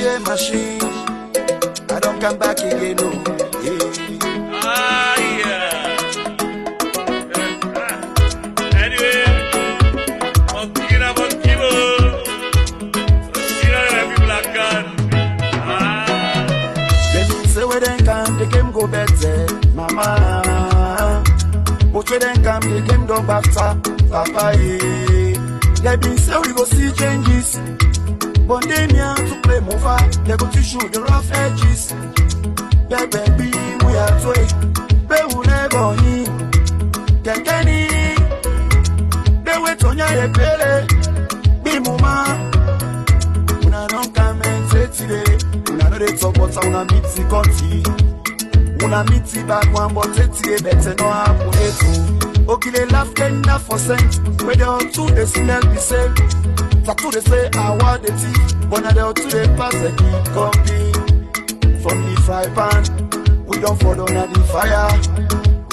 ATM machine. I don't come back again, no. Ah, yeah. Anyway, Monkina, every black gun. They say where they come, the game go better, mama. But where they come, the game go back to papa. They been say we go see changes, but they need to play more. They go to show the rough edges. Baby, we are toy. They will never hear. Kenny, they wait on your pele. Be mama. When I don't come and say today, when I know they talk about how I meet the country. When I meet the bad one, but it's better no happen to. Okay, they laugh enough for cent. When they all two, they smell the same. Tattoo, they say, I want the tea. But now they all two, they pass the key. Company. From the fry pan, we don't fall down at the fire.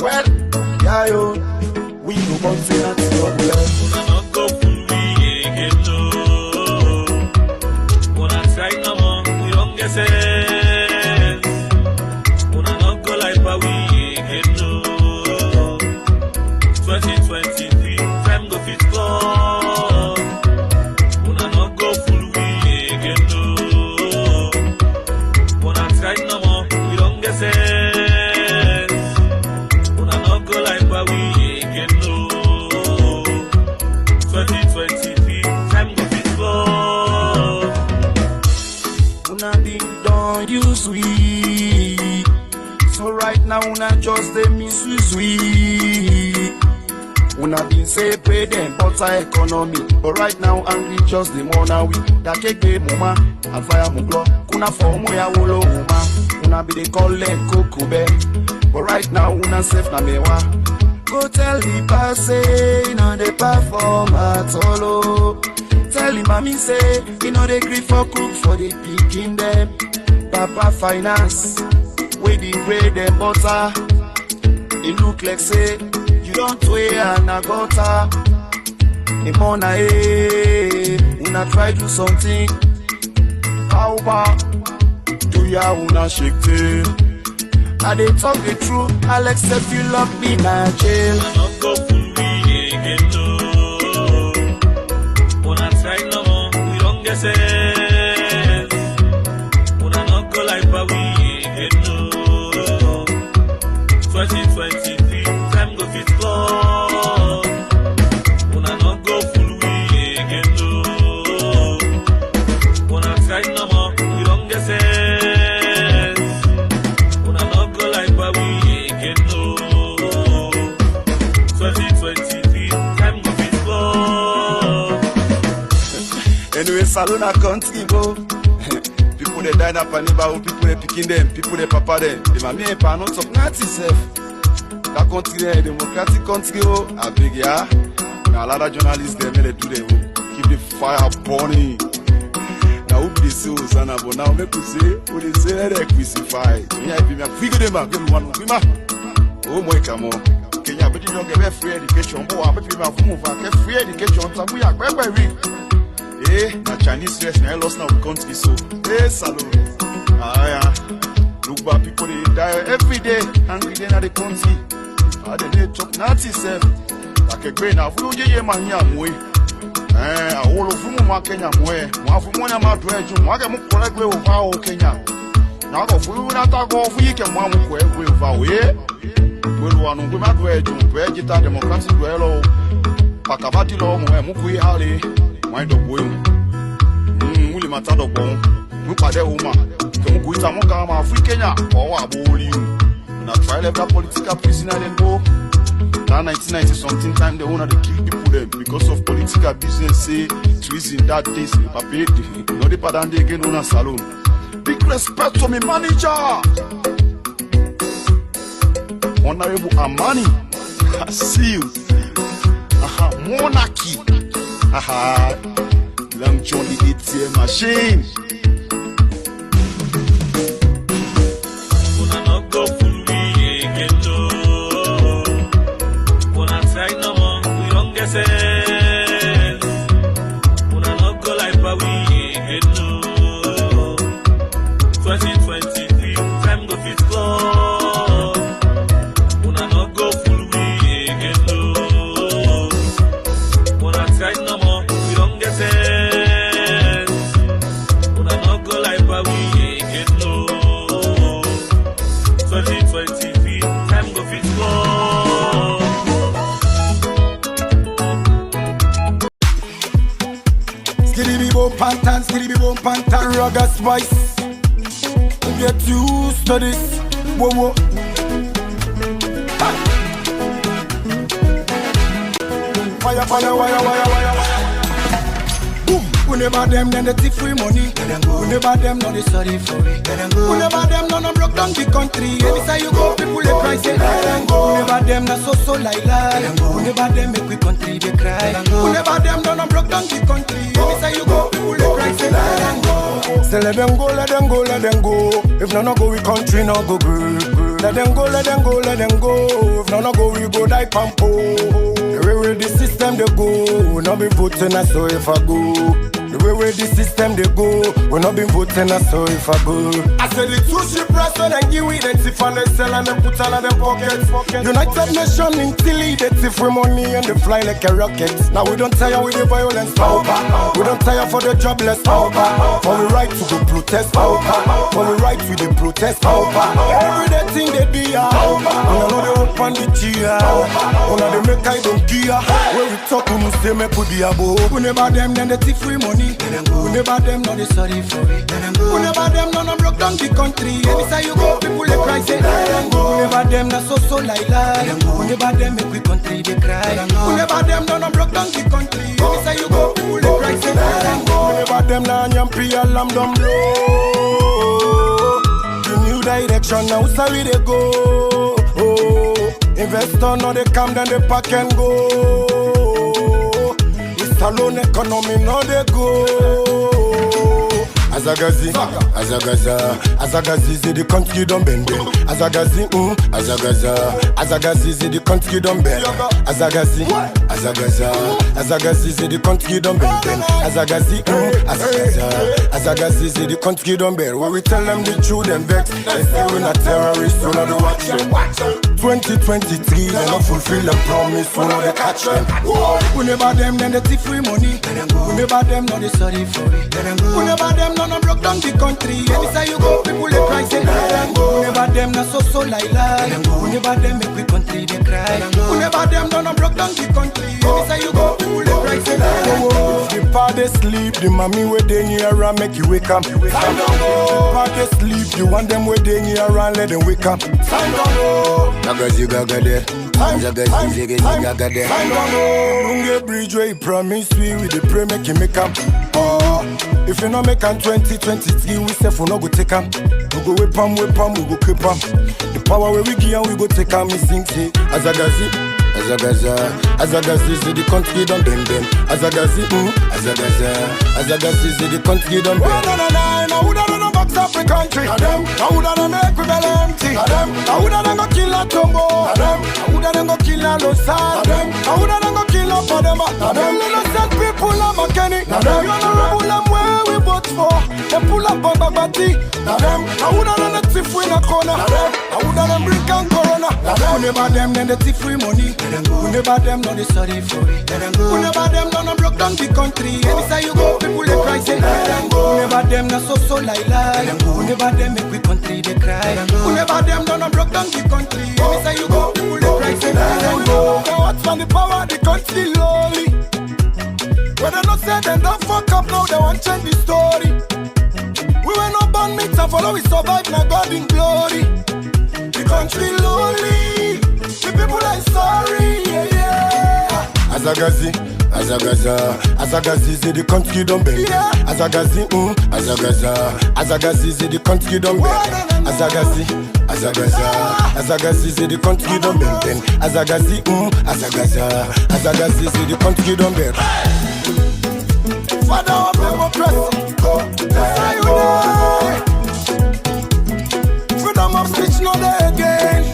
Well, yeah, yo, we go bouncing at the problem. Una no go full we again, no. Una try no more, we don't get sense. Una no go like but we again, no. 2023, time go fit go. Una no go full we again, no. Right no more, we don't get sense. Una no go like but we can know. 2023, time go fit flow. Una big don't use we. So right now una just the misuse we. Una been say pay them butter economy, but right now angry just the more now we. That cake be mama and fire muglo. Kuna for moya wolo uma. Una be they call them kokube, but right now una safe na mewa. Go tell the boss say you know they perform at all. Tell him mommy say you know they grip for cook for the picking them. Papa finance, we the grade them butter. It look like say you don't wear and a gutter. Imona una try do something. How about do ya una shake tail? I they talk the truth, I'll accept you lock me in a jail. Una no go full we again, no. Una try no more, we don't get sense. Una no go like but we again, no. 2023, time go fit flow. Una no go full we again, no. Una try no more, we don't get sense. Una no go like but we again, no. 2023, time go fit flow. Anyway, Salona country go. People they die na paniba, people they picking them, people they papa them. The mommy and pa not of Nazi self. That country there, democratic country oh, a big yeah. Now a lot of journalists they may do them keep the fire burning. Now who be the so Sana, but now make you say, who they say they crucify. Me I be me figure them out, give me one more. Oh my come on. Kenya, but you don't get free education. Boy, I bet you have move back free education. So we are very. Eh, na Chinese race na lost now country so. Eh, salute. Ah yeah. Look back, people they die every day, hungry day na the country. Ah, they talk Nazi self. Like a grain of food, ye man ya mwe. Eh, a whole of them ma Kenya mwe. Mwa fu mwana ma dredge, mwa ke mu correct way over o Kenya. Na go fu na ta go fu yi ke mwa mu correct way over o ye. We lo anu we ma dredge, dredge ta democratic dwello. Pakabati lo mu ku yi hale. Why do boy? Muli matado bon. Mu pade uma. Ke mu kuita mo ka ma Afrikenya. O wa boli you. Na try level political prisoner dem go. Na 1990 something time they wanna kill people them because of political business say treason that days papier. No dey pardon dey again una salon. Big respect to me manager. Honorable Amani. I see you. Aha, monarchy. Haha, Long John the ATM machine. Una no go full we again, no. Una try no more, we don't get sense. Una no go like but we again, no. 2023, time go fit go. Skiddy bone pantan, ragga spice. Get used to this. Whoa, whoa. Fire, fire, wire, wire, wire. Boom. We never them, then the thief free money. We never them, no they sorry for it. We never them, no broke down the country. Any side you go, people they cry say. We never them, no so like lie. We never them, make we country they cry. We never them, no broke down the country. Any side you go, people they cry say. Say let them go, let them go, let them go. If no go, we country no go good. Let them go, let them go, let them go. If no go, we go die pampo. The way the system they go, we not be voting us so if I go. The way the system they go, we not be voting us so if I go. I said the two ship press when they give it, they tiff and they sell and they put all of them pockets. United Nations in Tilly, they tiff for money and they fly like a rocket. Now we don't tire with the violence, we don't tire for the jobless, for we right to go protest, for we right to the protest, every day thing they do, we know they open the cheer, we know they make I don't care, where we talk we say me put the above, we never them then they tiff free money. We never them, no they sorry for it. We never them, no broke down the country. Any side you go, people they cry say. We never them, no so like lie. We never them, make we country they cry. We never them, no broke down the country. Any side you go, people they cry say. We never them, no nyampi alarm dum blow. The new direction now, sorry they go. Investor no they come, then they pack and go. Alone economy no they go. Azagazi, say the country don't bend. Azagazi, say the country don't bend. Azagazi, say the country don't bend. Azagazi, say the country don't bend. When we tell them the truth, them vex. They say we're not terrorists, we're not the watch them. 2023, they not fulfill the promise, we're not the catch them. We never them, then the thief free money. We never them, no they sorry for it. We never them, no broke down the country. Any side you go, people they cry say. We never them, no so like lie. We never them, make we country they cry. We never them, no broke down the country. Any side you go, people they cry say. The part they sleep, the mommy where they near around make you wake up. The part they sleep, the one them where they near around let them wake up. Agazi gaga there, Agazi gaga there. Lunge bridge where he promised we with the pray make him make up. Oh, if you not make am 2023, we say for no go take am. We go whip am, we go keep am. The power where we give am, we go take am. Me sing say, Azagazi, say the country don't bend. Azagazi, say the country don't bend. I woulda done box up the country. I woulda done make we bell empty. I woulda done go kill a Tombo. I woulda done go kill a Losad. I woulda done go kill a Fatima. Them innocent people are McKenny. You know rebel them where we vote for. They pull up on Babati. I woulda done the thief in a corner. I woulda done bring and corona. We never them then the thief free money. We never them no they sorry for it. We never them no broke down the country. Any side you go, people they cry say. We never them no so like lie. We never them make we country they cry. We never them no broke down the country. Any side you go, people they cry say. Now what's from the power the country lowly. When they not say them don't fuck up now they want change the story. We were not born meat and follow we survive now God in glory. The country lonely, the people are sorry, yeah. Azagazi, say the country don't bend. Azagazi, say the country don't bend. Azagazi, say the country don't bend. Azagazi, say the country don't bend. Father of democracy, freedom of speech not there again.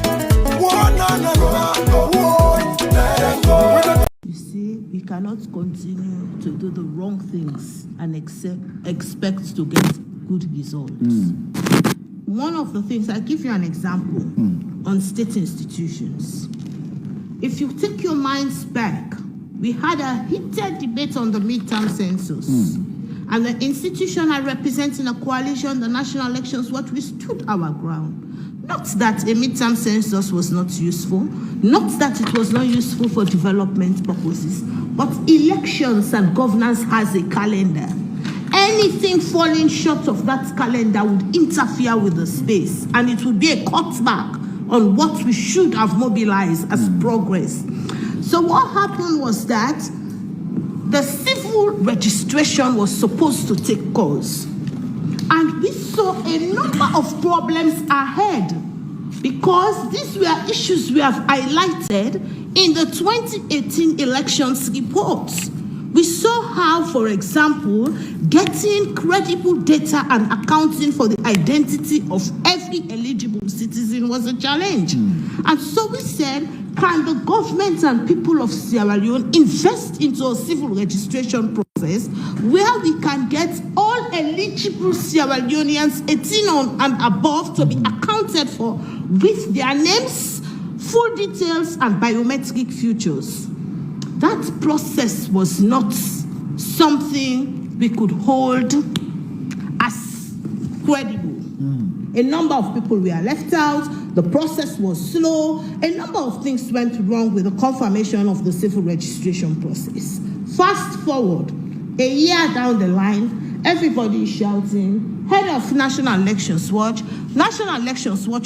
You see, we cannot continue to do the wrong things and expect to get good results. One of the things, I'll give you an example on state institutions. If you take your minds back, we had a heated debate on the midterm census. And the institution are representing a coalition, the national elections, what we stood our ground. Not that a midterm census was not useful, not that it was not useful for development purposes, but elections and governance has a calendar. Anything falling short of that calendar would interfere with the space, and it would be a cutback on what we should have mobilized as progress. So what happened was that the civil registration was supposed to take course. And we saw a number of problems ahead because these were issues we have highlighted in the 2018 elections reports. We saw how, for example, getting credible data and accounting for the identity of every eligible citizen was a challenge. And so we said, can the government and people of Sierra Leone invest into a civil registration process where we can get all eligible Sierra Leoneans 18 and above to be accounted for with their names, full details, and biometric features? That process was not something we could hold as credible. A number of people were left out, the process was slow, a number of things went wrong with the confirmation of the civil registration process. Fast forward, a year down the line, everybody is shouting, head of National Elections Watch,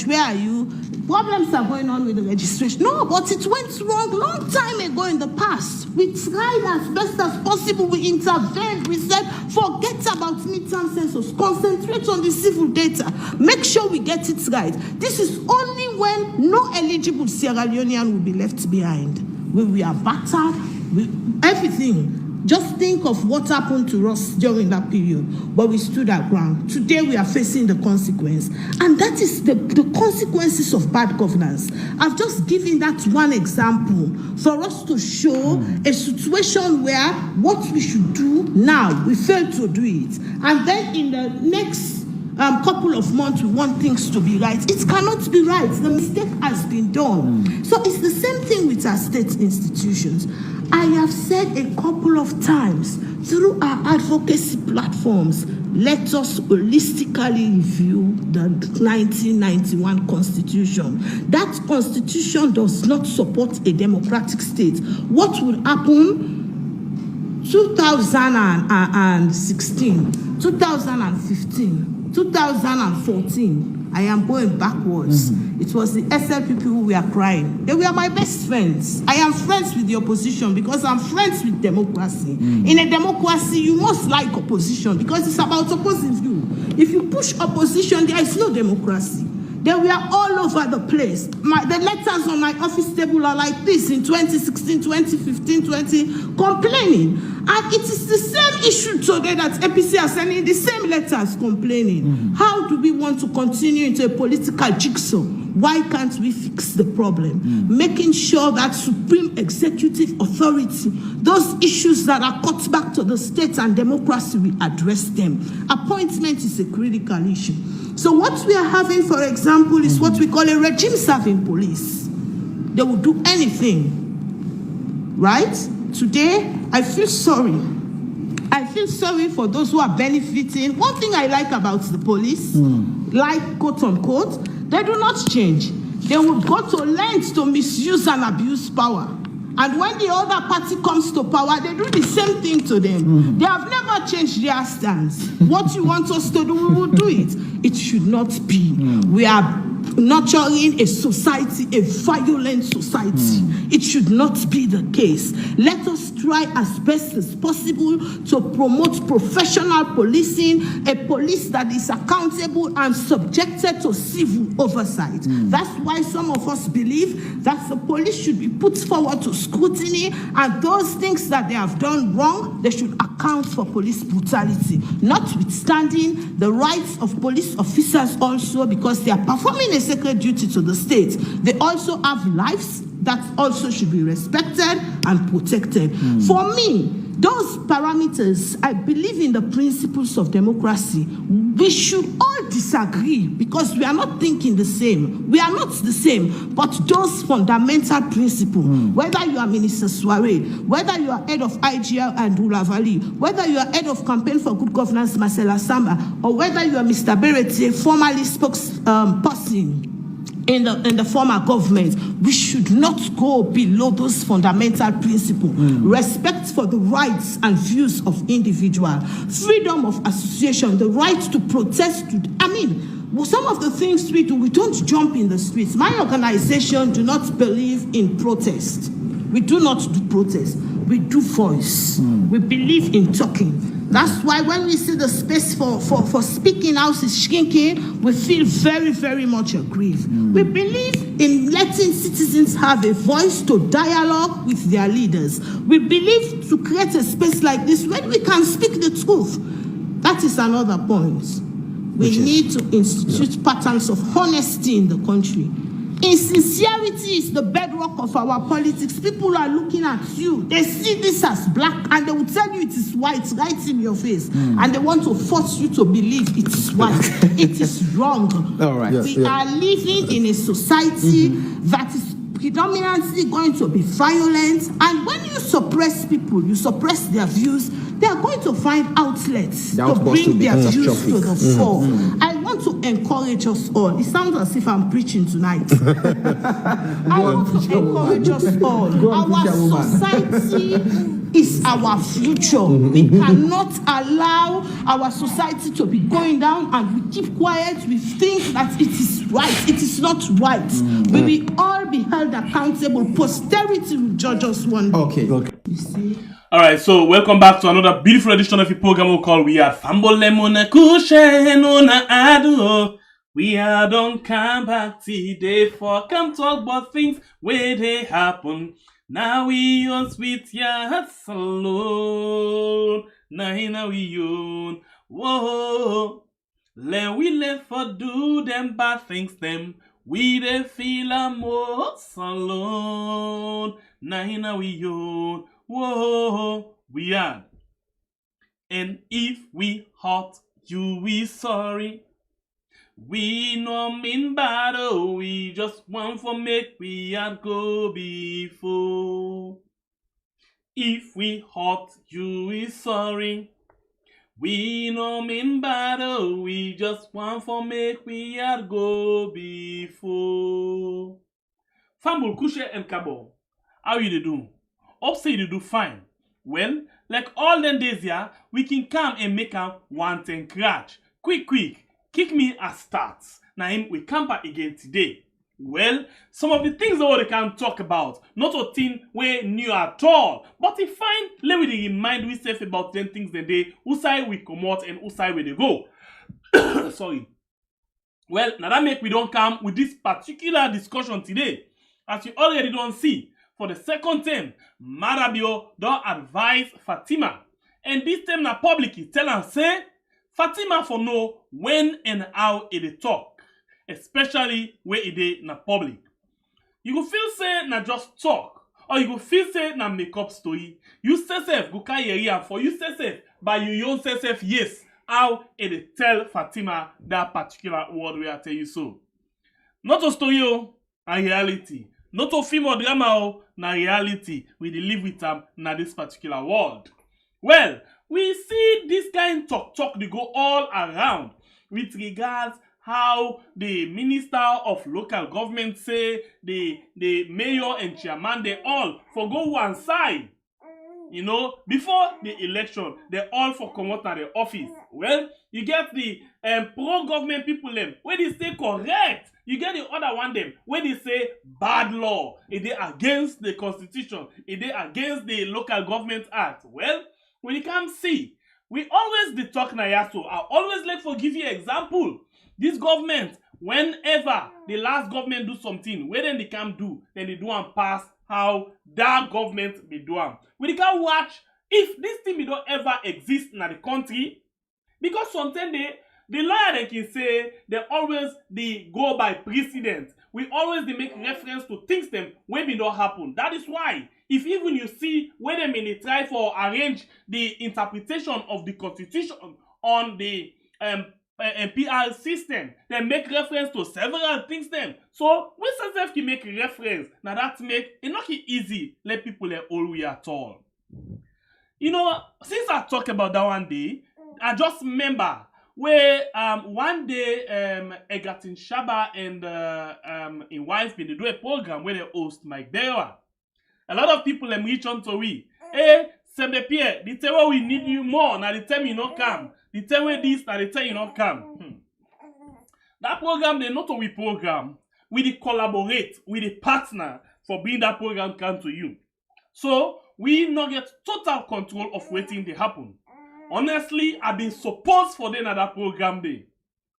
where are you? Problems are going on with the registration. No, but it went wrong long time ago in the past. We tried as best as possible, we intervened, we said, forget about midterm census, concentrate on the civil data, make sure we get it right. This is only when no eligible Sierra Leonean will be left behind. We are battered, everything. Just think of what happened to us during that period, but we stood our ground. Today we are facing the consequence, and that is the consequences of bad governance. I've just given that one example for us to show a situation where what we should do now, we failed to do it, and then in the next couple of months we want things to be right. It cannot be right. The mistake has been done. So it's the same thing with our state institutions. I have said a couple of times through our advocacy platforms, let us holistically review the 1991 Constitution. That Constitution does not support a democratic state. What would happen? 2016, 2015, 2014, I am going backwards. It was the SLPP who were crying. They were my best friends. I am friends with the opposition because I'm friends with democracy. In a democracy, you must like opposition because it's about opposing you. If you push opposition, there is no democracy. They were all over the place. The letters on my office table are like this in 2016, 2015, complaining. And it is the same issue today that APC are sending the same letters complaining. How do we want to continue into a political jigsaw? Why can't we fix the problem? Making sure that supreme executive authority, those issues that are cut back to the state and democracy, we address them. Appointment is a critical issue. So what we are having, for example, is what we call a regime-serving police. They will do anything, right? Today, I feel sorry. I feel sorry for those who are benefiting. One thing I like about the police, like quote unquote, they do not change. They will go to lengths to misuse and abuse power. And when the other party comes to power, they do the same thing to them. They have never changed their stance. What you want us to do, we will do it. It should not be. We are nurturing a society, a violent society. It should not be the case. Let us try as best as possible to promote professional policing, a police that is accountable and subjected to civil oversight. That's why some of us believe that the police should be put forward to scrutiny, and those things that they have done wrong, they should account for police brutality, notwithstanding the rights of police officers also, because they are performing a sacred duty to the state. They also have lives that also should be respected and protected. For me, those parameters, I believe in the principles of democracy. We should all disagree because we are not thinking the same. We are not the same, but those fundamental principles, whether you are Minister Soare, whether you are head of IGR and Ulavali, whether you are head of campaign for good governance, Marcela Samba, or whether you are Mr. Berete, formerly spokesperson, in the former government, we should not go below those fundamental principles. Respect for the rights and views of individual, freedom of association, the right to protest. Some of the things we do, we don't jump in the streets. My organization do not believe in protest. We do not do protest. We do voice. We believe in talking. That's why when we see the space for speaking out is shrinking, we feel very, very much aggrieved. We believe in letting citizens have a voice to dialogue with their leaders. We believe to create a space like this when we can speak the truth. That is another point. We need to institute patterns of honesty in the country. Insincerity is the bedrock of our politics. People are looking at you. They see this as black and they will tell you it is white right in your face. And they want to force you to believe it is white. It is wrong. All right. We are living in a society that is predominantly going to be violent. And when you suppress people, you suppress their views, they are going to find outlets to bring their views to the fore. I want to encourage us all. It sounds as if I'm preaching tonight. I want to encourage us all. Our society is our future. We cannot allow our society to be going down and we keep quiet. We think that it is right. It is not right. We will all be held accountable. Posterity will judge us one day. Okay. You see? Alright, so welcome back to another beautiful edition of the program we call We Are Fambolemona Kushenona Ado. We are don't come back today for come talk about things where they happen. Now we on sweet hearts alone. Now we own. Whoa. Let we let for do them bad things them. We they feel a most alone. Now we own. Whoa, we are. And if we hurt you, we sorry. We no mean bad, oh, we just want for make we had go before. If we hurt you, we sorry. We no mean bad, oh, we just want for make we had go before. Fambul Kushe and Kabo, how you dey do? Hope say you do fine. Well, like all them days here, we can come and make a 110 crash. Quick, kick me as starts. Now we come back again today. Well, some of the things that we can talk about, not a thing we new at all. But if fine, let me remind ourselves about them things the day, who side we come out and who side we they go. Sorry. Well, now that make we don't come with this particular discussion today. As you already don't see, for the second time, Maada don't advise Fatima. And this time na public tell her say, Fatima for know when and how it talk. Especially where it is na public. You go feel say na just talk. Or you go feel say na make up story. You say self go carry and for you say self. But you don't say self yes. How it tell Fatima that particular word we I tell you so. Not a story oh, a reality. Not a film or drama oh, na reality. We live with them na this particular world. Well, we see this kind talk they go all around with regards how the minister of local government say the mayor and chairman they all for go one side. You know, before the election, they all for come out of the office. Well, you get the pro-government people them where they say correct. You get the other one them where they say bad law. It is against the constitution. It is against the local government act. Well, when you come see, we always the talk na yaso. I always like for give you example. This government, whenever the last government do something, where then they come do, then they do and pass how that government be doing. We can watch if this thing don't ever exist in the country, because sometimes the lawyer they can say they always they go by precedent. We always they make reference to things them when it don't happen. That is why if even you see when them in they try for arrange the interpretation of the constitution on the PR system, they make reference to several things then. So when self can make reference, now that make it not easy let people let all we at all. You know, since I talk about that one day, I just remember where one day Egatin Shaba and in wife been do a program where they host Mike Dewa. A lot of people reach on to we. Hey, Sembe Pierre, the time we need you more, now the time you not come. The time where this, now the time you not come. That program, they not we program. We collaborate with the partner for bringing that program come to you. So we not get total control of waiting to happen. Honestly, I've been supposed for them at that program day.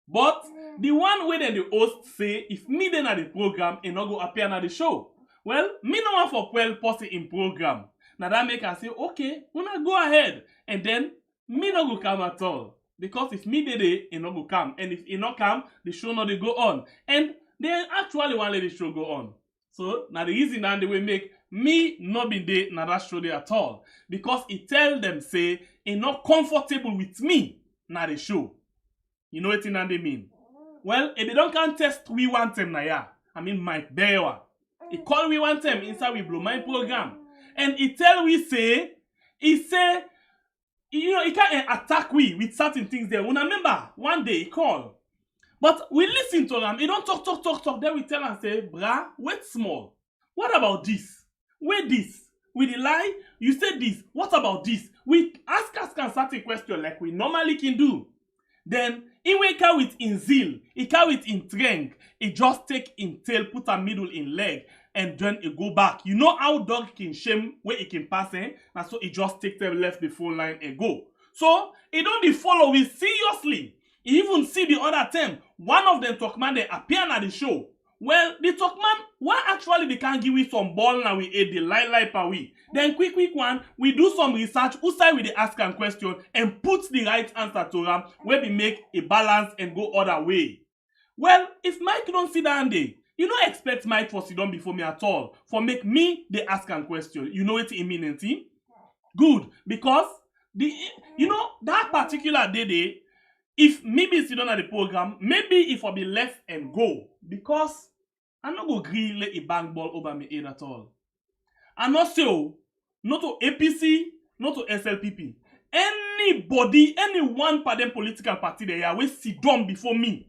But the one way that the host say, if me then at the program, and not go appear at the show. Well, me no want for 12 person in program. Now that make us say, okay, wanna go ahead. And then, me no go come at all. Because if me did it, not go come. And if it not come, the show not they go on. And they actually want to let the show go on. So, now the reason that they will make me not be there na that show there at all. Because it tell them, say, it not comfortable with me na the show. You know what they mean? Well, if they don't contest, we want them na ya. I mean, Mike Dewa. He call we want them inside we blow my program. And he tell we say, he say, you know, he can't attack we with certain things there. When I remember, one day he call. But we listen to him. He don't talk. Then we tell him, say, brah, wait small. What about this? Wait this. With the lie, you said this. What about this? We ask certain question like we normally can do. Then, he will carry it in zeal. He carry it in strength. He just take in tail, put a middle in leg, and then he go back. You know how dog can shame where he can pass in? And so he just take them left the phone line and go. So, he don't follow it seriously. He even see the other time, one of them talk man, they appear at the show. Well, the talk man, why actually they can't give we some ball now we ate the lie per week. Then quick one, we do some research, who side we they ask a question and put the right answer to them where we make a balance and go other way. Well, if Mike don't sit down there, you don't expect Mike for sit down before me at all. For make me they ask a question. You know it's imminent. Good, because that particular day, if maybe sit down at the program, maybe if I be left and go, because I'm not going to agree let a bang ball over me head at all. And not so, not to APC, not to SLPP. Anybody, any one part them political party there will sit down before me.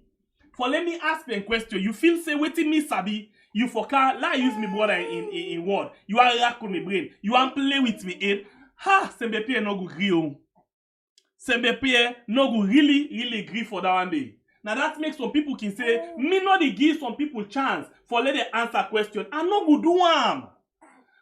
For let me ask them question. You feel say waiting me sabi, you for car, like use me brother in word. You are rack on my brain. You want play with me head. Ha, Sembe Pierre no go agree. Sembe Pierre no go really agree for that one day. Now that makes some people can say, me no dey give some people chance for let them answer question. I no go do am.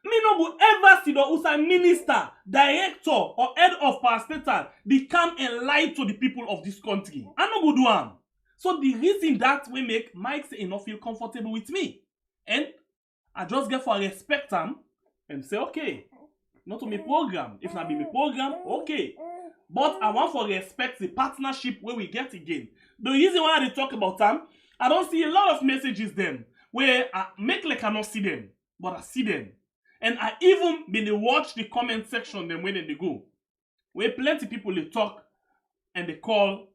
Me no go ever see the outside minister, director, or head of parastatal they come and lie to the people of this country. I no go do am. So the reason that we make Mike say he not feel comfortable with me. And I just get for respect him and say, okay, not to me program. If not be me program, okay. But I want for respect the partnership where we get again. The reason why I talk about them, I don't see a lot of messages them where I make like I not see them, but I see them. And I even been to watch the comment section them when they go. Where plenty people they talk and they call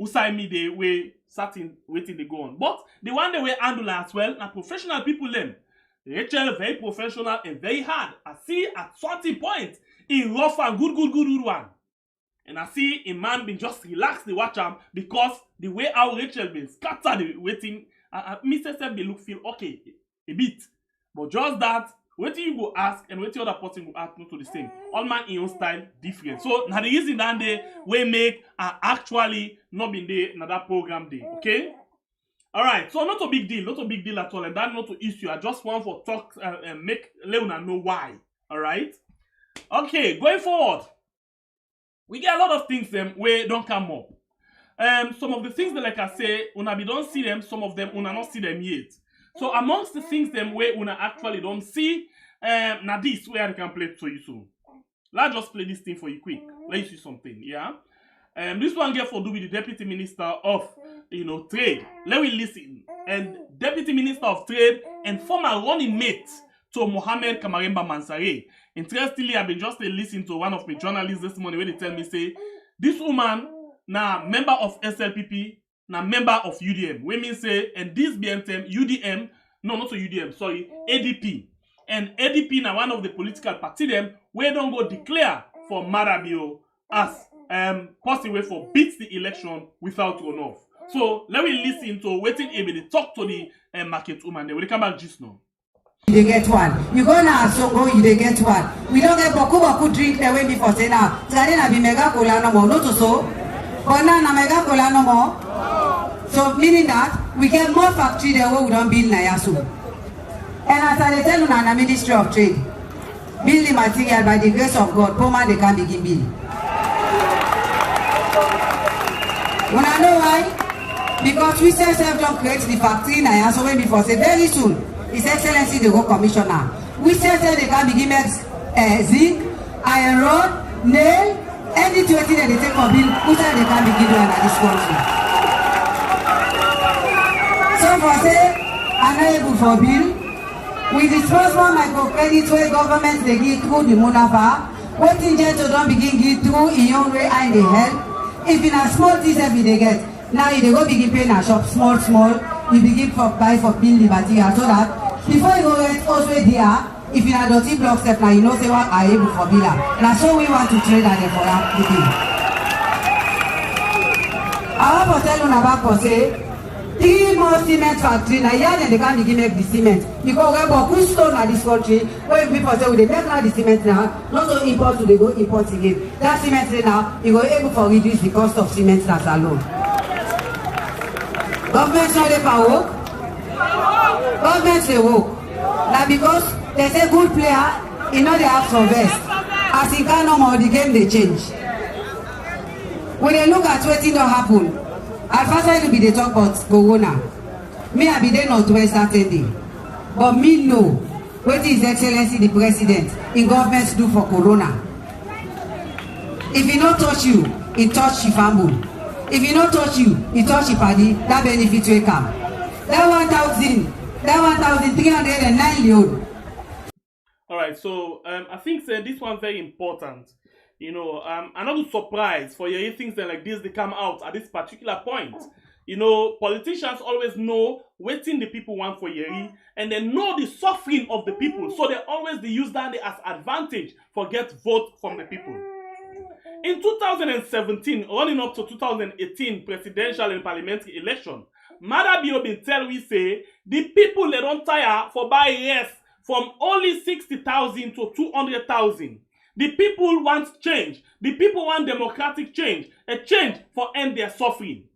Usai me they way certain waiting they go on. But the one they will handle as well, are professional people them. Rachel very professional and very hard. I see at 20 points in rough and good one. And I see a man been just relaxed the watch him because the way how Rachel been scattered the waiting, Mr. Seb they look feel okay a bit. But just that, waiting you go ask and waiting other person go ask not to the same. All man in your style different. So now the reason that they we make actually not been there in that program day. Okay? Alright, so not a big deal at all, and that not to issue. I just want for talk and make Leona know why. Alright? Okay, going forward. We get a lot of things them where don't come up. Some of the things that like I say, una be don't see them, some of them una not see them yet. So amongst the things them where una actually don't see, now this where I can play it to you soon. Let's just play this thing for you quick. Let you see something, yeah? This one get for do with the Deputy Minister of Trade. Let me listen. And Deputy Minister of Trade and former running mate to Mohammed Kamaremba Mansare. Interestingly, I've been just listening to one of my journalists this morning where they tell me, say, this woman, na member of SLPP, na member of UDM. Women say, and this BNTM, UDM, no, not to UDM, sorry, ADP. And ADP na one of the political party them, where don't go declare for Maada as possible for beat the election without runoff. So let me listen to waiting able to talk to the market woman. They will come back just now. You get one. You go now, so go, you dey get one. We don't get boku drink the way before say now. Today na be mega cola no more, not so. But now na mega cola no more. So meaning that we get more factory than what we don't build na yaso. And as I tell you now, na Ministry of Trade, building material by the grace of God, poor man they can begin build. When I know why? Because we say self don't create the factory na yaso when before say very soon. His Excellency the Road Commissioner. We say they can begin make zinc, iron rod, nail, anything that they take for bill, who say they can begin doing at this country. So for say, I'm not able for bill, with the small microcredit where government they give through the Munafa, what in to don't begin give through in your way and the help. If in a small things every they get, now you go begin paying a shop small, you begin for buy for building material so that before you go get also there, if you are dirty block step now, you know say what are able for biller. Now so we want to trade at the for that today. I want to tell you about for say 3 more cement factory now here then they can begin make the cement. Because we have good stone at this country, when people say we they make now the cement now, not so import to they go import again. That cement now, you go able to reduce the cost of cement as alone. Government not there for work. Government they work. Now because they say good player, you know they have some best. As in can no more the game they change. When they look at what thing don't happen, at first I will be the talk about Corona. Me I be there not Saturday. But me know what His Excellency the President in government do for Corona. If he not touch you, he touch your family. If he not touch you, he touch your party, that benefit will come. That 1,309 load. Alright, so I think this one very important. You know, I'm not surprised for hearing things like this they come out at this particular point. You know, politicians always know what thing the people want for hearing, and they know the suffering of the people. So they always use that as advantage for get vote from the people. In 2017, running up to 2018 presidential and parliamentary election, Maada been tell we say the people they don't tire for buy yes from only 60,000 to 200,000. The people want change. The people want democratic change. A change for end their suffering.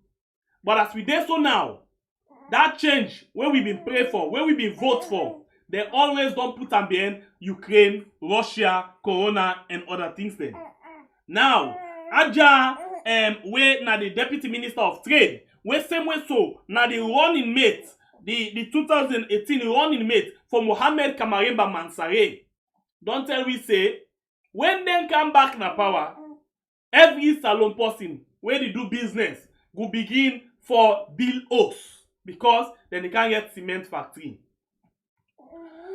But as we do so now, that change where we been pray for, where we been vote for, they always don't put them behind Ukraine, Russia, Corona, and other things then. Now, Aja, where now the Deputy Minister of Trade, where same way so, now the running mate, the 2018 running mate for Mohamed Kamaremba Mansare, don't tell we say, when they come back na power, every salon person where they do business will begin for bill us because then they can't get cement factory.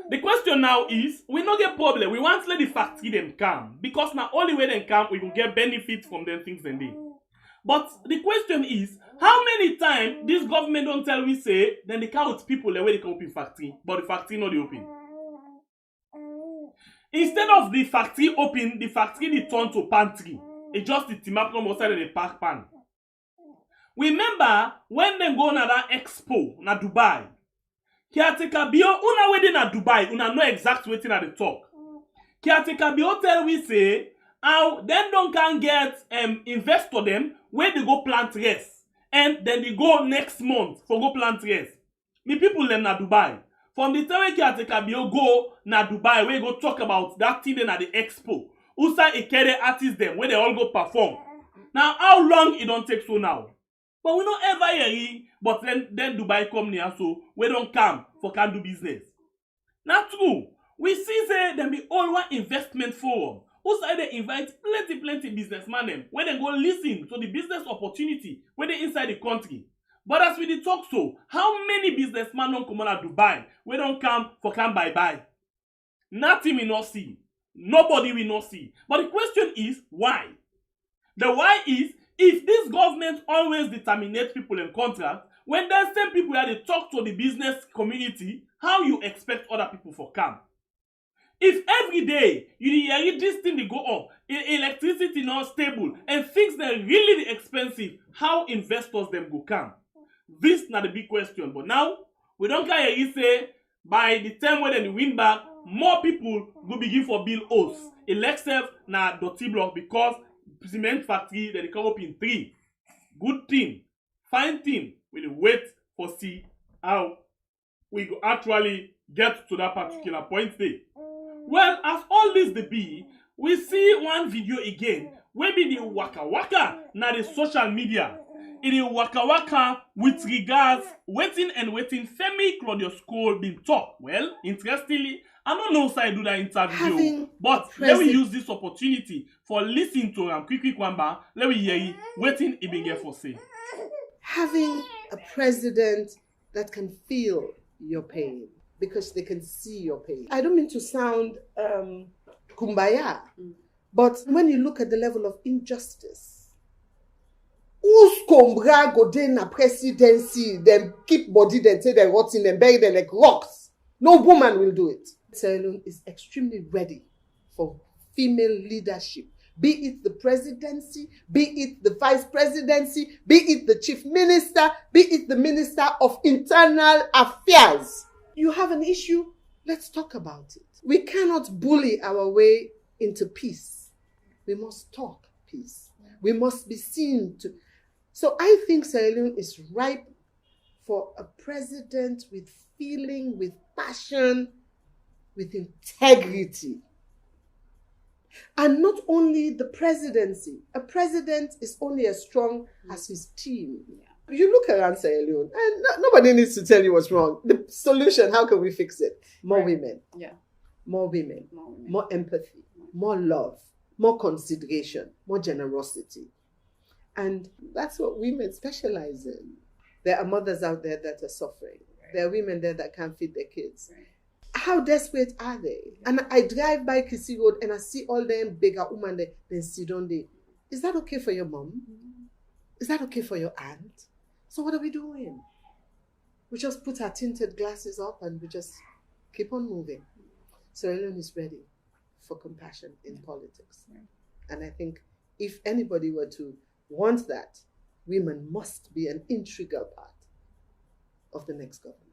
The question now is, we not get problem. We want to let the factory them come because now only way they come, we will get benefit from them things and they. But the question is, how many times this government don't tell we say, then they count people the way they can open factory, but the factory not they open. Instead of the factory open, the factory they turn to pantry. It just the timap no more side the park pan. Remember when they go na that expo na Dubai. Kiateka bio una wedding na Dubai, una know exact waiting at the talk. Kiateka bio tell we say how them don't can get investor them where they go plant rest. And then they go next month for go plant rest. Me people them na Dubai. From the time Kiateka bio go na Dubai, where go talk about that thing at the expo. Usa Ikere artists them where they all go perform. Now how long it don't take so now? But we don't ever hear it, but then Dubai come near so we don't come for can do business. Not true. We see say them be all one investment forum. Who say they invite plenty businessmen them where they go listen to the business opportunity when they inside the country. But as we did talk so, how many businessmen don't come out Dubai? We don't come for can buy. Nothing we not see. Nobody will not see. But the question is why? The why is if this government always determinate people in contract, when there's same people that they talk to the business community, how you expect other people for come? If every day you hear this thing they go up, electricity not stable, and things that really expensive, how investors them go come? This not the big question. But now we don't care. You say by the time when they win back, more people go begin for bill us. Elective na dirty block because cement factory they come up in 3. Good thing, fine thing. We'll wait for see how we go actually get to that particular point there. Well, as all this the be, we see one video again where be the waka waka na the social media. It is waka waka with regards waiting Femi Claudius Cole been talk. Well, interestingly, I don't know if I do that interview, but let me use this opportunity for listening to him quick wamba. Let me hear it. Waiting he been for say. Having a president that can feel your pain because they can see your pain. I don't mean to sound kumbaya, but when you look at the level of injustice, who's combra go dey na presidency, them keep body, then say they're rotting, them bury them like rocks. No woman will do it. ZELLE is extremely ready for female leadership. Be it the presidency, be it the vice presidency, be it the chief minister, be it the minister of internal affairs. You have an issue, let's talk about it. We cannot bully our way into peace. We must talk peace. We must be seen to. So I think ZELLE is ripe for a president with feeling, with passion, with integrity. And not only the presidency. A president is only as strong as his team. Yeah. You look around ZELLE, and nobody needs to tell you what's wrong. The solution, how can we fix it? More women. Yeah. More women. More empathy. More love. More consideration. More generosity. And that's what women specialize in. There are mothers out there that are suffering. There are women there that can't feed their kids. Right. How desperate are they? And I drive by Kisi Road and I see all them bigger women there, then sit on there. Is that okay for your mom? Is that okay for your aunt? So what are we doing? We just put our tinted glasses up and we just keep on moving. ZELLE is ready for compassion in politics. And I think if anybody were to want that, women must be an integral part of the next government.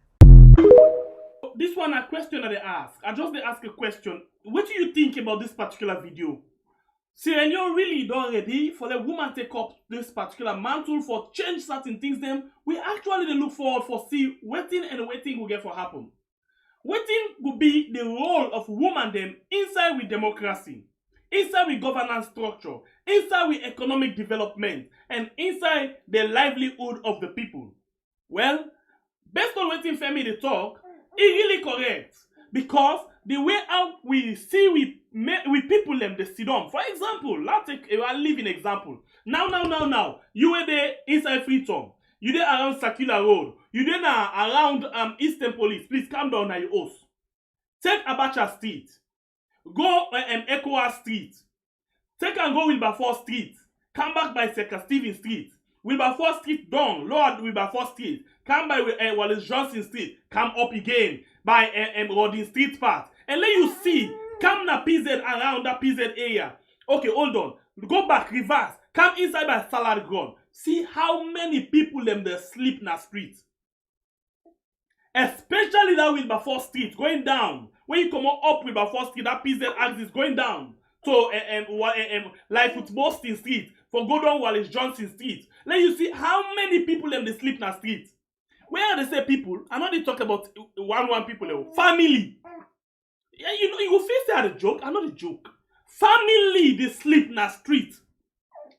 This one a question that they ask. I just they ask a question. What do you think about this particular video? Say you really not ready for the woman take up this particular mantle for change certain things them. We actually look forward for see waiting will get for happen. Waiting will be the role of woman them inside with democracy, inside with governance structure, inside with economic development, and inside the livelihood of the people. Well, based on waiting Femi they talk, it really correct because the way out we see we people them they sit on. For example, let's take a living example. Now, you were there inside Freetown. You there around Circular Road. You there now around Eastern Police. Please calm down now your host. Take Abacha Street. Go Ecowa Street. Take and go Wilberforce Street. Come back by Second Stephen Street. Wilberforce Street down. Lord Wilberforce Street. Come by Wallace Johnson Street. Come up again by Rodin Street part. And let you see. Come na PZ around that PZ area. Okay, hold on. Go back, reverse. Come inside by Salad Ground. See how many people them they sleep na street. Especially that Wilberforce Street going down. When you come up Wilberforce Street, that PZ axis going down. So like Football Street for go down Wallace Johnson Street. Let you see how many people them they sleep na street. Where they say people, I know they talk about one people, family. Yeah, you know, you will face that a joke. I know the joke. Family they sleep na street.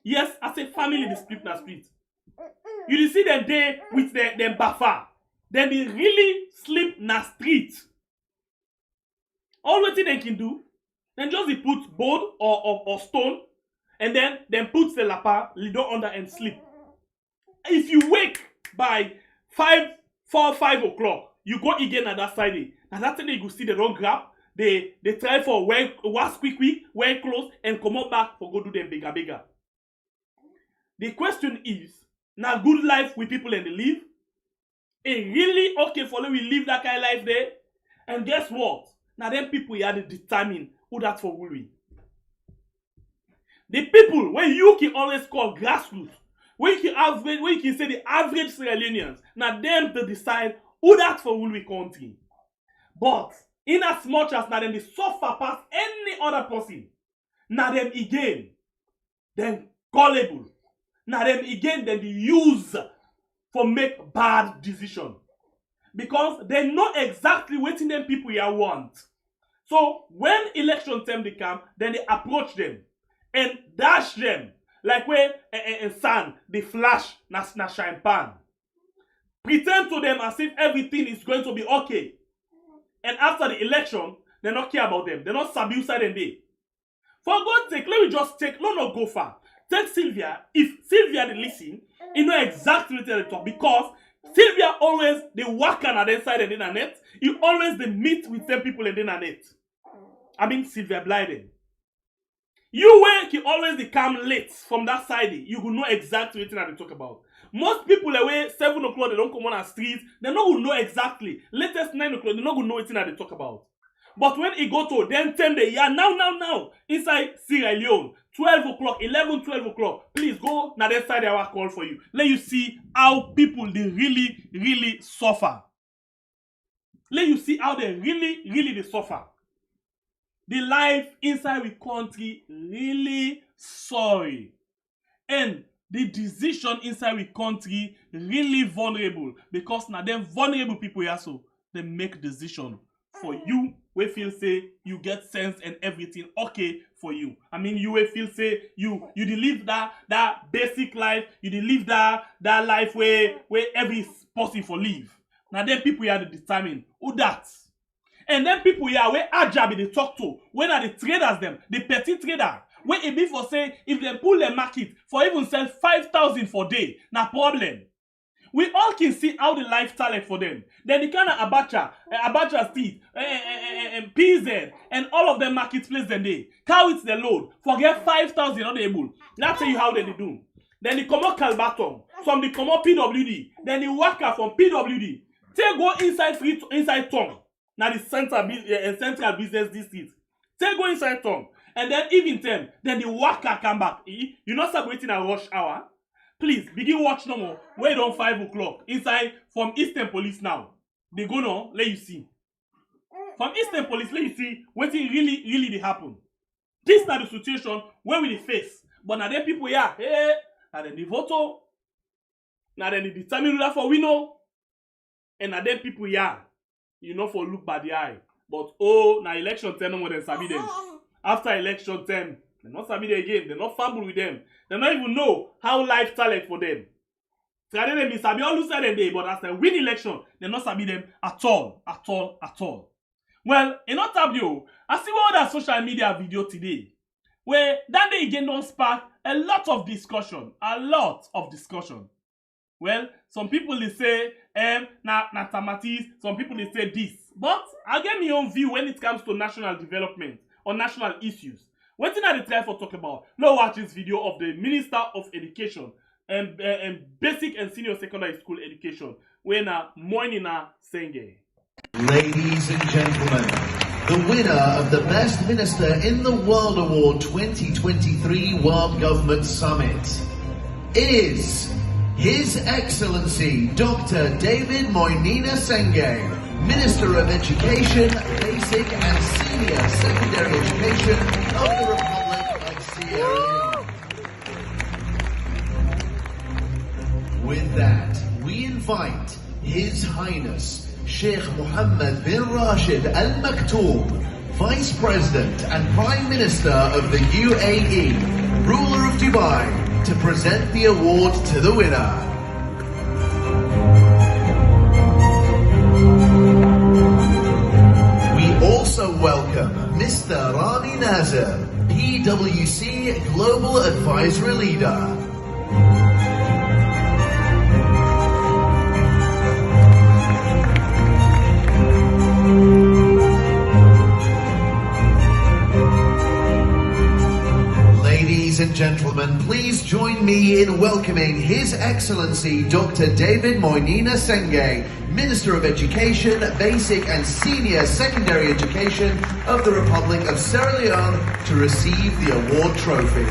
Yes, I say family they sleep na street. You see them there with them buffer. Then they really sleep na street. All what they can do, then just they put board or stone, and then put the lapa, lido under and sleep. If you wake by 5 o'clock, you go again at that side. And that's when you go see the wrong grab. They try for wash quick, wear clothes, and come up back for go do them bigger. The question is, now good life with people and they live? It really okay for them we live that kind of life there? And guess what? Now them people here they determine who that for will be. The people where you can always call grassroots, where you can say the average Sierra Leoneans, now them to decide who that for will be country. But in as much as now them they suffer past any other person, now them again, them gullible. Now them again then they use for make bad decision. Because they know exactly what them people here want. So when election time they come, then they approach them and dash them like where sun they flash na shine pan. Pretend to them as if everything is going to be okay. And after the election, they not care about them. They not sabi side and day. For God's sake, let me just take no go far. Take Sylvia. If Sylvia they listen, you know exactly what they talk because Sylvia always they work on the side of the internet. You always they meet with them people in the internet. I mean Sylvia Blyden. You can always they come late from that side. You will know exactly what they talk about. Most people away 7 o'clock they don't come on the streets. They don't know exactly. Latest 9 o'clock they don't know what they talk about. But when it go to then 10 day, yeah, now, inside Sierra Leone, 12 o'clock, 11, 12 o'clock, please go na that side I will call for you. Let you see how people they really suffer. Let you see how they really they suffer. The life inside the country really sorry. And the decision inside the country really vulnerable. Because now them vulnerable people here so they make decision for you. We feel say you get sense and everything okay for you. I mean you will feel say you live that basic life, you live that life where every person for live. Now then people here to determine who that. And then people here where Ajabi they talk to, when are the traders them, the petty trader. Where it be for say if they pull the market for even sell 5,000 for day, na problem. We all can see how the lifestyle for them. Then the kind of Abacha Street, PZ, and all of them marketplace then they cow it's the load. Forget 5,000 on the able. That's tell you how they do. Then they come out Calbaton, some they come out PWD, then the worker from PWD. They go inside town. Now the central business district. They go inside town. And then even them, then the worker come back. You not start waiting at rush hour. Please, begin watch no more. Wait on 5 o'clock. Inside from Eastern Police now. They go now, let you see. From Eastern Police, let you see what really they happen. This is not the situation where we face. But now there people here, hey, now then the vote. Now then they determine that for we know. And now there people here, you know for look by the eye. But oh, now election 10 no more than sabi them. After election 10, they not sabi them again. They not fumble with them. They don't even know how life talent for them. They be sabi all side and day, but as they win election, they not sabi them at all. Well, in not tabio, I see one other social media video today, where that day again don't spark a lot of discussion. Well, some people they say, na tamatis, some people they say this. But I get my own view when it comes to national development or national issues. One thing I try for talk about, now watch this video of the Minister of Education and Basic and Senior Secondary School Education, when Moinina Senge. Ladies and gentlemen, the winner of the Best Minister in the World Award 2023 World Government Summit is His Excellency Dr. David Moinina Senge, Minister of Education, Basic and Senior Secondary Education of the Republic of Sierra Leone. With that, we invite His Highness Sheikh Mohammed bin Rashid Al Maktoum, Vice President and Prime Minister of the UAE, ruler of Dubai, to present the award to the winner. Also welcome Mr. Rami Nazir, PwC Global Advisory Leader. Ladies and gentlemen, please join me in welcoming His Excellency Dr. David Moinina Senge, Minister of Education, Basic and Senior Secondary Education of the Republic of Sierra Leone, to receive the award trophy.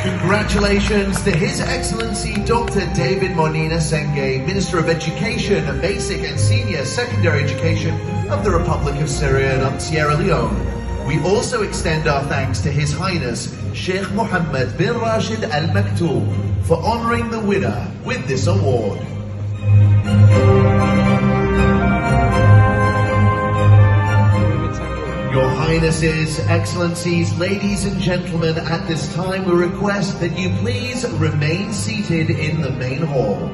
Congratulations to His Excellency Dr. David Monina Senge, Minister of Education, Basic and Senior Secondary Education of the Republic of Sierra Leone. We also extend our thanks to His Highness Sheikh Mohammed bin Rashid Al Maktoum for honouring the winner with this award. Your Highnesses, Excellencies, ladies and gentlemen, at this time we request that you please remain seated in the main hall.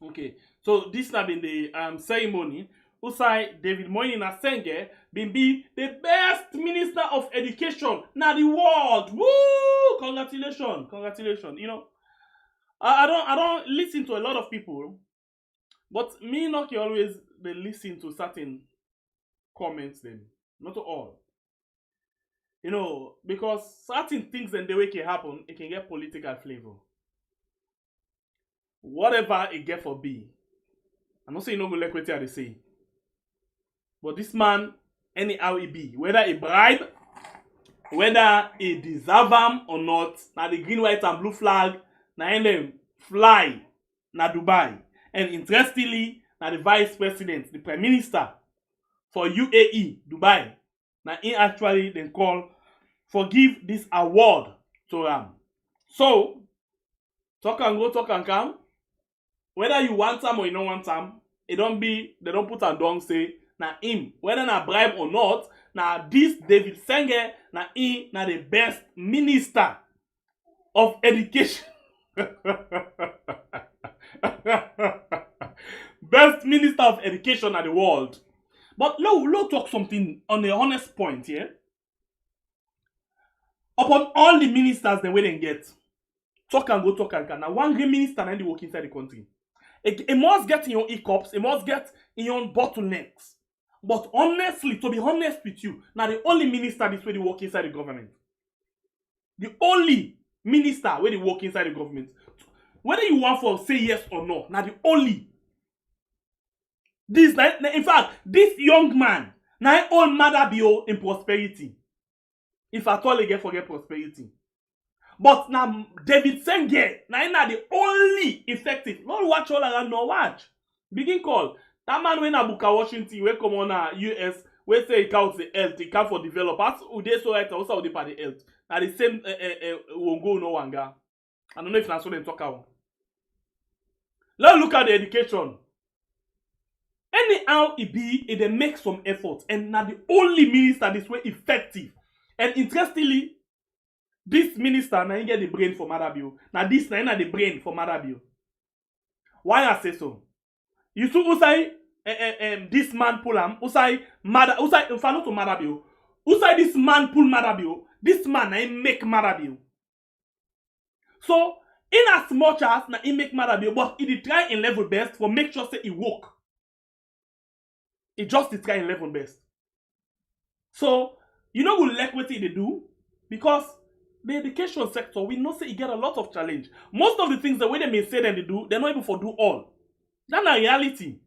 Okay, so this has been the ceremony. Usai David Moinina Senge be the best minister of education na the world. Woo! Congratulations, congratulations. You know, I don't listen to a lot of people, but me not always they listen to certain comments them. Not to all. You know, because certain things and the way it can happen, it can get political flavor. Whatever it get for be. I'm not saying no go like what they say. But this man, anyhow it be, whether he bribe, whether he deserve him or not, now the green, white, and blue flag, now in them fly na Dubai. And interestingly, now the vice president, the prime minister for UAE, Dubai, now he actually then call for give this award to him. So, talk and go, talk and come. Whether you want them or you don't want them, it don't be, they don't put a down say, na him, whether na bribe or not, na this David Senge, na him, na the best minister of education. Best minister of education in the world. But let's talk something on the honest point here. Upon all the ministers the way they get, talk and go, talk and can. Now one great minister and they work inside the country. It must get in your hiccups, it must get in your bottlenecks. But honestly, to be honest with you, now the only minister this way they work inside the government. The only minister where they work inside the government. Whether you want for say yes or no, now the only. This, in fact, this young man, now all Maada bio in prosperity. If at all they get forget prosperity. But now David Senge, now the only effective. Not watch all around, no watch. Begin call. That man when Abuka Washington, we come on US, we say it counts the health, it counts for developers. Ude so right, also they pay the health. Now the same wongo no wanga. I don't know if that's what they talk about. Let's look at the education. Anyhow it be, it they make some effort, and now the only minister this way effective. And interestingly, this minister now he get the brain for Maada bio. Now this now the brain for Maada bio. Why I say so? You see Usai this man pull him. Usai Maada. Usai if I not to Maada bio. Usai this man pull Maada bio. This man na he make Maada bio. So in as much as na he make Maada bio, but he try in level best for make sure say he work. He just try in level best. So you know who like what they do because the education sector we know say he get a lot of challenge. Most of the things the way they may say them they do, they're not able to do all. That's a reality.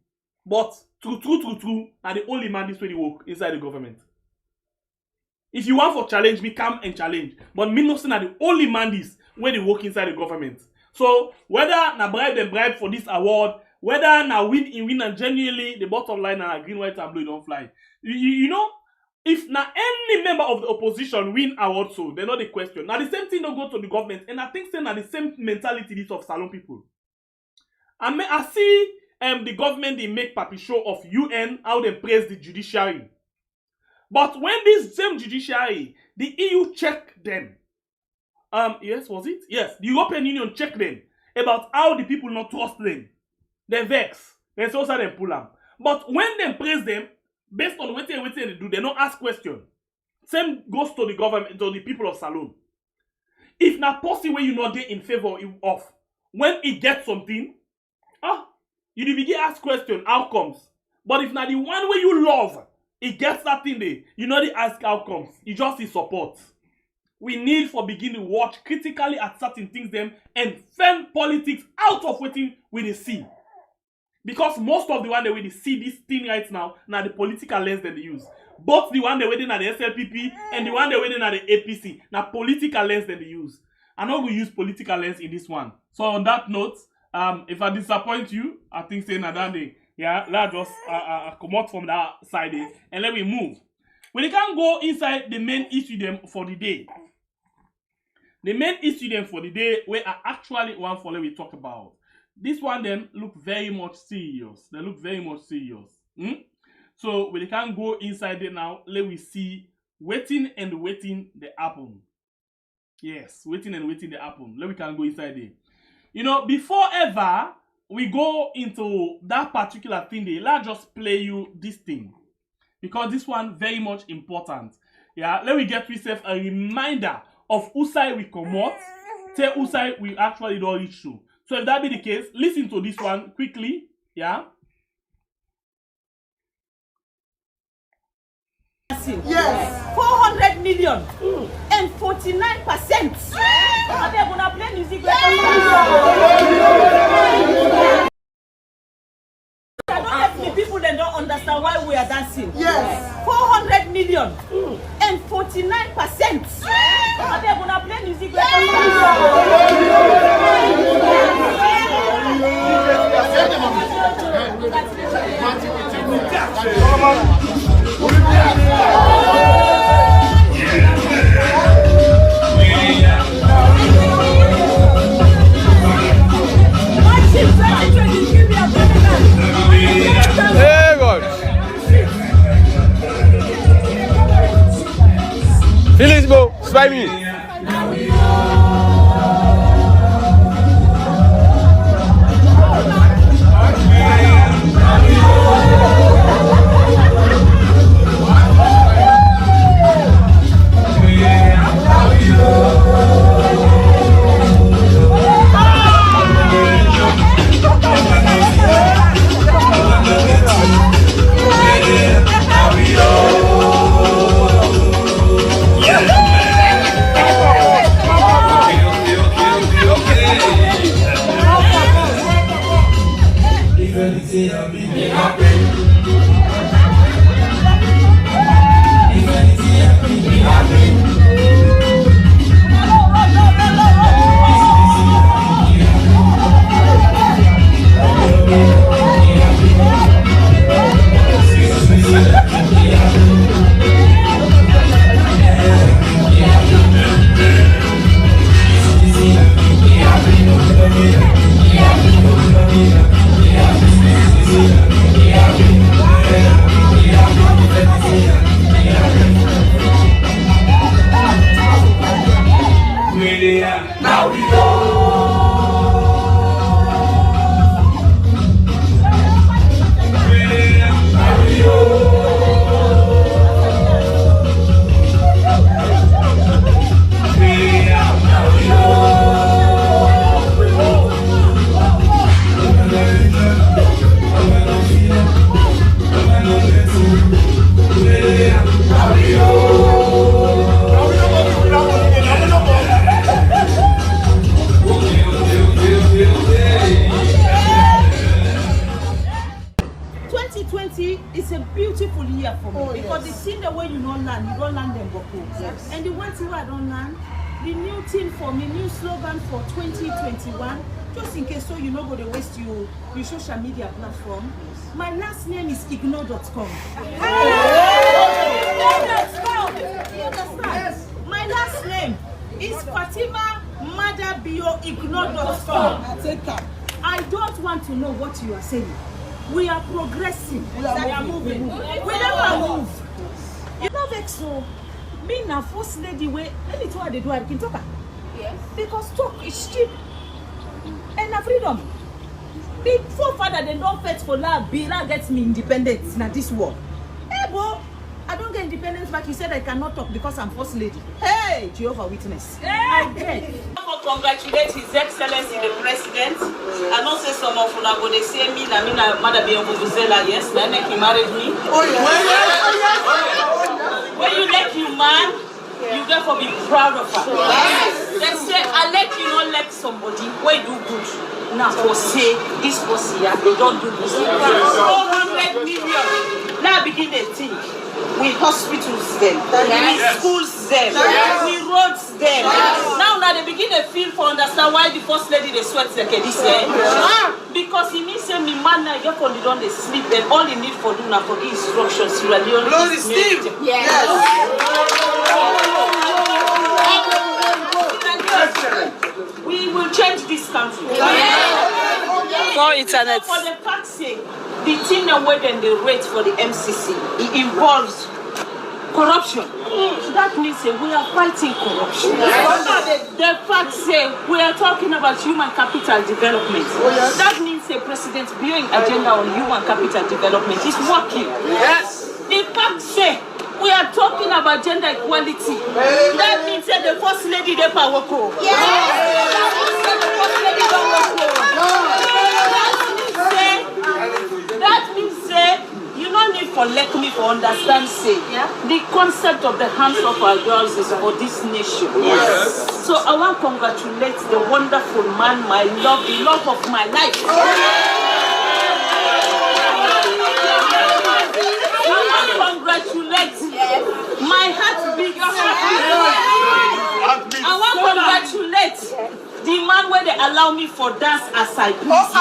But true, are the only man this way they work inside the government. If you want for challenge, me come and challenge. But me no say na the only man this where they work inside the government. So whether na bribe for this award, whether na win and genuinely the bottom line na green, white, and blue don't fly. You know, if na any member of the opposition win award so, they know the question. Now the same thing don't go to the government, and I think say na the same mentality this of Salon people. I see the government they make papi show of UN how they praise the judiciary. But when this same judiciary, the EU check them. Yes, was it? Yes, the European Union check them about how the people not trust them. They vex. They also them pull them. But when they praise them, based on what they do, they don't ask question. Same goes to the government, to the people of Salon. If na policy where you not there in favor of, when it gets something, you dey begin ask question, outcomes. But if na the one wey you love, it gets that thing there, you no dey ask outcomes, you just see support. We need for begin to watch critically at certain things them and fend politics out of wetin we dey see. Because most of the one that we see this thing right now the political lens that they use. Both the one that waiting at the SLPP and the one that waiting at the APC, now political lens that they use. I'm not going to use political lens in this one. So on that note, if I disappoint you, I think saying that day, yeah, let's just come out from that side and let me move. We can go inside the main issue them for the day. The main issue them for the day where I actually want for let me talk about. This one then look very much serious. They look very much serious. So we can go inside it now. Let we see waiting and waiting the happen. Yes, waiting and waiting the happen. Let we can go inside it. You know, before ever we go into that particular thing, let's just play you this thing. Because this one very much important. Yeah, let me get yourself a reminder of whose side we come out. Tell whose side we actually don't reach to. So if that be the case, listen to this one quickly. Yeah. Yes. 400 million and 49%. Are they gonna play music? I don't have the people that don't understand why we are dancing. Yes. 400 million and 49%. Are they gonna play music? Hey God. Finish, bro. 5 minutes. It's a beautiful year for me because the thing the way you don't land them go cool. Yes. And the one thing I don't land, the new thing for me, new slogan for 2021, just in case so you know go to waste your social media platform. Yes. My last name is ignore.com. Yes. My last name is Fatima Maada ignore.com. I don't want to know what you are saying. We are progressing. We are moving. We never move. You know vex so. Me na first lady way. Let me tell you they do. I can talk. Yes. Because talk is cheap. And na freedom. The forefather they don't fight for love. Bila gets me independence in this world. Hey bro, I don't get independence back. You said I cannot talk because I'm first lady. Hey, Jehovah Witness. Hey. I get. congratulate His Excellency the President. I know say some of una go they say me na Maada be on Vuvuzela, yes, then he married me. Oh yeah. When you let you man, you therefore be proud of her. They say I let you not let somebody where do good. Now for say this person here, they don't do this. 400 million. Now begin to think. We hospitals them, we schools them, we roads them. Now they begin to feel for understand why the first lady they sweat like this because he means say me man now get on the don't they sleep and all you need for do now for the instructions you are the only Steve. Yes. We will change this country. For internet. For the fact's sake, the thing that where then they rate for the MCC, it involves corruption. That means we are fighting corruption. The fact say we are talking about human capital development. That means the president building agenda on human capital development is working. Yes. The fact say we are talking about gender equality. That means that the first lady de power co. Yes. That means that the first lady don't work. That means say you don't need for let me for understand say the concept of the hands of our girls is for this nation. Yes. So I want to congratulate the wonderful man, my love, the love of my life. I want to congratulate my heart bigger. I want to congratulate the man where they allow me for dance as I please.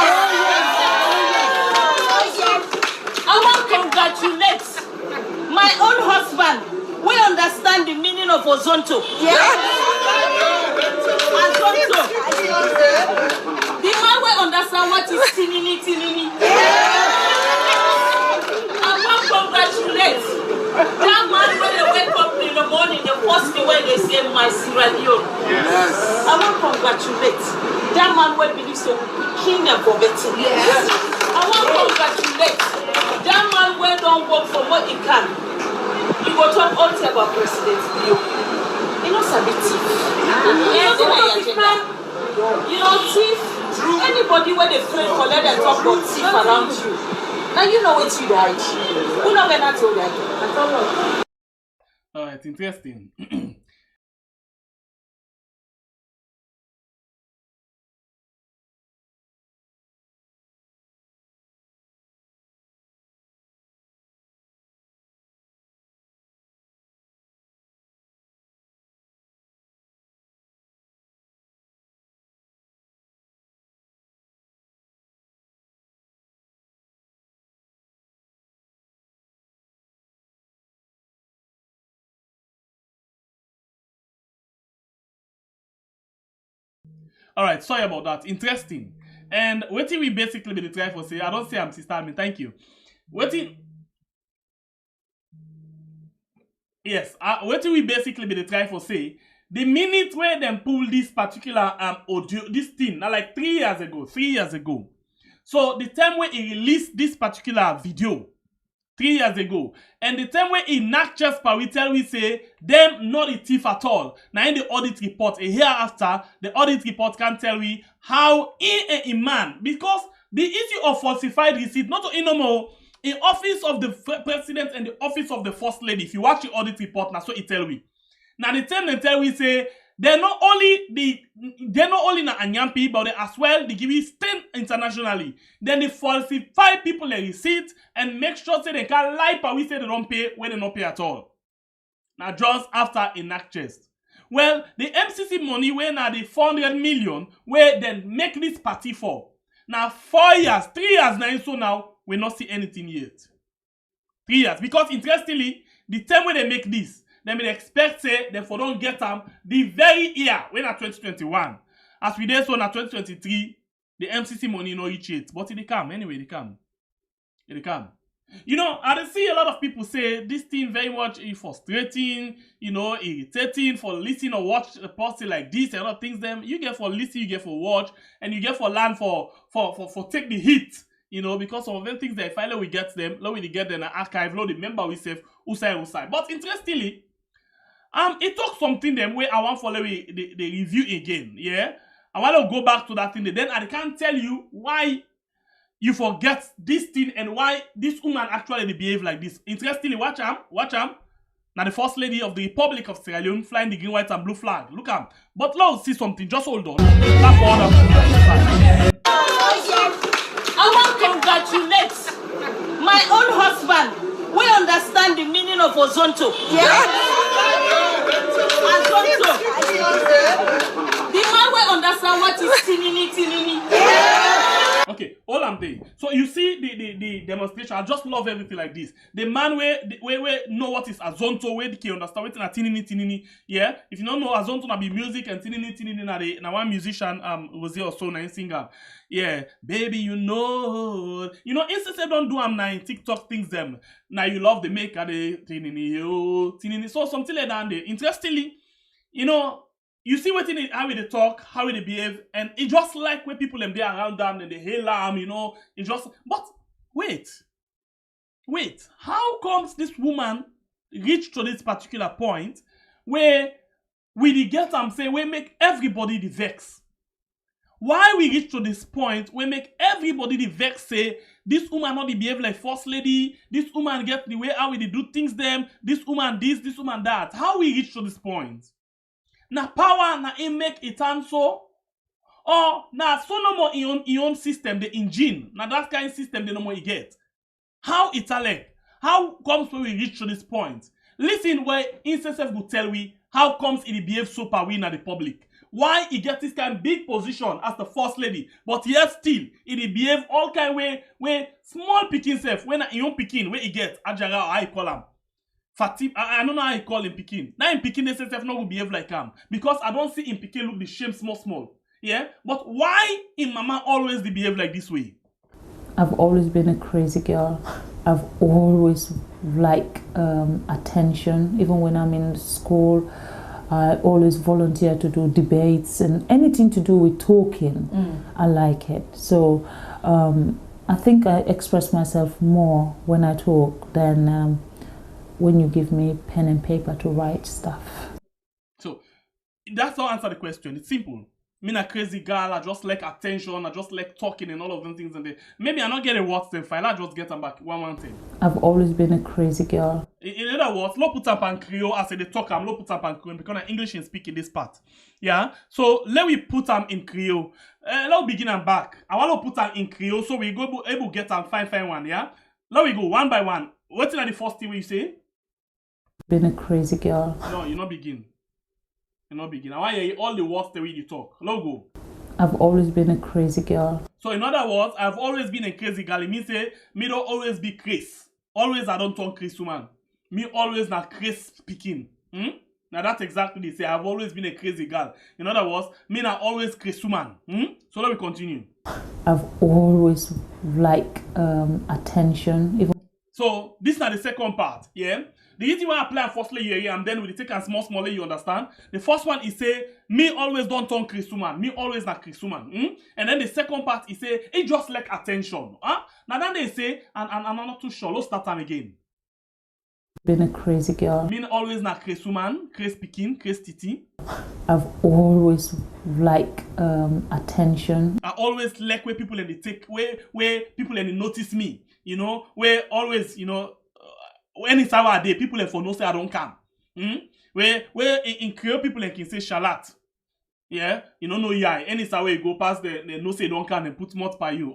I want to congratulate my own husband. We understand the meaning of Ozonto. Ozonto. The man will understand what is tinini. I want to congratulate that man when they wake up in the morning, the first thing when they say my Sierra Leone. I want to congratulate that man when believes so king and poverty. I want to congratulate that man when don't work for what he can. You go talk all about President Bio. You know sabi thief. You know thief. Anybody where they friend for let them talk about thief around you. Now you know what you died. Who know when I told that? Oh, it's interesting. Alright, sorry about that. Interesting. And what we basically be the try for say, I don't say I'm sister, I mean thank you. What we basically be the try for say, the minute where them pull this particular audio, this thing, now like 3 years ago. So the time when he released this particular video, 3 years ago, and the time when he not just we tell we say them not a thief at all. Now in the audit report, a year after, the audit report can tell we how a man, because the issue of falsified receipt, not in no more in office of the president and the office of the first lady. If you watch the audit report, now so it tell we. Now the time they tell we say they're not only na Anyampi, but they as well they give it stand internationally. Then they falsify people a receipt and make sure say they can lie but we say they don't pay when they don't pay at all. Now just after a knock chest. Well, the MCC money where now the 400 million where then make this party for. Now 4 years, 3 years now so now we not see anything yet. 3 years. Because interestingly, the time when they make this, they may expect say they for don't get them the very year when at 2021. As we did so na 2023, the MCC money no reach it. But it come anyway, they come. You know, I see a lot of people say this thing very much frustrating, you know, irritating for listening or watch a post like this and other things. Them you get for listen, you get for watch, and you get for learn for take the hit. You know, because some of them things that finally we get them, we get them in the archive, the member we save, usai. But interestingly, It talks something them where I want follow the review again. Yeah, I want to go back to that thing. Then I can't tell you why you forget this thing and why this woman actually behave like this. Interestingly, watch him. Now the first lady of the Republic of Sierra Leone flying the green, white, and blue flag. Look at him. But let's see something. Just hold on. That's for other people. I want to congratulate my own husband. We understand the meaning of Ozonto. Yeah. Ozonto. The man will understand what is tinini. Yeah. Okay, all I'm saying. So you see the demonstration. I just love everything like this. The man where know what is Azonto, where they can understand what is tinini. Yeah. If you don't know Azonto, na be music and tinini na one musician was here also na singer. Yeah, baby, you know, instead don't do na in TikTok things them. Now you love the maker the tinini. So something like that. Interestingly, you see what how they talk, how they behave, and it just like when people them there around them and they hail them, it just. But wait, how comes this woman reach to this particular point where we get them say we make everybody the vex? Why we reach to this point we make everybody the vex say this woman not the behave like first lady, this woman get the way how we do things them, this woman this woman that. How we reach to this point? Na power na it make it and so, or na so no more in own system the engine na that kind of system they no more you get. How it's like? How comes when we reach to this point? Listen where Incessant will tell we how comes it behave so power in the public. Why he get this kind of big position as the first lady, but yet still it behave all kind way small picking self when a young picking where he get Ajara or I call him. Fatima, I don't know how he call him Pekin. Now in Pekin, they say no will behave like him. Because I don't see in Pekin look the shame small. Yeah? But why in Mama always they behave like this way? I've always been a crazy girl. I've always liked attention. Even when I'm in school, I always volunteer to do debates and anything to do with talking. I like it. So I think I express myself more when I talk than when you give me pen and paper to write stuff. So that's how I answer the question. It's simple. Me a crazy girl, I just like attention, I just like talking and all of them things. And maybe I not get a words then file, I just get them back one thing. I've always been a crazy girl. In other words, lo put up and Creole, as they talk, lo put up and Creole, because English in speaking this part. Yeah? So let we put them in Creole. Let's begin and back. I want to put them in Creole, so we go able to get them fine one, yeah? Let we go one by one. What's the first thing we say? Been a crazy girl. No, you not begin. I want to hear all the words the way you talk. Logo. I've always been a crazy girl. So in other words, I've always been a crazy girl. It means say me don't always be crazy. Always I don't talk crazy woman. Me always not crazy speaking. Now that's exactly they say. I've always been a crazy girl. In other words, me not always crazy woman. So let me continue. I've always liked attention. So this is not the second part. Yeah. The easy one I apply firstly here and then we take a small you understand. The first one is say me always don't turn Chris woman. Me always not Chris woman. And then the second part is say it just like attention. Now then they say and I'm not too sure. Let's start time again. Been a crazy girl. Me always not Chris woman, Chris speaking, Chris titi. I've always liked attention. I always like where people in the take where people in the notice me. Where always anytime I day, people for no say I don't come. Where in Creole people can say shalat. Yeah, no yai. Anytime you go past the no say don't come and put mouth by you,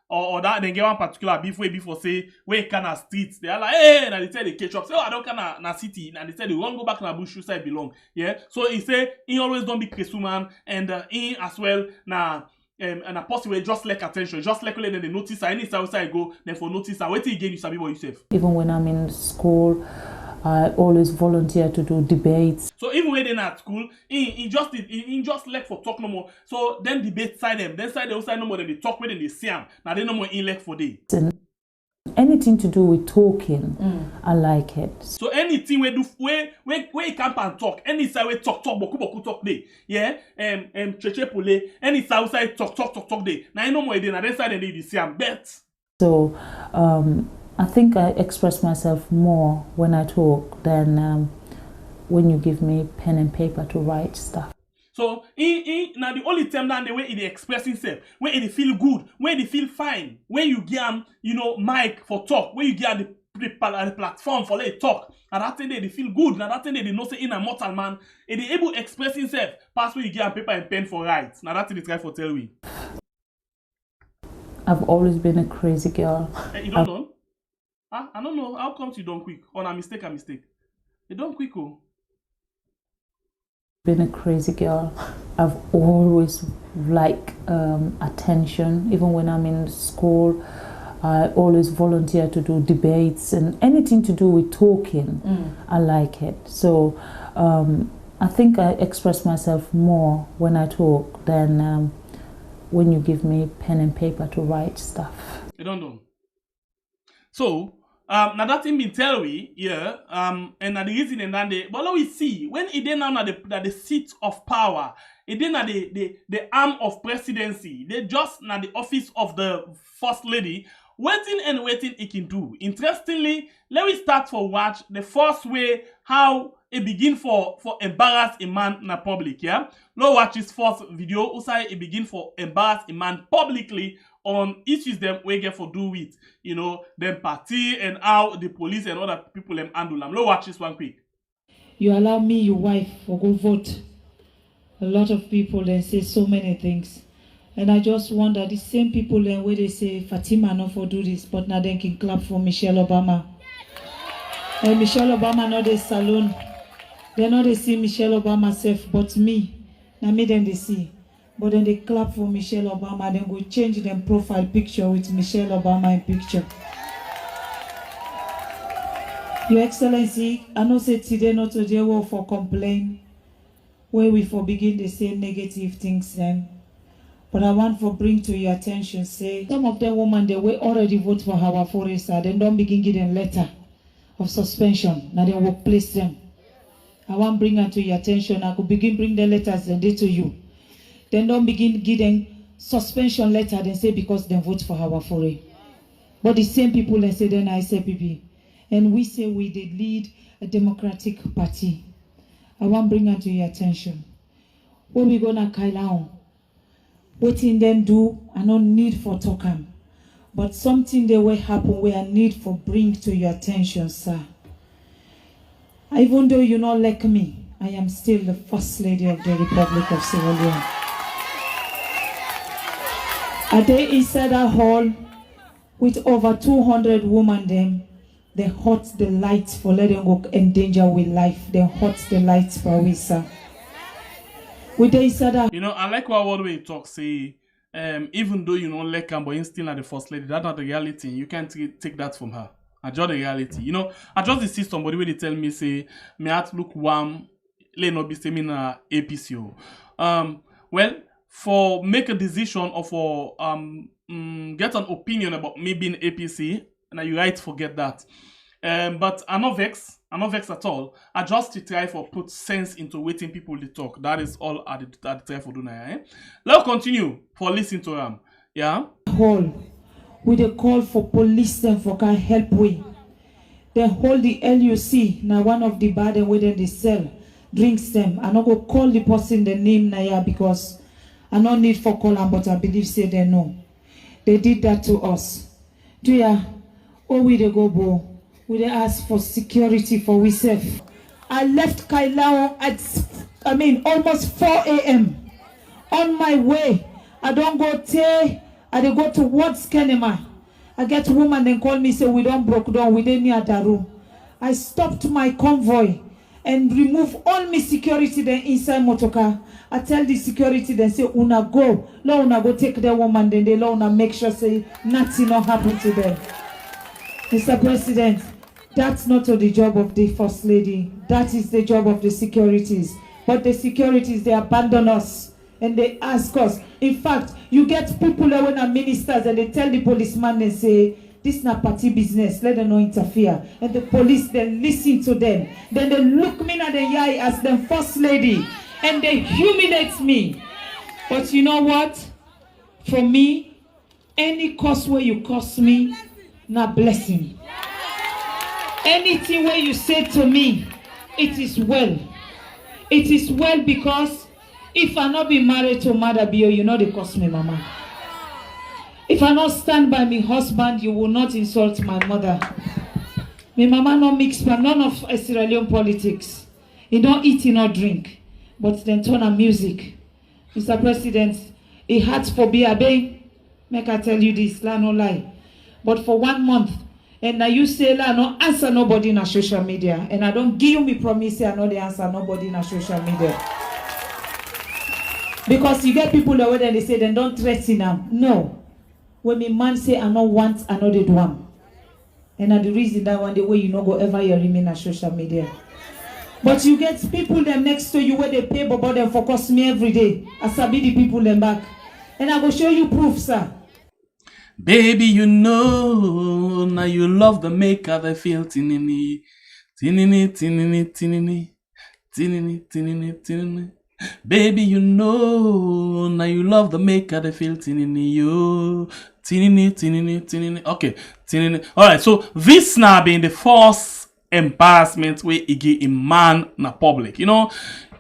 or that then get one particular before say where can a streets. They are like, hey, and they tell the ketchup, say, I don't can na city, and they say they won't go back na bush side belong. Yeah. So he say he always don't be crazy man, and he as well and a possible just like attention, just like when they notice any outside go, then for notice wait till again you sabi what yourself. Even when I'm in school, I always volunteer to do debates. So even when they're at school, he just like for talk no more. So then debate side them, then side the outside no more than they talk with them they see them. Now they no more in like for day. Anything to do with talking, I like it. So anything we do where you camp and talk, any side we talk boku talk day. Yeah, cheche pole, any side outside talk day. Now you no more day. Now then side they see them bet. So I think I express myself more when I talk than when you give me pen and paper to write stuff. So, now the only time that the way he express himself, when he feel good, when he feel fine, when you give him, mic for talk, when you give him the platform for let talk, and that thing they feel good, and that thing they know say in a mortal man, and they able to express himself, pass when you give him paper and pen for write. Now that thing they try for tell we. I've always been a crazy girl. You don't know? I don't know. How come you don't quick? On a mistake. You don't quick, oh. Been a crazy girl. I've always liked attention. Even when I'm in school, I always volunteer to do debates and anything to do with talking. I like it. So I think I express myself more when I talk than when you give me pen and paper to write stuff. You don't know. So now that thing been tell we, and the reason and then but now we see when it then now at the seat of power, it then at the arm of presidency, they just now the office of the first lady, waiting it can do. Interestingly, let me start for watch the first way how it begin for embarrass a man in the public, yeah? Let's watch his first video, also it begin for embarrass a man publicly on issues them we get for do with, them party and how the police and other people them handle them. Let's watch this one quick. You allow me, your wife, for go vote. A lot of people then say so many things. And I just wonder, the same people then where they say Fatima not for do this, but now they can clap for Michelle Obama. And Michelle Obama not the salon. They not they see Michelle Obama self, but me. Now me then they see. But then they clap for Michelle Obama, then go change them profile picture with Michelle Obama in picture. Your Excellency, I know say today not today will for complain, where we for begin to say negative things then. But I want to bring to your attention, say, some of them women, they will already vote for our forest, then don't begin giving letter of suspension. Now they will place them. I want to bring that to your attention. I could begin bring the letters and they to you. Then don't begin giving suspension letter and say because they vote for our foray. But the same people then say then I say PP. And we say we did lead a democratic party. I want to bring that to your attention. What we gonna call out? What in them do, I don't need for talking. But something that will happen where I need for bring to your attention, sir. Even though you not like me, I am still the First Lady of the Republic of Sierra Leone. A day inside that hall with over 200 women them, they hot the lights for letting go endanger with life. They hot the lights for we, sir. With the inside that, I like what way talk say, even though you don't like her, but you still not the First Lady. That's not the reality. You can't take that from her. I just the reality. I just see somebody when they tell me say, me have to look warm, let not be saying APCO. Well, for make a decision or for get an opinion about me being APC, and you right forget that. But I'm not vexed at all. I just to try for put sense into waiting people to talk. That is all I try for do now. Let's continue for listening to them. Yeah. Hall with a call for police them for can help we. They hold the LUC now one of the bad and within the cell drinks them. I not go call the person the name now because I no need for call them, but I believe say they know. They did that to us. Do ya? Oh, we they go bo. We they ask for security for we safe. I left Kailao at almost 4 a.m. On my way, I don't go there. I dey go towards Kenema. I get a woman then call me say we don't broke down. We dey near the room. I stopped my convoy and remove all my security then inside motorcar. I tell the security then say una go. Lo una go take the woman then they lo una make sure say nothing not happen to them. Mr. President, that's not the job of the First Lady. That is the job of the securities. But the securities, they abandon us and they ask us. In fact, you get people that when are ministers and they tell the policeman and say, this is not party business, let them not interfere. And the police then listen to them. Then they look me in the eye as the First Lady and they humiliate me. But you know what? For me, any cost where you cost me, not blessing. Anything where you say to me, it is well. It is well because if I not be married to Maada Bio, you know they cost me mama. If I not stand by my husband, you will not insult my mother. My mama no mix but none of Sierra Leone politics. He don't eat, he don't drink. But then turn on music. Mr. President, he had for Biabe. Make I tell you this, la no lie. But for 1 month, and now you say la no answer nobody in social media. And I don't give you me promise say I know the answer nobody in social media. Because you get people that when they say they don't threaten them. No. When me man say I don't want, I know they do one. And the reason that one the way you know go ever hear me in social media. But you get people them next to you where they pay about them for cost me every day. I sabi the people them back. And I go show you proof, sir. Baby, you know, now you love the maker that feel tinini, tinini, tinini, tinini, tinini, tinini, tinini. Baby, you know, now you love the maker that feel tinini, yo, tinini, tinini, tinini. Okay, tinini. All right, so this now being the first embarrassment where he give a man na public, you know.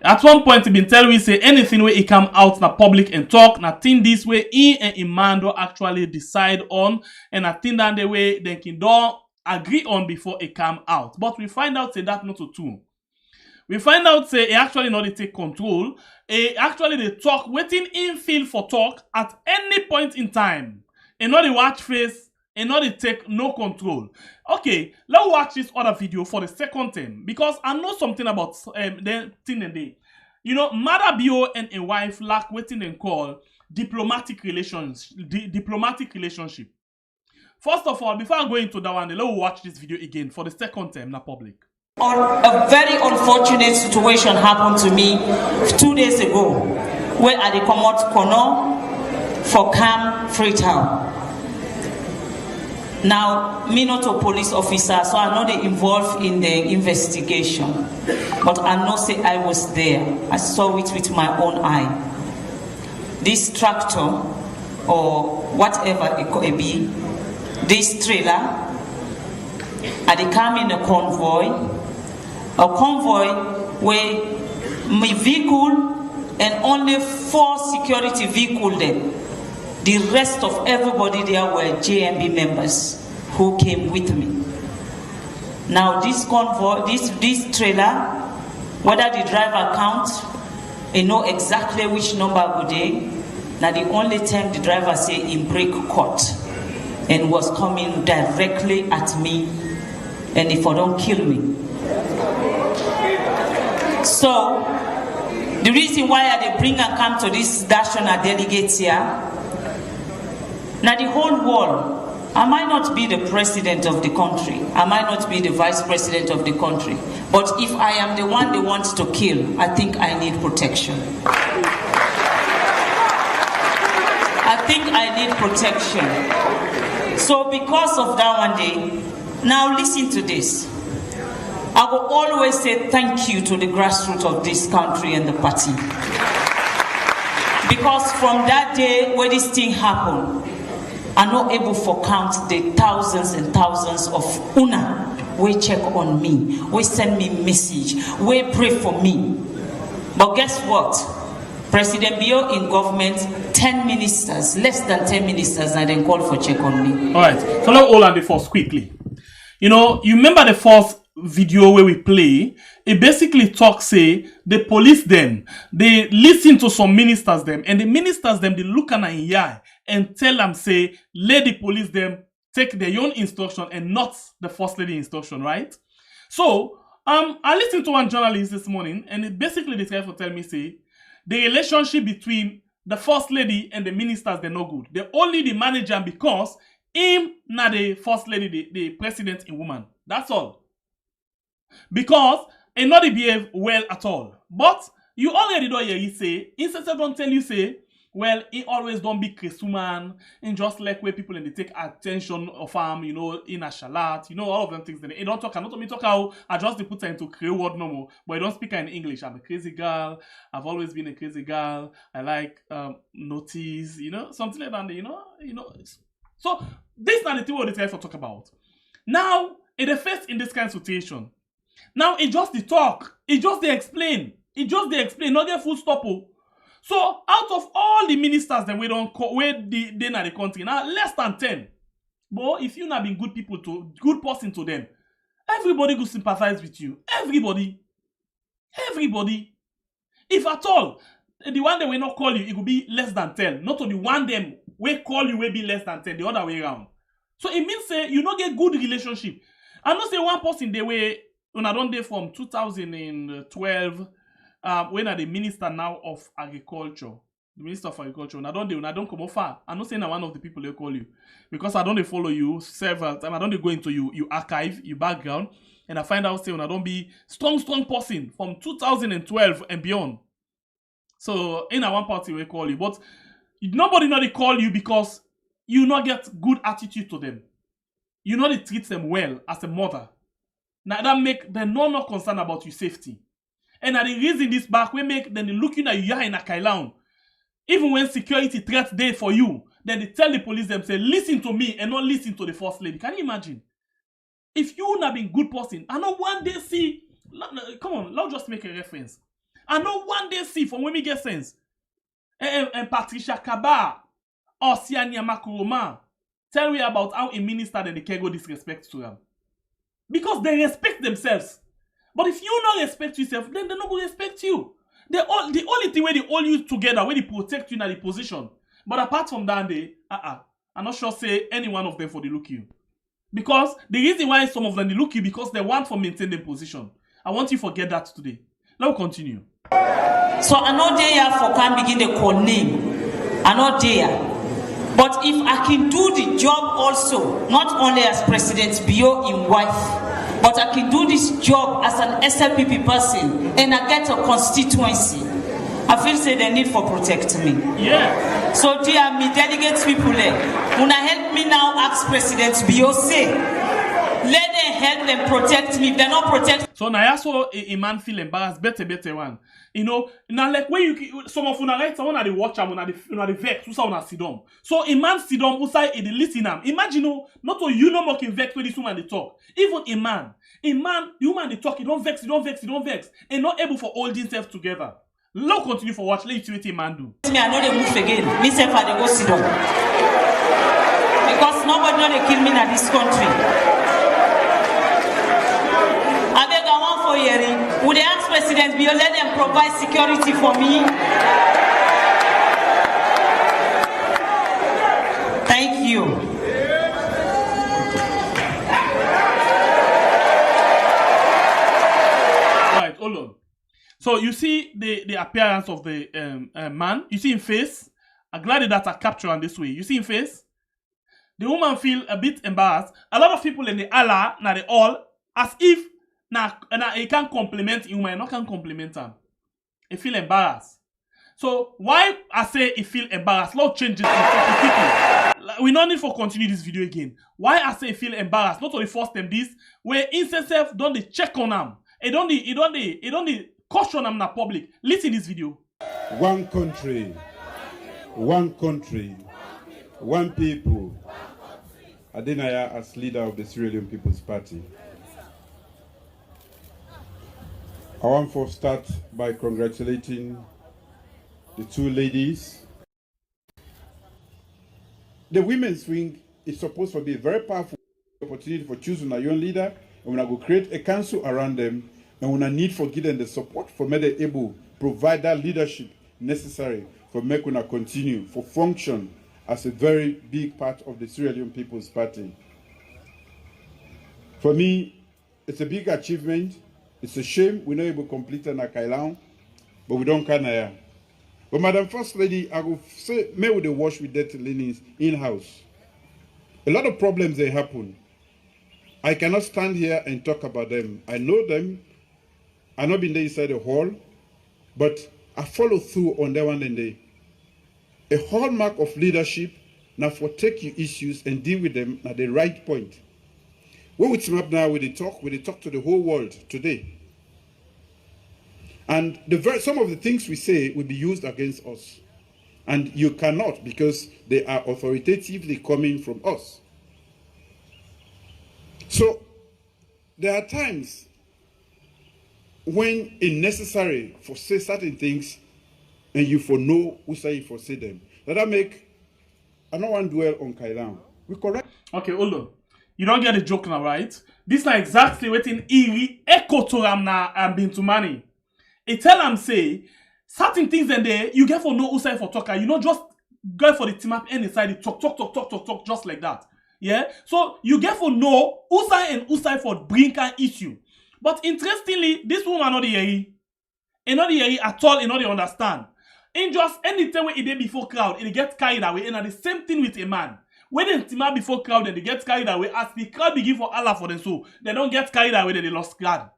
At one point, he been telling me say anything where he come out na public and talk, na thing this way he and a man don't actually decide on, and I think that the way they can don't agree on before it come out. But we find out say that not so true. We find out say he actually not they take control. He actually they talk waiting in feel for talk at any point in time. And not the watch face, and not they take no control. Okay, let's watch this other video for the second time because I know something about the thing and day. You know, Maada Bio and a wife lack waiting and call diplomatic relations, diplomatic relationship. First of all, before I go into that one, let's watch this video again for the second time in the public. A very unfortunate situation happened to me 2 days ago, where I come out Kono for Cam Freetown. Now, me not a police officer, so I'm not involved in the investigation. But I know say I was there. I saw it with my own eye. This tractor, or whatever it could be, this trailer, and they come in a convoy where my vehicle and only 4 security vehicles there. The rest of everybody there were JMB members who came with me. Now this convoy, this trailer, whether the driver count, they know exactly which number go there. Now the only time the driver say in brake cut and was coming directly at me, and if I don't kill me. So the reason why they bring and come to this national delegates here. Now the whole world, I might not be the president of the country, I might not be the vice president of the country, but if I am the one they want to kill, I think I need protection. I think I need protection. So because of that one day, now listen to this. I will always say thank you to the grassroots of this country and the party. Because from that day where this thing happened, I'm not able to count the thousands and thousands of una we check on me, we send me message, we pray for me. But guess what? President Bio in government, 10 ministers, less than 10 ministers, and then call for check on me. All right, so let's hold on the first quickly. You know, you remember the first video where we play? It basically talks, say, the police them, they listen to some ministers them, and the ministers them, they look at an eye and tell them, say, let the police them take their own instruction and not the first lady instruction, right? So, I listened to one journalist this morning, and it basically they try to tell me, say, the relationship between the first lady and the ministers, they're no good. They're only the manager because him not the first lady, the president in woman. That's all. Because he not behave well at all. But you already know here he say, instead of don't tell you say, well, he always don't be Christman and just like where people and they take attention of him, you know, in a shalat, you know, all of them things. Then he don't talk, not me talk how I just put her into Creole word no more, but he don't speak in English. I'm a crazy girl. I've always been a crazy girl. I like notice, you know, something like that, you know. So this is not the thing what they try to talk about. Now, in the first in this kind of situation, Now it just the talk. It just the explain. It just the explain. Not get full stop. Oh. So out of all the ministers that we don't call, where they na the country now, less than 10. But if you not been good people to good person to them, everybody will sympathize with you. Everybody. If at all, the one that will not call you, it will be less than 10. Not only one them will call you will be less than 10. The other way around. So it means say you not get good relationship. I not say one person they way when I don't day from 2012 when are the minister now of agriculture. The Minister of Agriculture, and I don't come far. I'm not saying I'm one of the people they call you. Because I don't follow you several times. I don't go into you archive, your background, and I find out say when I don't be strong person from 2012 and beyond. So in a one party we call you. But nobody know they call you because you not get good attitude to them. You know they treat them well as a mother. Now that make them not concerned about your safety. And the reason this back we make them looking at you in a kailan. Even when security threats there for you, then they tell the police them, say, listen to me and not listen to the first lady. Can you imagine? If you not been good person, I know one day see, come on, let's just make a reference. I know one day see, from when we get sense, and Patricia Kaba or Siania Makuroma tell me about how a minister and the can go disrespect to them. Because they respect themselves. But if you not respect yourself, then they not go respect you. The only thing where they all use together, where they protect you in the position. But apart from that, I'm not sure say any one of them for the look you. Because the reason why some of them they look you because they want to maintain their position. I want you to forget that today. Now continue. So I know there for can begin the call name. I know there. But if I can do the job also, not only as President Bio in wife, but I can do this job as an SLPP person and I get a constituency. I feel say they need for protect me. Yeah. So dear me delegates people there. When I help me now ask President Bio say, let them help them protect me. If they're not protect. So now I saw a man feel embarrassed, better one. You know, now like when you some of una right someone at the watch am on the vex, who una sit down. So a man sit down, who say the listen am. Imagine not to you no more can vex when this woman they talk. Even a man, the woman they talk, he don't vex, and not able for hold himself together. Let's continue for watch. Let's see what a man do. Me, I know they move again. Me self I dey go sit down. Because nobody know they kill me in this country. I beg I want for hearing. Would they ask President Bio let them provide security for me? Thank you. Right, hold on. So you see the appearance of the man. You see him face. I'm glad that I capture on this way. You see him face. The woman feel a bit embarrassed. A lot of people in the Allah, now they all as if now he can't compliment him, not can compliment him. He feel embarrassed. So why I say he feel embarrassed? Let's change it quickly. We don't need for continue this video again. Why I say he feel embarrassed? Not only first time this, where himself don't they check on him. He don't caution him in the public. Listen this video. One country, one people. Adenaya as leader of the Sierra People's Party. I want to start by congratulating the two ladies. The women's wing is supposed to be a very powerful opportunity for choosing a young leader, and when I go create a council around them, and when I need for give them the support for me they able provide that leadership necessary for me to continue for function as a very big part of the Sierra People's Party. For me, it's a big achievement. It's a shame we're not able to complete an Akailan, but we don't can here. But Madam First Lady, I will say, may we wash with dirty linens in-house. A lot of problems they happen. I cannot stand here and talk about them. I know them. I've not been there inside the hall, but I follow through on that one and day. A hallmark of leadership now for take your issues and deal with them at the right point. When we team up now with the talk to the whole world today. And some of the things we say will be used against us. And you cannot because they are authoritatively coming from us. So there are times when it's necessary for say certain things, and you for know who say for say them. That make I don't want to dwell on Kailan. We correct. Okay, hold on. You don't get the joke now, right? This is exactly what in Iri echo to am na Bintu Mani. It tell am say certain things in there you get for no usai for talker. You know just go for the team up and inside it talk just like that. Yeah. So you get for no usai and usai for bring an issue. But interestingly, this woman not the yeri. And not the yeri at all, and not the understand. In just anytime when it dey before crowd, it gets carried away. And the same thing with a man. When they team up before crowd, then they get carried away. As the crowd begin for Allah for them, so they don't get carried away, then they lost crowd.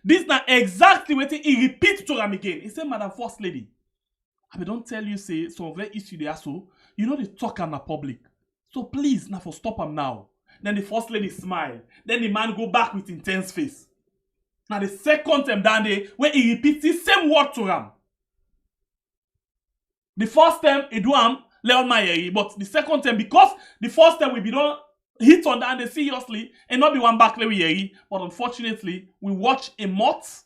This now exactly what he repeats to them again. He said, Madam First Lady, I don't tell you, say, some of the issue there, so you know they talk in the public. So please, now for stop them now. Then the First Lady smile. Then the man go back with intense face. Now the second time down there, when he repeats the same word to them. The first time, he do am, Leon Mayeri, but the second time, because the first time we be done hit on that seriously and not be one back there Yeri, but unfortunately, we watch in mots,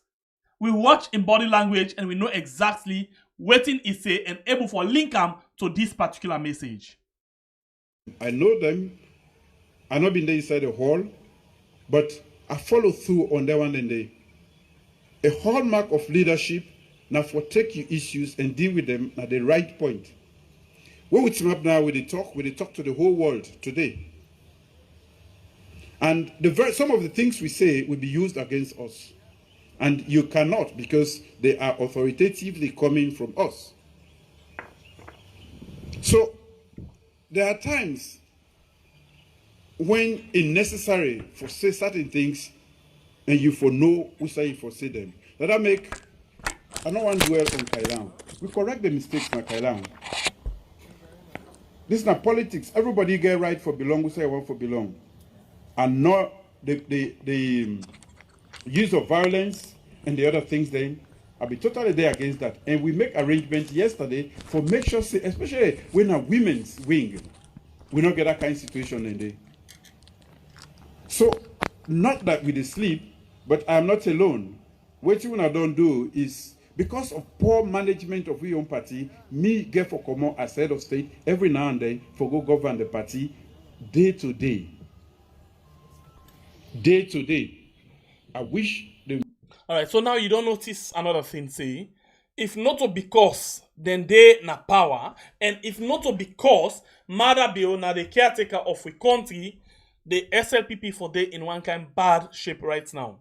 we watch in body language, and we know exactly what he say and able for link them to this particular message. I know them. I not been there inside the hall, but I follow through on that one and day. A hallmark of leadership now for take your issues and deal with them at the right point. When we team up now with the talk to the whole world today. And some of the things we say will be used against us. And you cannot, because they are authoritatively coming from us. So there are times when it's necessary for say certain things and you for know who say for say them. That I make I don't want to dwell on Kailan. We correct the mistakes na Kailan. This is not politics. Everybody get right for belong, who say I want for belong. And not the use of violence and the other things then. I'll be totally there against that. And we make arrangements yesterday for make sure, especially when a women's wing, we don't get that kind of situation in there. So, not that we sleep, but I'm not alone. What you don't do is, because of poor management of your own party, me get for common as head of state every now and then for go govern the party day to day. Day to day. I wish they... Alright, so now you don't notice another thing, say, if not because then they na power, and if not because Maada Bio na the caretaker of a country, the SLPP for they in one kind bad shape right now.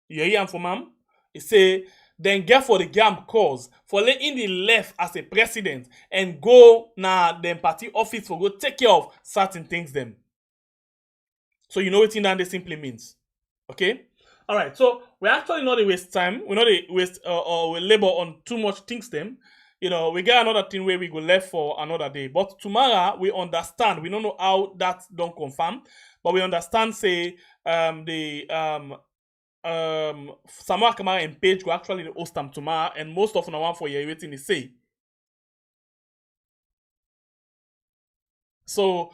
You hear him for ma'am? He say, then get for the gam cause for letting the left as a president and go na the party office for go take care of certain things them. So you know what that simply means. Okay? Alright, so we're actually not a waste time. We're not a waste or labor on too much things them. You know, we get another thing where we go left for another day. But tomorrow we understand. We don't know how that don't confirm. But we understand say Samuel Kamara and Page go actually the host them tomorrow, and most of the one for you waiting to say. So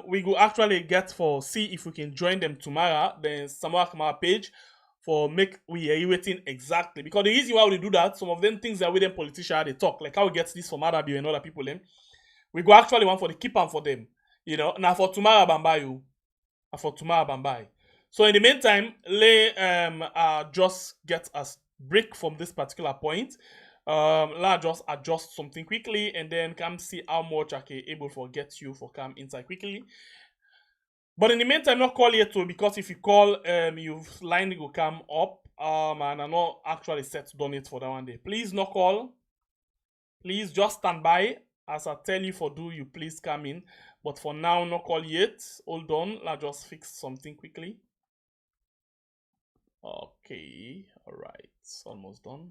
we go actually get for see if we can join them tomorrow. Then Samuel Kamara Page for make we waiting exactly, because the reason why we do that, some of them things that with them politicians they talk like how we get this from Maada Bio and other people them. We go actually want for the keep on for them. You know, now for tomorrow Bambayu. For tomorrow Bambai. So in the meantime, just get us break from this particular point. Let's just adjust something quickly and then come see how much I can able to get you for come inside quickly. But in the meantime, not call yet too, because if you call, you've line will come up. And I'm not actually set to donate for that one day. Please not call. Please just stand by. As I tell you for do, you please come in. But for now, not call yet. Hold on. Let's just fix something quickly. Okay. Alright. It's almost done.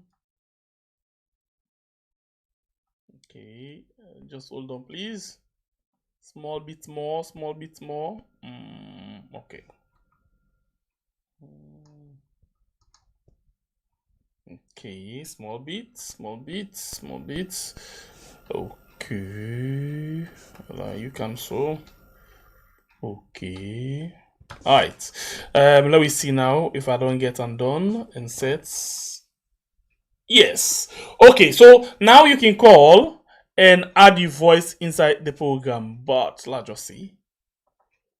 Okay. Just hold on, please. Small bit more. Small bit more. Okay. Okay. Small bit. Small bit. Small bit. Okay. You can so. Okay. All right. Let me see now if I don't get undone and sets. Yes. Okay. So now you can call and add your voice inside the program. But let's just see.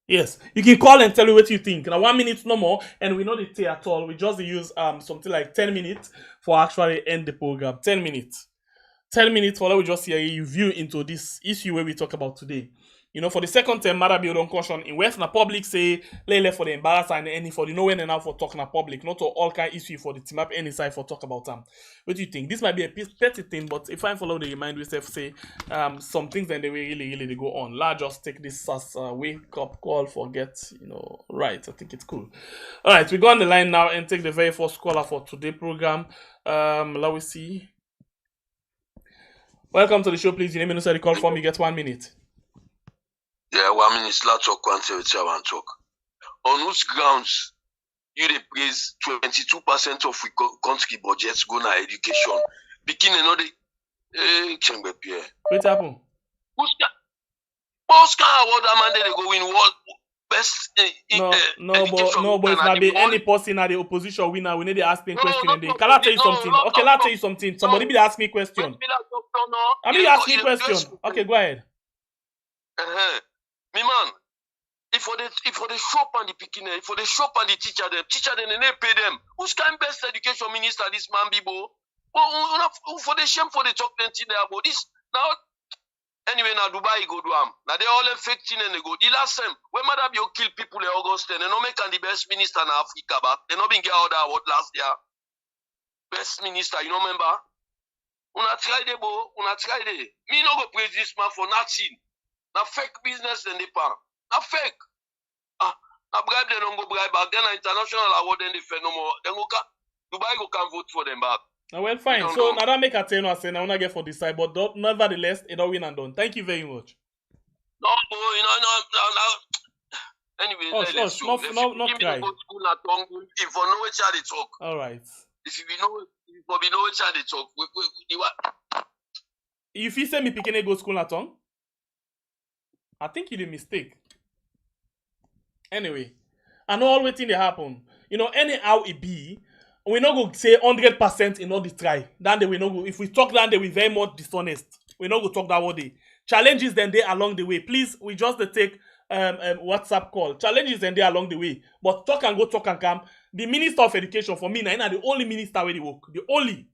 Yes, you can call and tell me what you think. Now 1 minute no more, and we not the at all. We just use something like 10 minutes for actually end the program. 10 minutes. 10 minutes for let we just hear you view into this issue where we talk about today. You know, for the second term, Maada build on caution in West na public say lay for the embarrass and any for the nowhere and now for talking na public, not to all kind issue for the team up any side for talk about them. What do you think? This might be a petty thing, but if I follow the remind we say some things then they will really they go on. La just take this as a wake up call for get, you know, right. I think it's cool. All right, we go on the line now and take the very first caller for today's program. Let we see. Welcome to the show, please. Your name and the call from. You get 1 minute. Yeah, 1 minute. Let's talk quantity. I want to talk. On whose grounds you dey praise 22% of we country budgets go na education? Begin another. Chengbe Pierre. What happened? Who's award man they go win world best no, but if not be any person at the opposition winner, we need to ask me question and then. Can I tell you something? Okay, let's tell you something. Somebody be ask me question. I mean, ask me question. Okay, go ahead. Me man, if for the shop and the picking, if for the shop and the teacher them they pay them. Who's kind best education minister this man be bo? For the shame for the talk plenty there about this now. Anyway, now Dubai go do am. Now they all affecting and they go. The last time when Maada Bio kill people in August, and they no make the best minister in Africa back. They no been get out award last year. Best minister, you know remember? Una try it, bo. Una try it. Me no go praise this man for nothing. Now fake business then they pan. Now fake. Now bribe they don't go bribe back. Then international award then they fair no more. Then go Dubai go can vote for them back. Well, fine. So now that make a tell no say now I get for this side, but nevertheless, it don't win and done. Thank you very much. No, boy, no. Anyway, not cry. If you know which are they talk. All right. If you know which are they talk, if you say me picking a go school at tongue, I think you did mistake. Anyway, I know all waiting they happen. You know, anyhow it be. We not go say 100% in all the try. Then they will not go. If we talk that, they will very much dishonest. We not go talk that all day. Challenges then they along the way. Please, we just take WhatsApp call. Challenges then they along the way. But talk and go, talk and come. The Minister of Education for me now, the only minister where they work. The only.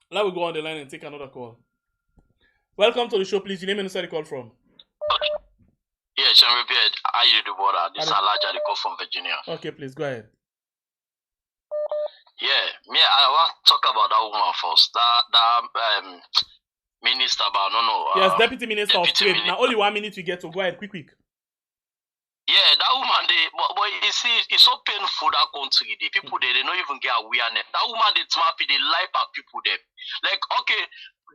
Now we go on the line and take another call. Welcome to the show, please. Your name and where you call from. Yeah, Sean Repeat. How you do, brother? This is Alaja. They call from Virginia. Okay, please go ahead. Yeah, me. I want to talk about that woman first. That minister, but no. Yes, Deputy Minister of Trade. Now only 1 minute you get to go ahead, quick. Yeah, that woman. But you see, it's so painful that country. The people there, they don't even get awareness. That woman, they happy, they lie at people there. Like, okay,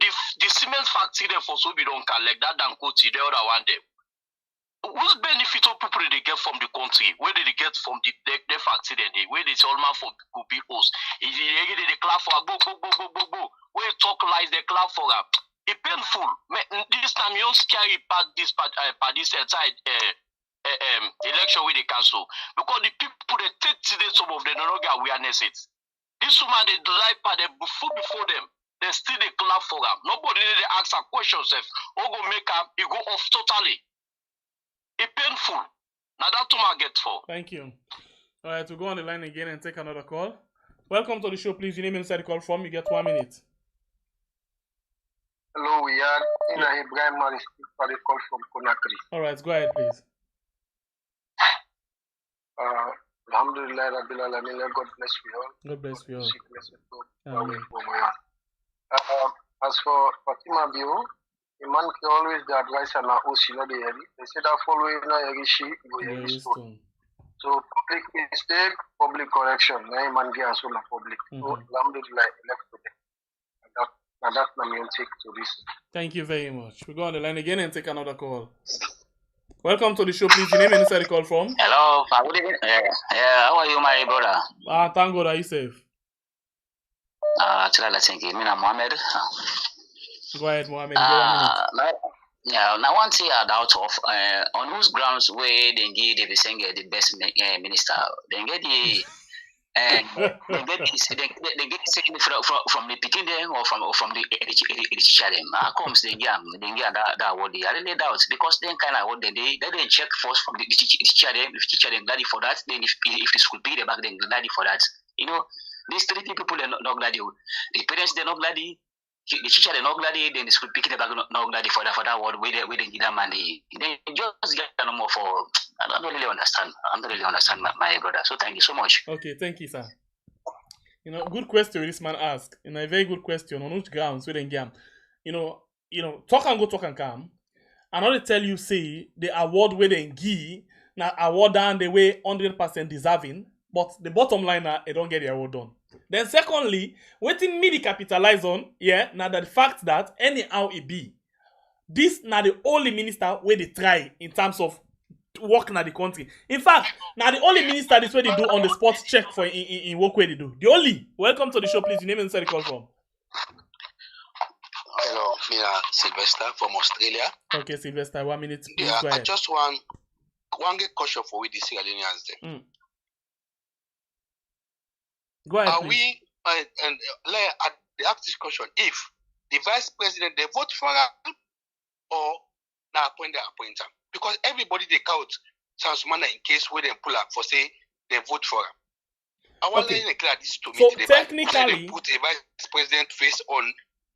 the cement factory there for so we don't collect that damn country. The other one there. Whose benefit of people they get from the country? Where did they get from the factory then? Where they all man for people be host? If they clap for go. Where talk lies, they clap for her. It's painful. This time you don't scary part this side election where they cancel. Because the people they take today some of them don't get awareness it. This woman they lie part before them. They still they clap for her. Nobody they ask her questions if or go make her it go off totally. It's painful. Now that's what I get for. Thank you. All right, we'll go on the line again and take another call. Welcome to the show, please. Your name inside the call from. You get 1 minute. Hello, we are in Ibrahim Maris for the call from Conakry. All right, go ahead, please. Alhamdulillah, Rabbil Alamin, God bless you all. God bless you all. Amen. As for Fatima Bio, the man can always the advice and our OC, not the heavy. They say that following na Yerishi, go so public mistake, public correction. Na man get as well public. So alhamdulillah, left to them. And that's my main take to this. Thank you very much. We go on the line again and take another call. Welcome to the show, please. Your name and inside the call from. Hello, yeah. How are you, my brother? Thank God, are you safe? Actually, I think I'm Mohammed. Go ahead, Mohammed. Yeah, now one thing I doubt of on whose grounds where they give David Senga the best minister, they get the they get from the picking them or from the teacher them. How comes they get that award? I really doubt because then kind of what they didn't check first from the teacher them. If teacher them glad for that, then if the school pay them back, then glad for that. You know, these 3 people they're not glad. The parents they're not glad. The teacher they're not glad. Then the school pick it back not glad for that word. Where they give them money. They just get no more for. I don't really understand. I don't really understand my brother. So thank you so much. Okay, thank you, sir. You know, good question this man asked. You know, a very good question. On which grounds we then get? You know, talk and go, talk and come. And only tell you say the award we then give now award down the way 100% deserving, but the bottom line now they don't get the award done. Then secondly, waiting me to capitalize on, now that the fact that anyhow it be, this now the only minister where they try in terms of work in the country. In fact, now the only minister this way they do on the spot check for in work where they do. The only. Welcome to the show, please. Your name and where you call from. Hello, me Sylvester from Australia. Okay, Sylvester, 1 minute. Please, yeah, go ahead. I just want get question for we the Sierra Leoneans there. Go ahead. Are please. we and the ask this question: if the vice president they vote for him or now appoint him? Because everybody they count sounds manner in case where they pull up for say they vote for him. I want to clear this to me So today. technically, they put a vice president face on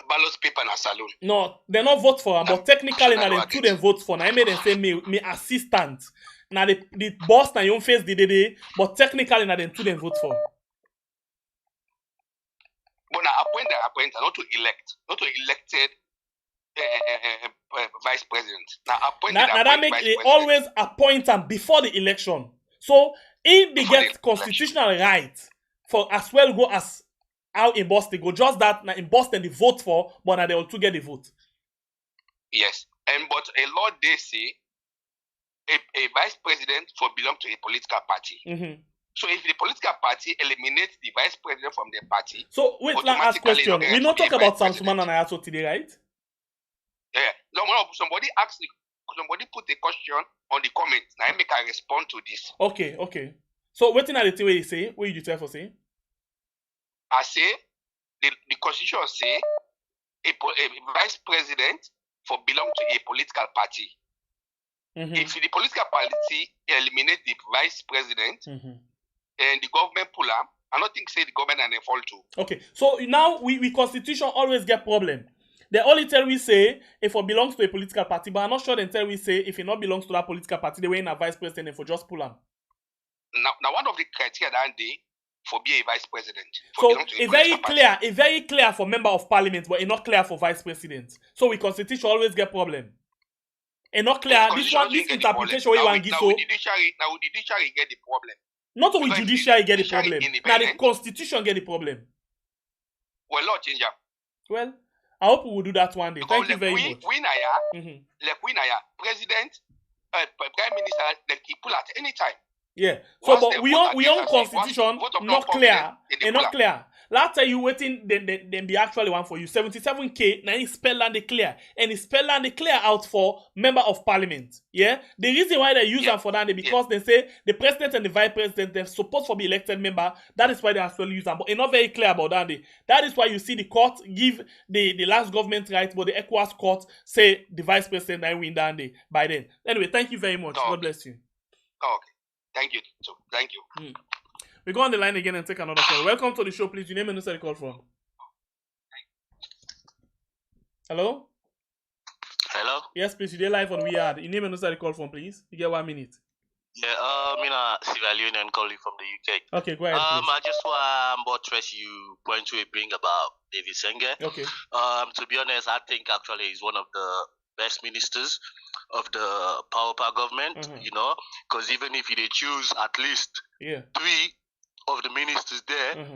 ballot paper in a salon. no, they not vote for him, but technically now them two them vote for. Now I made them say me assistant. Now the boss now your face the but technically now them two them vote for. But now appoint, not to elect, not to elected vice president. Now that make they always appoint them before the election. So if they get constitutional right for as well go as how in Boston go, just that now in Boston they vote for, but now they will two get the vote. Yes, and but a law they say a vice president for belong to a political party. Mm-hmm. So if the political party eliminates the vice president from the party, so wait, let's ask question. We not talk about Samsuman and Ayato today, right? Yeah. No, somebody asked, somebody put a question on the comment. Now I make a respond to this. Okay. So waiting at the thing where you say, what you tell for say? I say the constitution say a vice president for belong to a political party. Mm-hmm. If the political party eliminate the vice president, and the government pull up, I don't think say the government and they fall too. Okay, so now we constitution always get problem. They only tell we say if it belongs to a political party, but I'm not sure they tell we say if it not belongs to that political party, they were in a vice president and for just pull up. Now one of the criteria that day for be a vice president. So it's very clear for member of parliament, but it's not clear for vice president. So we constitution always get problem. And not clear. This interpretation where you want to give so. Now the judiciary get the problem. Not only judiciary get the problem. Now the constitution get the problem. Well, Lord change. Well, I hope we will do that one day. Thank you very much. President, prime minister, they can pull at any time. Yeah. So, but we own constitution not clear. And not clear. Last time you waiting, then be actually one for you. 77K, now it's spell and declare. And it's spell and declare out for member of parliament. Yeah? The reason why they use them for that is because they say the president and the vice president, they're supposed to be elected member. That is why they actually use them. But it's not very clear about that. That is why you see the court give the last government right, but the ECOWAS court say the vice president I win that day by then. Anyway, thank you very much. God bless you. Okay. Thank you. Thank you. We go on the line again and take another call. Welcome to the show, please. Your name and where you call from. Hello? Hello? Yes, please. You're live on Weird. Your name and where you call from, please. You get 1 minute. Yeah, I'm Sierra Leone calling from the UK. Okay, go ahead, please. I just want to stress you point to a bring about David Senga. Okay. To be honest, I think actually he's one of the best ministers of the power government, you know, because even if they choose at least 3 of the ministers there,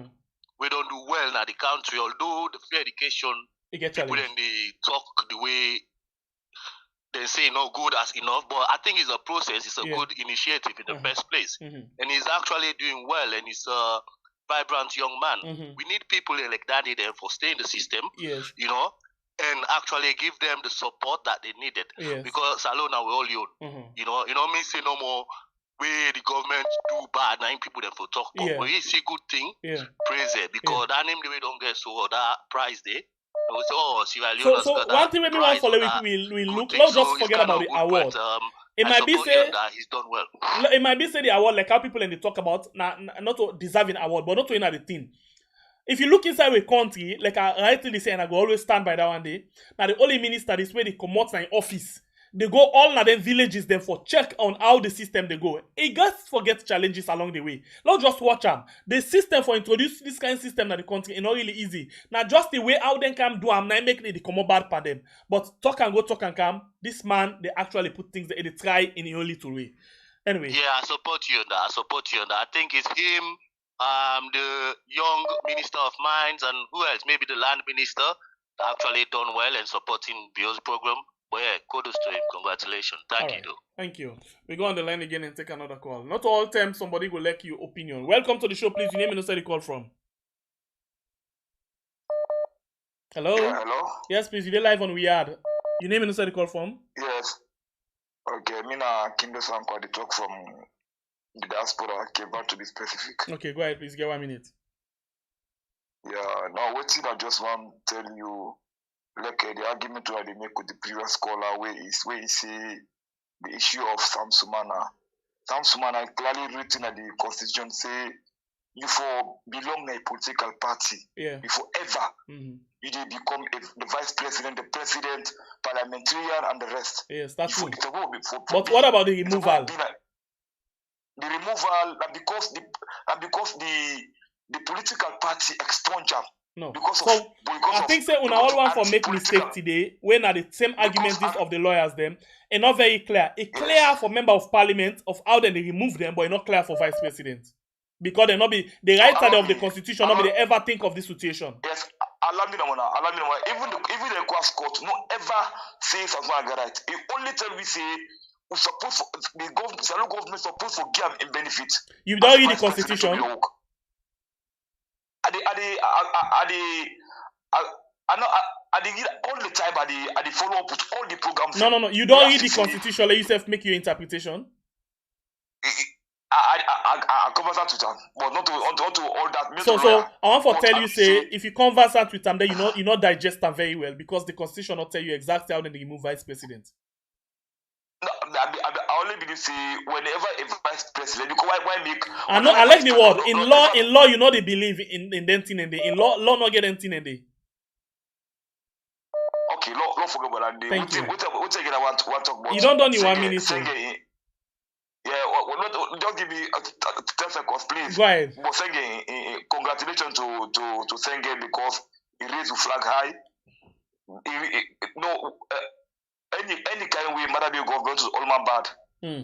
we don't do well in the country, although the free education people then they talk the way they say not good as enough, but I think it's a process, it's a good initiative in the first place. And he's actually doing well, and he's a vibrant young man. We need people like that there for stay in the system, you know. and actually give them the support that they needed. Yes. Because alone now we all young. You know me say no more where the government do bad, now people them for talk. But when you see good thing, praise it. Because that name the way don't get so that price there. So one thing maybe one follow we look. Let's just forget about the award. It might be say that he's done well. It might be say the award like how people in the talk about not to deserving award, but not to the thing. If you look inside a country, like I rightly say, and I go always stand by that one day. Now the only minister is where they come out in office. They go all na them villages them for check on how the system they go. It gets forget challenges along the way. Not just watch them. The system for introduce this kind of system in the country is not really easy. Now just the way how them can do them, now make it come bad for them. But talk and go, talk and come. This man, they actually put things they try in a little way. Anyway. Yeah, I support you on that. I think it's him, the young minister of mines, and who else? Maybe the land minister that actually done well in supporting Bio's program. Well, yeah, kudos to him. Congratulations. Thank you, though. Thank you. We go on the line again and take another call. Not all time somebody will let you opinion. Welcome to the show, please. Your name and where you call from. Hello? Yeah, hello? Yes, please. You're live on We Are. Your name and where you call from? Yes. Okay, Mina Kindo Sanko, the talk from the diaspora, came back to be specific. Okay, go ahead, please. Get 1 minute. Yeah, now what I just want to tell you, like the argument where they make with the previous caller, where he say the issue of Sam Sumana. Sam Sumana clearly written at the constitution say you for belong to a political party. Yeah. Before ever you did become the vice president, the president, parliamentarian, and the rest. Yes, that's true. But what about the removal? The removal, because the political party expunge them. No. I think say una all one for make mistake today when are the same arguments of the lawyers them and not very clear. It's clear for member of parliament of how then they remove them, but it's not clear for vice president. Because they not be the right side of the constitution, not be they ever think of this situation. Yes, allow me. Even the cross court, no ever say something like that. It only tell we say we suppose the government supposed to give them benefit. You don't read the constitution. All the time I follow up with all the programs. No. You don't read the constitution. Let yourself make your interpretation. I converse that with them, but not to all that. So I want to tell you, say if you converse that with them, then you not digest them very well because the constitution not tell you exactly how they remove vice president. No, I only believe say whenever a vice president, because why make? I like the word in law. You know they believe in them thing and they in law not get them thing and they. Okay, law forget about that. Thank you. What again I want to talk about? You don't need 1 minute. Yeah, just give me 10 seconds, please. Go ahead. But Senge, congratulations to Senge because he raised the flag high. Any kind of way, Maada government is all man bad.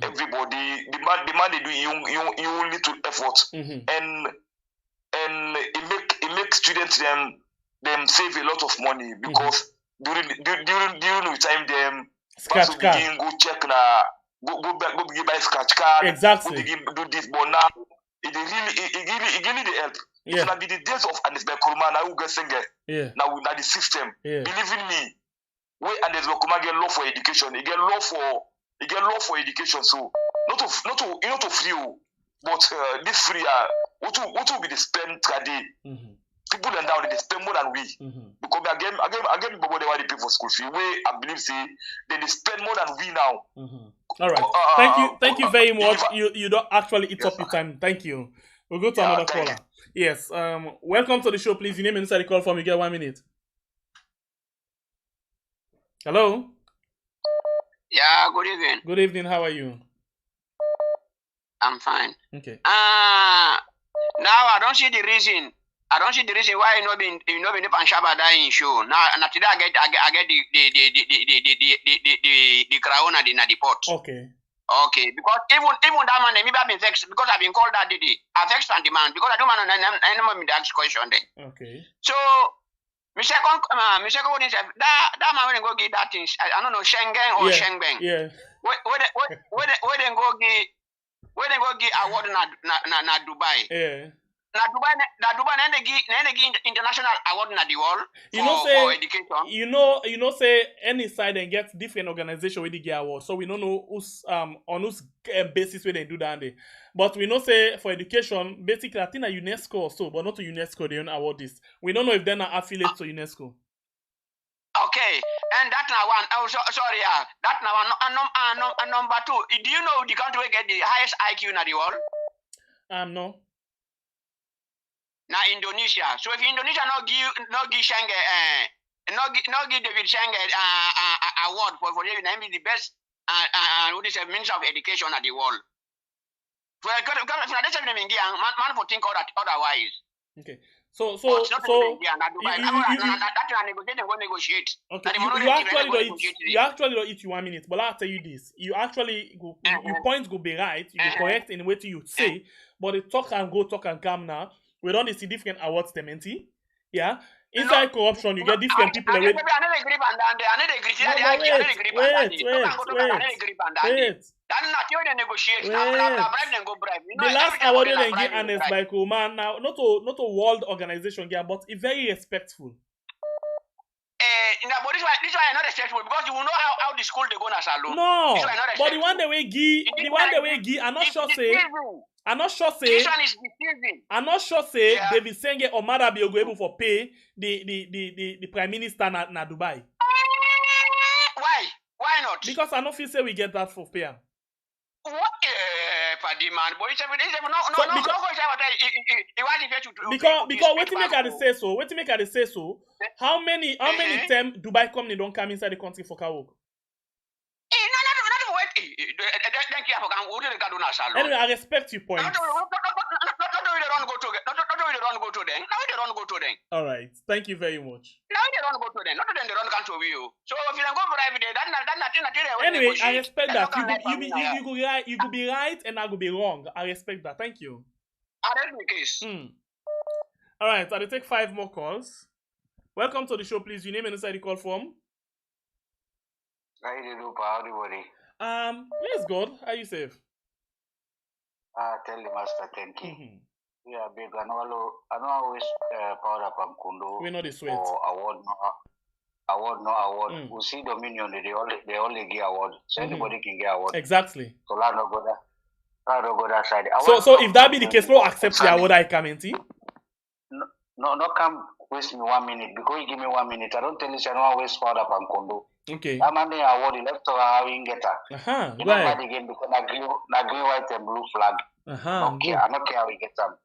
Everybody, the man they do you little effort, and it make students them save a lot of money because during the time them scratch card go check na go buy scratch card. Exactly. Go do this, but now it really the help. Yeah. It's not be the days of Anisbe Kurma now who get Senge. Yeah. Now the system. Yeah. Believe in me. Where Anisbe Kurma get law for education. He get law for education. So not to free, but this free what will be the spend today? People are now they spend more than we. Because again, people they want to pay for school fee. I believe say they spend more than we now. All right. Thank you very much. You don't actually eat up your time. Thank you. We'll go to another caller. Yes. Welcome to the show, please. Your name inside the call form. You get 1 minute. Hello. Yeah. Good evening. Good evening. How are you? I'm fine. Okay. Now I don't see the reason. Why you know been Panshaba dying show. Now today I get the crown at the pot. Okay. Okay, because even that man, maybe I've been vexed because I've been called that day. I vexed on demand because I don't want anyone to ask question there. Okay. So, Michelle, that man will go get that thing. I don't know Schengen or Schengen. Yeah. Where they go get award na Dubai. Yeah. Na Dubai na give international award na the world for education. You know say any side and get different organization with the get award. So we don't know who's on whose basis where they do that. But we know say for education, basically I think at UNESCO also, but not to UNESCO they don't award this. We don't know if they're not affiliate to UNESCO. Okay, and that now one. Oh, sorry, that now one. And number two, do you know the country will get the highest IQ in the world? No. Now Indonesia. So if Indonesia not give Schengen, not give David Schengen award for be the best what is Minister of Education at the world. For that's something man for think otherwise. Okay. So you actually don't eat you 1 minute, but I'll tell you this. You actually go your points go be right, you go correct in the way you say, but the talk and come now. We don't see different awards dementi. Yeah. Inside corruption, you get different people. Wait. The last award they give honest by Kuman now, not a world organization, yeah, but it's very respectful. But this one is not respectful because you will know how the school they go na salon. No, but the one that we give, I'm not sure say. This one is deceiving. I'm not sure say David Senge or Maada be able for pay the prime minister na Dubai. Why not? Because I don't feel say we get that for pay. What? Fatima, because what to make her say so? What to make her say so? How many times Dubai company don't come inside the country for car work? Anyway, I respect your point. All right, thank you very much. Anyway, I respect that. You could be right and I could be wrong. I respect that. Thank you. All right, I'll take 5 more calls. Welcome to the show, please. Your name and inside the call form. Praise God. Are you safe? Tell the master, thank you. Yeah, big. I know always power up and kundo. We know the sweat. Award, no award. We see Dominion, they only give award. So anybody can get award. Exactly. So I don't go that side. So if that be the case, we'll accept the award I come into. No, come waste me 1 minute. Because you give me 1 minute, I don't tell you I don't waste power up and kundo. Okay. I'm on the award left to how you get that. You know what again because na green, white and blue flag. I don't care how we get them.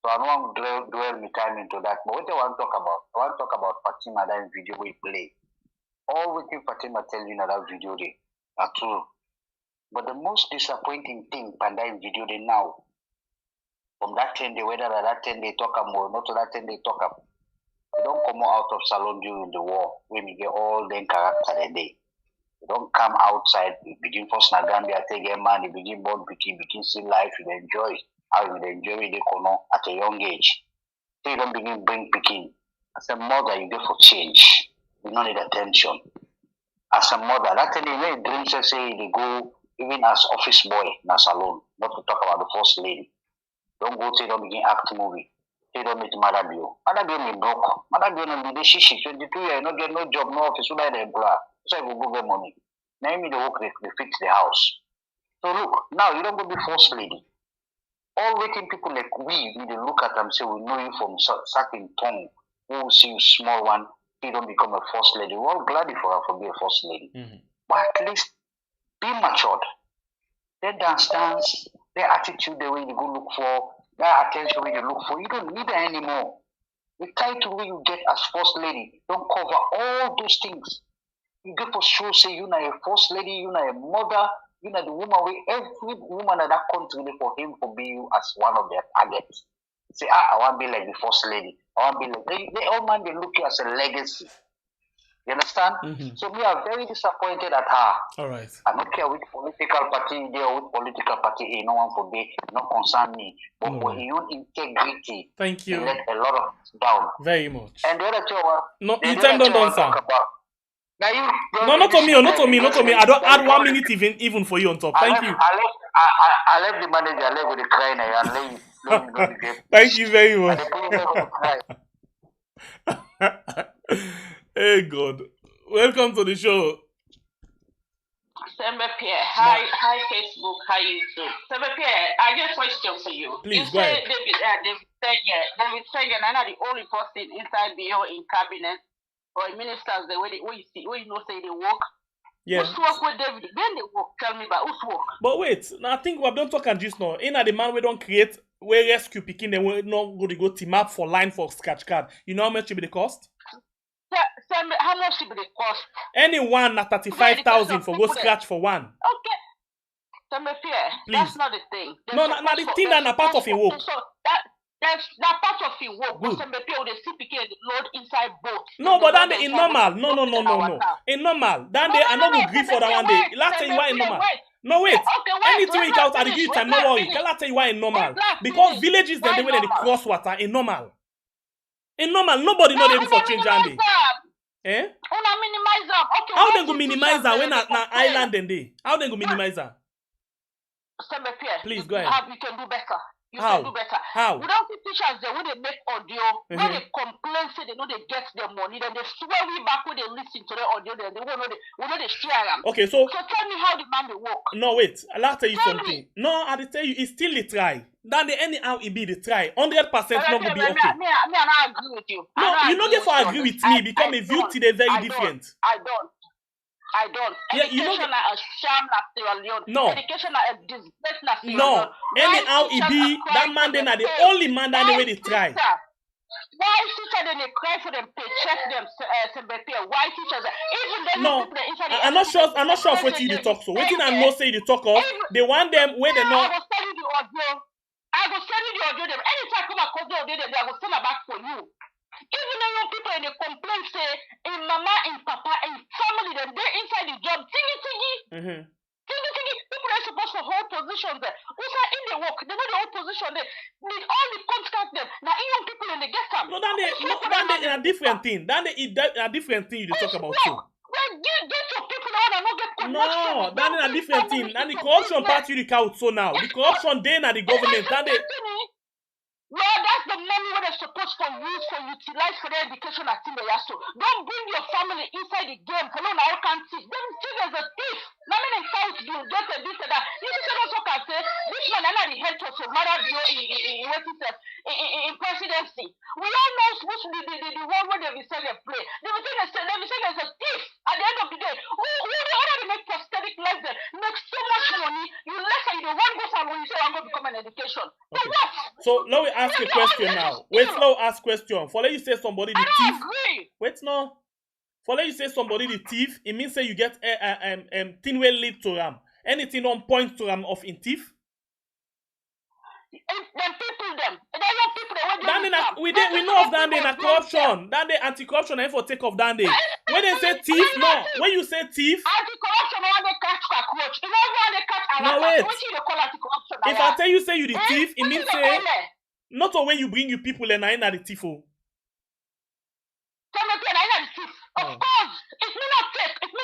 So I don't want to dwell my time into that. But what I want to talk about Fatima that video we play. All what Fatima tell you in that video they are true. But the most disappointing thing in that video they now, from that 10 day, whether that 10 day talk up or not that 10 day talk up, they don't come out of salon during the war when we get all them character a day. They don't come outside, we begin first na Gambia, take a man, they begin born, begin see life, you enjoy. How you enjoy the kono at a young age. So you don't begin bring picking. As a mother, you go for change. You don't need attention. As a mother, that's the way dreams say they go even as office boy in a salon, not to talk about the first lady. Don't go to don't begin act movie. They don't meet Maada Bio. Maada Bio me broke. Maada Bio no be shishi 22 years, no get no job, no office, so that they employer. So I go get money. Now me the work they fix the house. So look, now you don't go be first lady. All waiting people like we need to look at them and say we know you from certain tongue. We will see you small one, you don't become a first lady. We're all glad for her to be a first lady. But at least be matured. Their dance, their attitude, the way you go look for, their attention way you look for, you don't need that anymore. The title way you get as first lady don't cover all those things. You get for sure say you're not a first lady, you're not a mother, you know the woman way every woman in that country for him to be you as one of their targets. Say, I want to be like the first lady. I want to be like they all man they look you as a legacy. You understand? So we are very disappointed at her. All right. I don't care which political party there or which political party no one for be not concern me. But for your integrity, thank you. Let a lot of down. Very much. And the other two no, you time don't answer. Now you no, not to me. I don't add 1 minute even for you on top. Thank you. I left the manager. I left with the crying and Thank you very much. Hey God. Welcome to the show. Sembe Pierre, hi Facebook, hi YouTube. Sembe Pierre, I get a question for you. Please, you go ahead. David Sagan, I'm not the only person inside BO in cabinet or ministers, the way you know say they work. Yeah. Who's work with David? Then they work. Tell me about who's work. But wait, now I think we don't talk and just now. In the man we don't create, we rescue picking, then we not go to go team up for line for scratch card. You know how much it be the cost? How much it be the cost? Anyone at 35,000 for go scratch for one. Okay. Sembe Pierre, that's not the thing. No, not the thing that a part of it work. So that's part of it work. But Sembe Pierre with the CPK load inside boat. No, but then in normal. No. In normal. Then they are not going to agree for that one day. Let's tell you why in normal. No, wait. Anything we count at the give time, no worry. Let's tell you why in normal. Because villages, then they way they cross water in normal. In normal, nobody know they do for change Andy. Eh? Minimize them. Okay, how they go minimize that when na island then they? How they go minimize that? Please go ahead. You can do better. How? Can do better. How? Without the teachers, when they make audio, when they complain, say they know they get their money, then they swear we back when they listen to the audio, then they will know they share them. Okay, so tell me how the man will work. No, wait. I'll tell you something. No, I'll tell you, it's still the try. Then the anyhow it be the try. 100% not gonna be okay. Me, I don't agree with you. No, you not get for agree with me because my view today very different. I don't. Yeah, education you know, a sham na Sierra Leone. No. Education a disgrace na Sierra No. Leone. Anyhow it be that man then are the only man that the way they try. Why teachers then they cry for them paycheck them why teachers even them no, people inside I'm not sure of what you talk so. Waiting and no say the talk of they want them where they know. I will send you the audio them. Anytime I come across the audio them, I will send it back for you. Even the young people they complain say in mama, in papa, in family, then they inside the job, tingy. People are supposed to hold positions there. Who's in the work? They know the whole position there. Need all the contract them. Now young people in the get them. No, then a different thing. Then a different thing you talk about too. Well, get your people that want to not get connection. No, then a different thing. And the corruption part you count so now. The corruption then at the government. Well, that's the money what they're supposed to use for utilize for their education at Timbeyaso. Don't bring your family inside the game. For no now can't teach. Them still as a thief. Now men in South do just a this and that. You can also can say this man and the head of Maada in presidency. We all know supposed to be the one where they will say they play. They will say there's a thief at the end of the day. Who already make prosthetic legs there, make so much money, you less and you don't want to go somewhere you say I'm going to become an education. Okay. So what? So let me ask a question now. Wait, now ask question. For let you say somebody the thief. Agree. Wait no. For let you say somebody the thief, it means say you get thing will lead to anything on point to of in thief. We know of that day na corruption. That day anti-corruption and for take off that day. When they say thief, no. When you say thief, anti-corruption when they catch cockroach. You know when they catch no wait. Anti-corruption. If I tell you say you the thief, it means say not when you bring you people and I the thief. Of course, if me not take, me go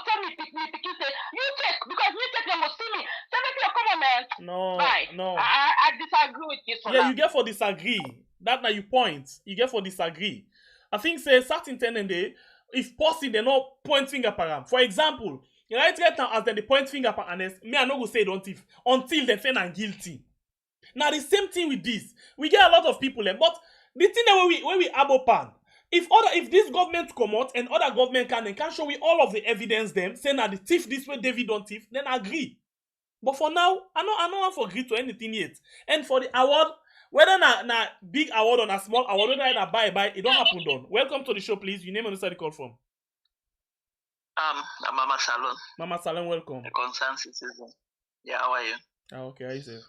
tell me say you take because me take them will see me. Tell me come on man. No, right. No. I disagree with you. Yeah, you get for disagree. That now you point. You get for disagree. I think say certain tenant day, if possible, they not point finger param. For example, right now as they point finger param, me I no go say don't thief until they find I'm guilty. Now the same thing with this. We get a lot of people there, but the thing that when we abo pan. If this government come out and other government can show me all of the evidence them saying that the thief this way David don't thief, then I agree. But for now, I don't want to agree to anything yet. And for the award, whether na big award or a small award, whether na buy, it don't happen done. Welcome to the show, please. Your name and where you call from? Mama Salon. Mama Salon, welcome. A concerned citizen. Yeah, how are you? Okay, how you say?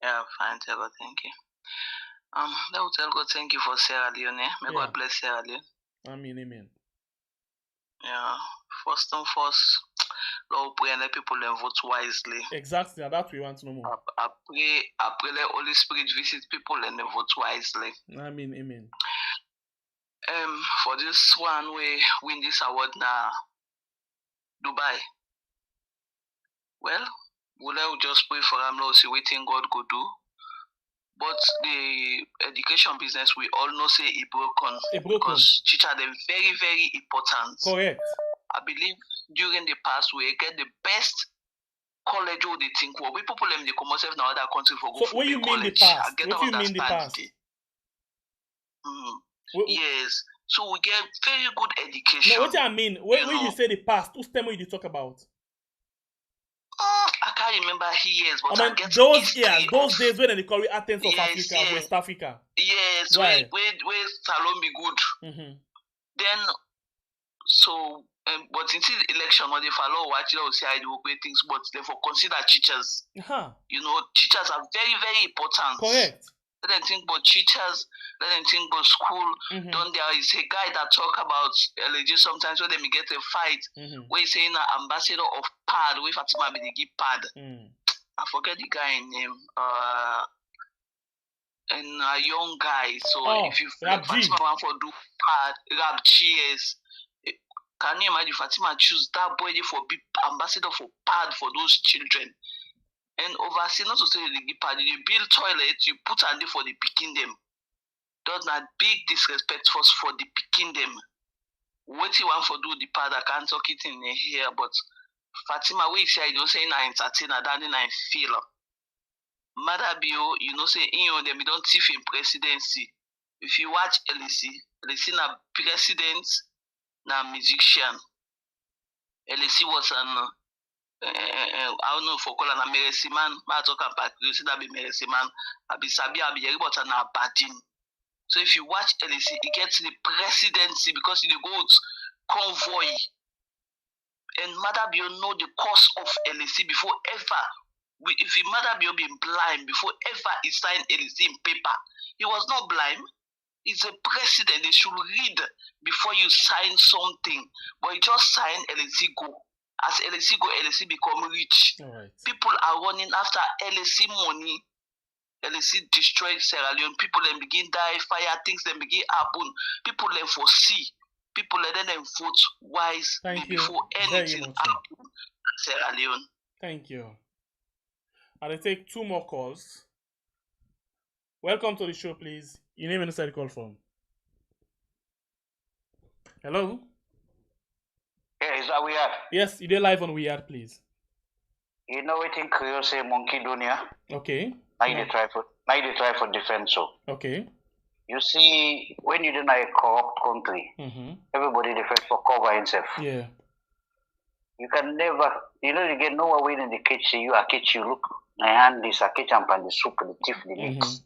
Yeah, fine, Telgo, thank you. That will tell God thank you for Sierra Leone. May God bless Sierra Leone. Amen. Yeah. First and first, Lord, pray and let people vote wisely. Exactly, that we want to know more. I pray let Holy Spirit visit people and vote wisely. Amen. For this one, we win this award now, Dubai. Well, we'll just pray for him, Lord, see what God could do. But the education business, we all know say it broken. Because teacher them very, very important. Correct. I believe during the past we get the best college who they think we people them they come out now other country for go so for what you mean college. the past? I get What you mean the past? Yes. So we get very good education. No, what I mean, when you say the past, whose time you talk about? I can't remember years, but I get those days when they call it Athens of Africa, West Africa. Yes, where Salon be good. Then, so, but until the election, when they follow what you say, I do great things, but they for consider teachers. You know, teachers are very, very important. Correct. Let them think about teachers, let them think about school. Then there is a guy that talk about LG sometimes when they get a fight, where he's saying an ambassador of PAD, where Fatima be the give PAD. I forget the guy name. And a young guy. So if you Fatima want for do PAD, Rab GS, can you imagine Fatima choose that boy for be ambassador for PAD for those children? And oversee, not to say the GIPAD, you build toilet, you put on there for the picking them. That's not big disrespect for the picking them. What you want for do the pad, I can't talk it in here, but Fatima, we say, you know, say, na entertainer, that I feel. Maada Bio, you know, say, in them, we don't thief in presidency. If you watch LC na president, na musician. LC was an I don't know for calling a meresiman, I talk about you see that be meresiman, I be sabi, I be but an abadin. So if you watch LC, it gets the presidency because you go to convoy. And Maada Bio know the cost of LC before ever. If Maada Bio been blind before ever he signed LC in paper, he was not blind. He's a president. They should read before you sign something. But he just signed LC go. As LSC go, LSC become rich. People are running after LSC money. LSC destroyed Sierra Leone. People then begin die, fire, things then begin happen. People then foresee. People then vote wise before anything happen in Sierra Leone. Thank you. I'll take 2 more calls. Welcome to the show, please. Your name and the call from. Hello? Yeah, is that we are? Yes, you did live on We Are, please. You know what in Creole say monkey dunya? Okay. Now you try for defense so. Okay. You see, when you're in a corrupt country, everybody defends for cover himself. Yeah. You can never, you know, you get nowhere way in the kitchen, you are kitchen, you look, my hand this, a kitchen pan, the soup, the teeth, the mix.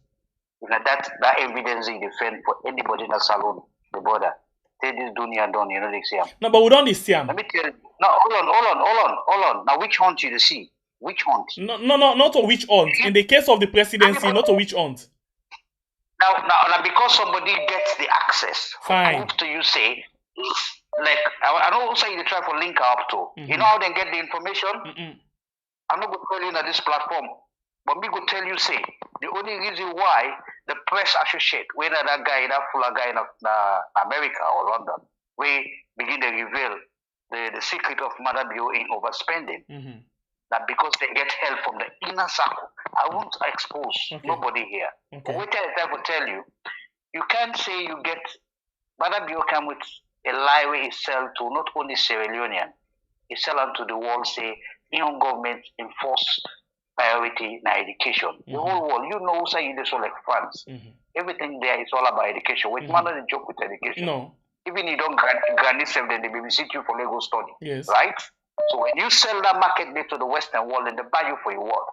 You know, that evidence you defend for anybody in the salon, the border. Say this dunya done, you know, they say. No, but we don't see him. Let me tell you. No, hold on. Now, which hunt you see? Which hunt? No, not a witch hunt. In the case of the presidency, not a witch hunt. Now, because somebody gets the access, fine. To you say, like, I know also you try for link up to. You know how they get the information? I'm not going to tell you on this platform, but me go tell you, say, the only reason why the press associate, whether that guy, that full guy in America or London, we begin to reveal the secret of Maada Bio in overspending. That because they get help from the inner circle. I won't expose nobody here. But what I will tell you, you can't say you get Maada Bio come with a lie where he sell to not only Sierra Leonean, he sell unto the world, say, young government enforce priority in education. The whole world, you know, say you just like France. Everything there is all about education. Which man doesn't joke with education. No. Even you don't grant yourself, then they babysit you for Lego study. Yes. Right? So when you sell that market there to the Western world, then they buy you for your work.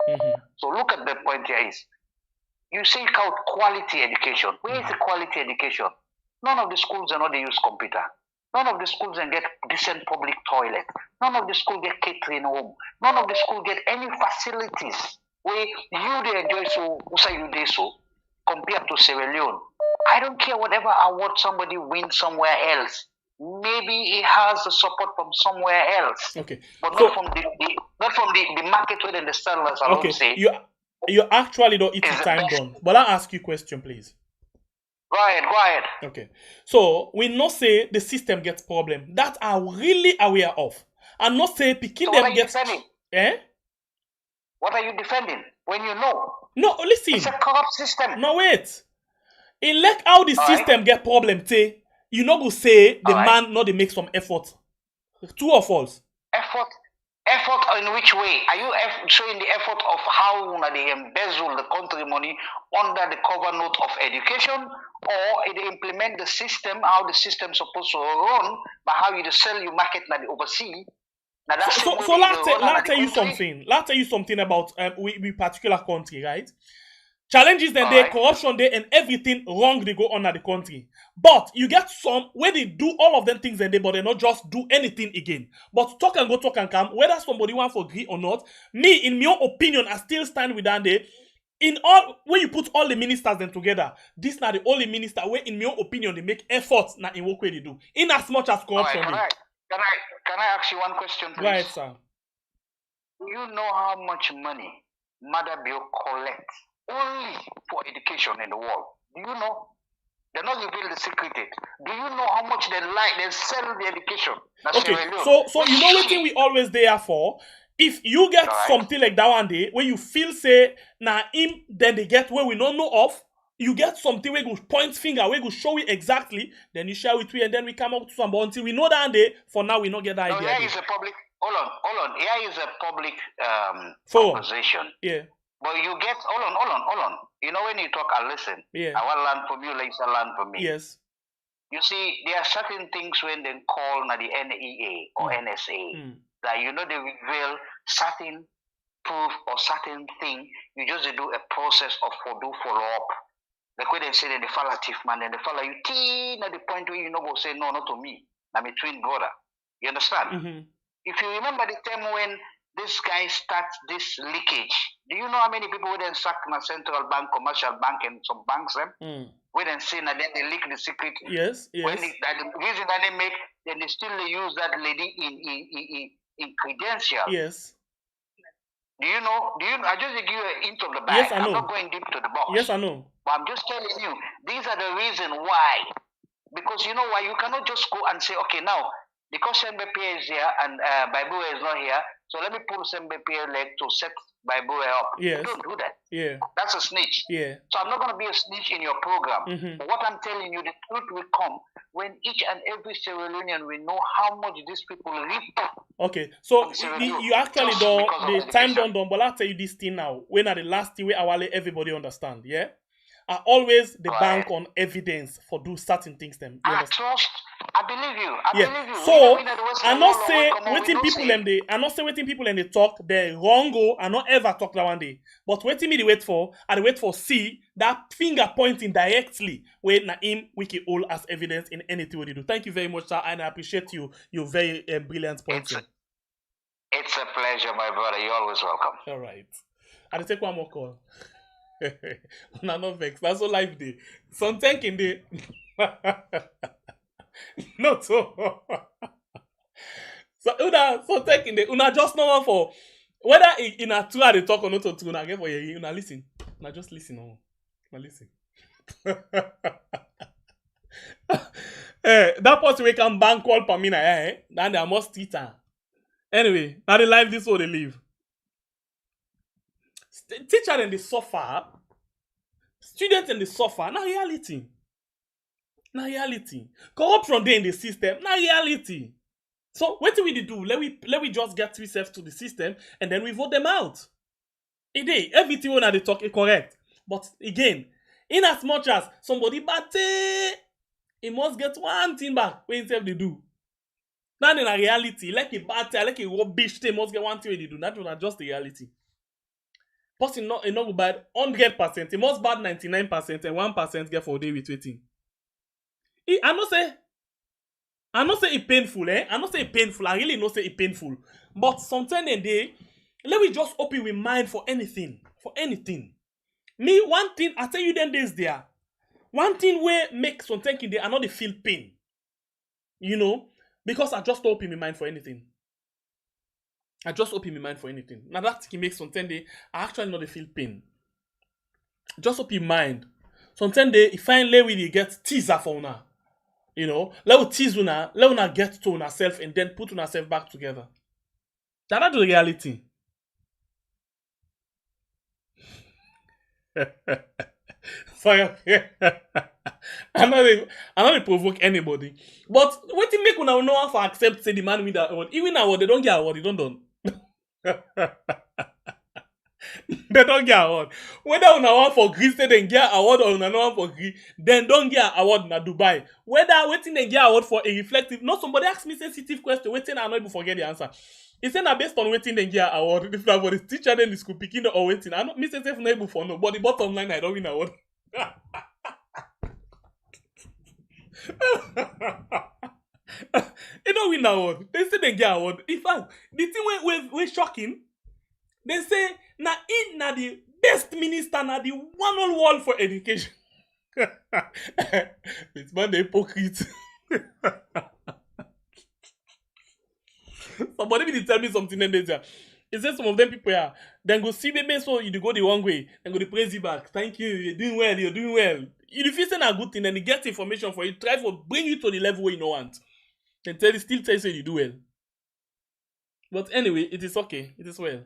So look at the point here is, you say called quality education. Where is the quality education? None of the schools are not they use computer. None of the schools can get decent public toilet. None of the schools get catering home. None of the schools get any facilities where you they enjoy so, say you do so, compared to Sierra Leone. I don't care whatever award somebody wins somewhere else. Maybe it has the support from somewhere else. Okay. But not from the market where the sellers are okay. say. You actually don't eat the time done. But I'll ask you a question, please. Go ahead. Okay. So we not say the system gets problem. That are really aware of. And not say picking so them gets defending? Eh? What are you defending? when you know? No, listen. It's a corrupt system. No, wait. In like how the system get problem, you know go say the man not they make some effort. True or false? Effort in which way? Are you showing the effort of how they embezzle the country money under the cover note of education, or they implement the system, how the system supposed to run, but how you sell, you market, na the oversee? Now that's so let's tell you something about we particular country, right? Challenges then they corruption there and everything wrong they go on at the country. But you get some where they do all of them things and but they not just do anything again. But talk and go, talk and come, whether somebody want to agree or not, me in my opinion, I still stand with that day. In all when you put all the ministers then together, this not the only minister where in my opinion they make efforts now in what way they do. In as much as corruption. Can I ask you one question, please? Right, sir. Do you know how much money Maada collects only for education in the world? Do you know? They're not reveal the secret. Do you know how much they sell the education? Okay, so you know what thing we always there for? If you get something like that one day, where you feel say, nah him, then they get where we don't know of, you get something where you point finger, where you show it exactly, then you share with we, and then we come up to somebody until we know that day. For now, we not get that idea. Here is a public. Hold on. Here is a public conversation. Yeah. But you get hold on. You know when you talk, I listen. Yeah. I want to learn from you, like you learn from me. Yes. You see, there are certain things when they call the NEA or NSA that you know they reveal certain proof or certain thing. You just do a process of follow up. Like when they say that they follow a thief man, then they follow you at the point where you know go say no, not to me. I'm a twin brother. You understand? Mm-hmm. If you remember the time when this guy starts this leakage, do you know how many people would then sack in a central bank, commercial bank, and some banks them? We then see that then they leak the secret. Yes. The reason that they make, then they still use that lady in credential. Yes. Do you know? I just give you a hint of the bag. Yes, I know. I'm not going deep to the box. Yes, I know. But I'm just telling you, these are the reason why. Because you know why? You cannot just go and say, okay, now, because Sembepie is here and Bible is not here, so let me pull Sembepie leg to set Bible up. Yes. You don't do that. Yeah. That's a snitch. Yeah. So I'm not going to be a snitch in your program. Mm-hmm. But what I'm telling you, the truth will come when each and every Sierra Leonean will know how much these people reap. Okay, so you actually don't, the time don't, but I'll tell you this thing now. When are the last thing where everybody understand, yeah? I always the bank on evidence for do certain things them. I trust. I believe you. I believe you. So I not say waiting people and they I not say waiting people and they talk they wrong go. I not ever talk that one day. But waiting me the wait for I wait for see that finger pointing directly where Naim wiki all as evidence in anything what they do. Thank you very much, sir, and I appreciate you. You're very brilliant pointing. It's a pleasure, my brother. You're always welcome. All right. I'll take one more call. No, not vex. That's all life day. Some thinking day. Not so. So una so taking the una just know for whether in a two they talk or not to una get for you una listen. Una just listen on. Una listen. That person we can bank call for me now, then they must Twitter. Anyway, now they live this way they live. Teacher and the suffer, students and the suffer, na reality. Na reality. Corruption there in the system, na reality. So what do we do? Let we just get ourselves to the system and then we vote them out. Everything when they talk is correct. But again, in as much as somebody bate, he must get one thing back when himself they do. Not in a reality, like a bate, like a rubbish, they must get one thing when they do. That was just the reality. Person not bad 100%. It must bad 99% and 1% get for a day with waiting. I not say it painful, I not say it painful. I really not say it painful. But sometimes in day, let me just open with mind for anything. For anything. Me, one thing, I tell you them days there. One thing where make something in there, I know they feel pain. You know? Because I just open my mind for anything. I just open my mind for anything. Now that can make sometimes I actually know they feel pain. Just open your mind. Sometimes if I lay with you get teaser for una. You know, let us tease una, let una get to ourselves and then put ourselves back together. That's the reality. Sorry. I'm not provoke anybody. But what you make when I know for accept say the man win that award. Even award, they don't get award, they don't done. They don't get award. Whether on one for Greece, they get award or on one for Greece, then don't get award na Dubai. Whether waiting they get award for a reflective, not somebody ask me sensitive question, waiting I'm not able to forget the answer. He said that based on waiting they get award, if that was the teacher then the school picking or waiting. I'm not missing self able for no, but the bottom line I don't win award. They don't win award. They say they get award. In fact, the thing we shocking. They say na in na the best minister na the one on wall for education. It's man the hypocrite. Somebody will tell me something in there. He says some of them people are then go see baby so you go the wrong way and go to praise you back. Thank you, you're doing well, you're doing well. If you say a good thing and he gets information for you, try to bring you to the level where you don't want. Then still tell you do well. But anyway, it is okay. It is well.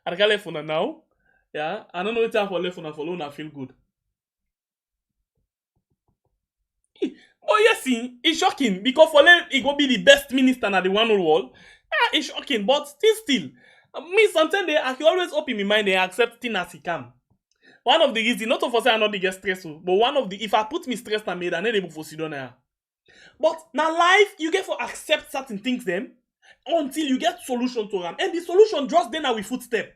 I got left on now. Yeah. I don't know what time for left on for alone I feel good. Oh yes, see, it's shocking because for them it will be the best minister at the one wall. It's shocking, but still. Me sometimes I can always open my mind and accept things as it can. One of the reasons, not for say I not get stressful, but one of the if I put me stress na made, I'm not able to sit down here. But now life, you get to accept certain things them until you get solution to them. And the solution just then we footstep.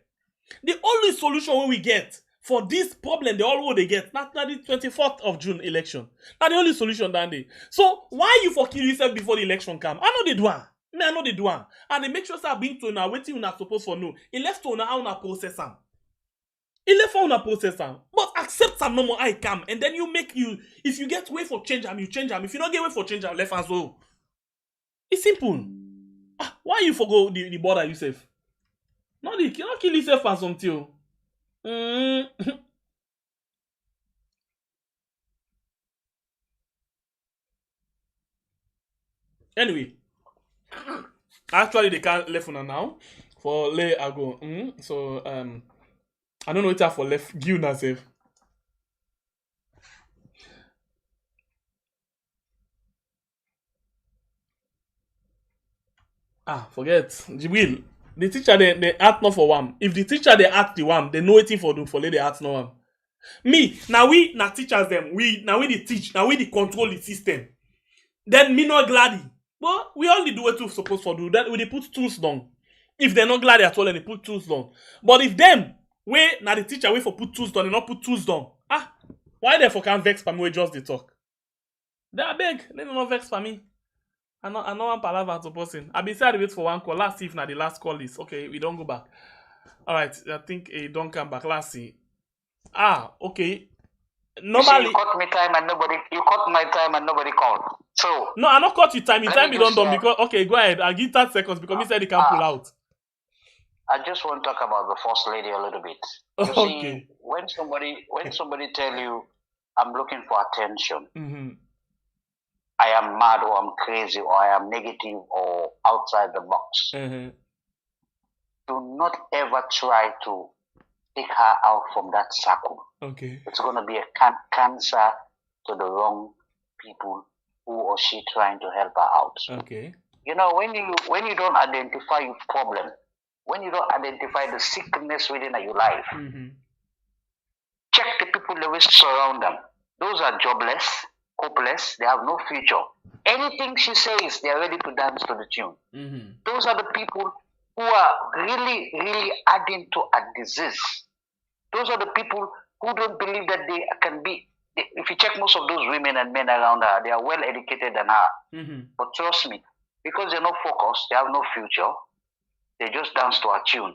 The only solution we get for this problem, the all they get, not the 24th of June election. Not the only solution that day. So why you for kill yourself before the election come? I know they do one. Me, I know they do one. And they make sure say being to now waiting you not supposed for no. It left to now how process them. It left for una process them. But accept some normal I come. And then you make you if you get way for change them, you change them. If you don't get way for change them, left as well. It's simple. Why you forgo the border yourself? No, you cannot kill yourself for something. Anyway, actually they can't left on now. For lay I go. So I don't know what for left give yourself. Forget Jibril. The teacher they act not for one. If the teacher they act the one, they know it for do for let they act no one. Me now we na teachers them. We now we the teach. Now we the control the system. Then me not glad. But we only do what we supposed to do. That we they put tools down. If they're not glad at all, and they put tools down. But if them we now the teacher wait for put tools down, they not put tools down. Why therefore can't vex for me? We just they talk. They are beg. They don't vex for me. I know one palaver to person. I been said wait for one call. Let's see if now the last call is okay. We don't go back. All right. I think don't come back. Let's see. Okay. Normally you cut me time and nobody. You cut my time and nobody called. So no, I not cut you time. Your time you don't done because okay. Go ahead. I'll give 30 seconds because he said he can pull out. I just want to talk about the first lady a little bit. You see, when somebody tell you, "I'm looking for attention." I am mad or I'm crazy or I am negative or outside the box. Do not ever try to take her out from that circle. Okay. It's going to be a cancer to the wrong people who or she trying to help her out. Okay. You know, when you don't identify your problem, when you don't identify the sickness within your life, check the people that will surround them. Those are jobless, hopeless, they have no future. Anything she says, they are ready to dance to the tune. Those are the people who are really, really adding to a disease. Those are the people who don't believe that they can be. If you check most of those women and men around her, they are well educated than her. But trust me, because they're not focused, they have no future, they just dance to a tune.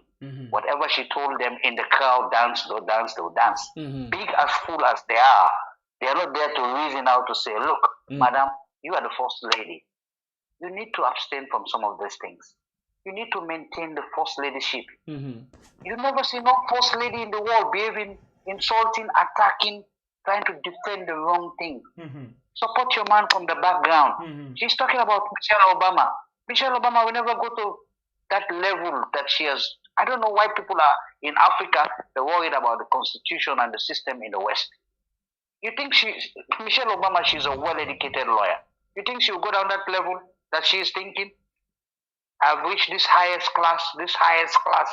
Whatever she told them in the crowd, dance, they'll dance, they'll dance. Big as fool as they are not there to reason out to say, look, madam, you are the first lady. You need to abstain from some of these things. You need to maintain the first ladyship. You never see no first lady in the world behaving, insulting, attacking, trying to defend the wrong thing. Support your man from the background. She's talking about Michelle Obama. Michelle Obama will never go to that level that she has I don't know why people are in Africa, they're worried about the constitution and the system in the West. You think Michelle Obama, she's a well-educated lawyer. You think she'll go down that level that she's thinking? I've reached this highest class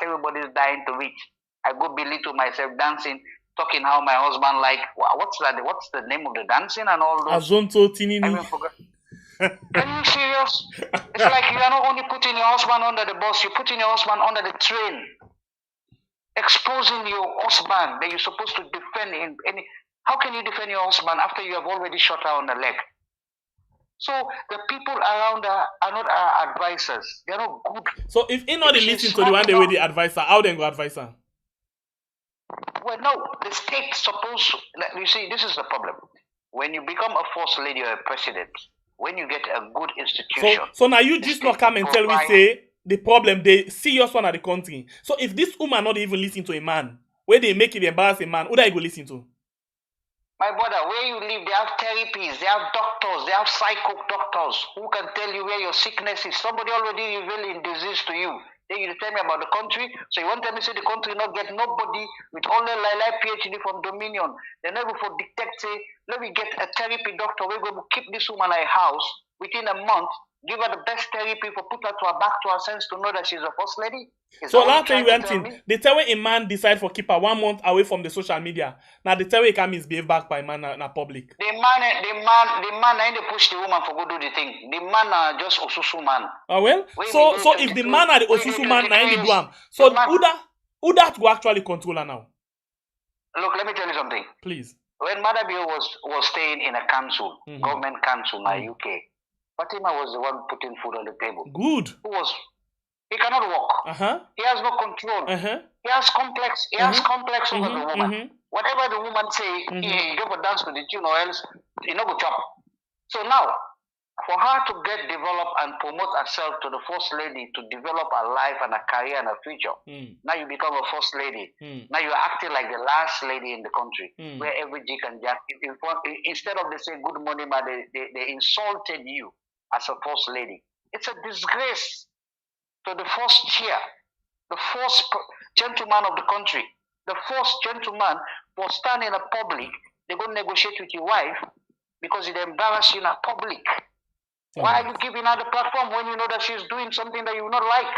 everybody's dying to reach. I go belittle myself dancing, talking how my husband like, what's that? What's the name of the dancing and all those? Azonto Tinini. Are you serious? It's like you are not only putting your husband under the bus, you're putting your husband under the train. Exposing your husband that you're supposed to defend in any. How can you defend your husband after you have already shot her on the leg? So the people around her are not our advisors. They're not good. So if he not listen to the one they way the advisor, how then go advise her? Well, no, the state's supposed to. You see, this is the problem. When you become a first lady or a president, when you get a good institution. So now you just not come and tell me say the problem, they serious one at the country. So if this woman not even listen to a man, where they make it embarrass a man, who do I go listen to? My brother, where you live, they have therapies, they have doctors, they have psycho doctors who can tell you where your sickness is. Somebody already revealing disease to you. Then you tell me about the country. So you want to tell me say the country not get nobody with all the PhD from Dominion. They never for detect say, let me get a therapy doctor. We're going to keep this woman in a house within a month. Give her the best therapy for put her to her back to her sense to know that she's a first lady. So last time you went in, they tell a man decide for keep her 1 month away from the social media. Now they tell he can misbehave back by man in public. The man ain't they push the woman for go do the thing. The man just Osusu man. Oh well. So if the man are the Osusu man, now they do am. So who that go actually control her now? Look, let me tell you something. Please. When Maada was staying in a council, government council in UK, Fatima was the one putting food on the table. Good. He cannot walk. He has no control. He has complex. He has complex over the woman. Whatever the woman say, he go for dance to the tune or else he no go chop. So now, for her to get developed and promote herself to the first lady to develop her life and her career and her future, now you become a first lady. Now you're acting like the last lady in the country, where every G can jack. Instead of they say good morning, but they insulted you as a first lady. It's a disgrace to the first chair, the first gentleman of the country, the first gentleman for standing in a public. They go negotiate with your wife because it embarrass you in a public. Why are you giving her the platform when you know that she's doing something that you not like?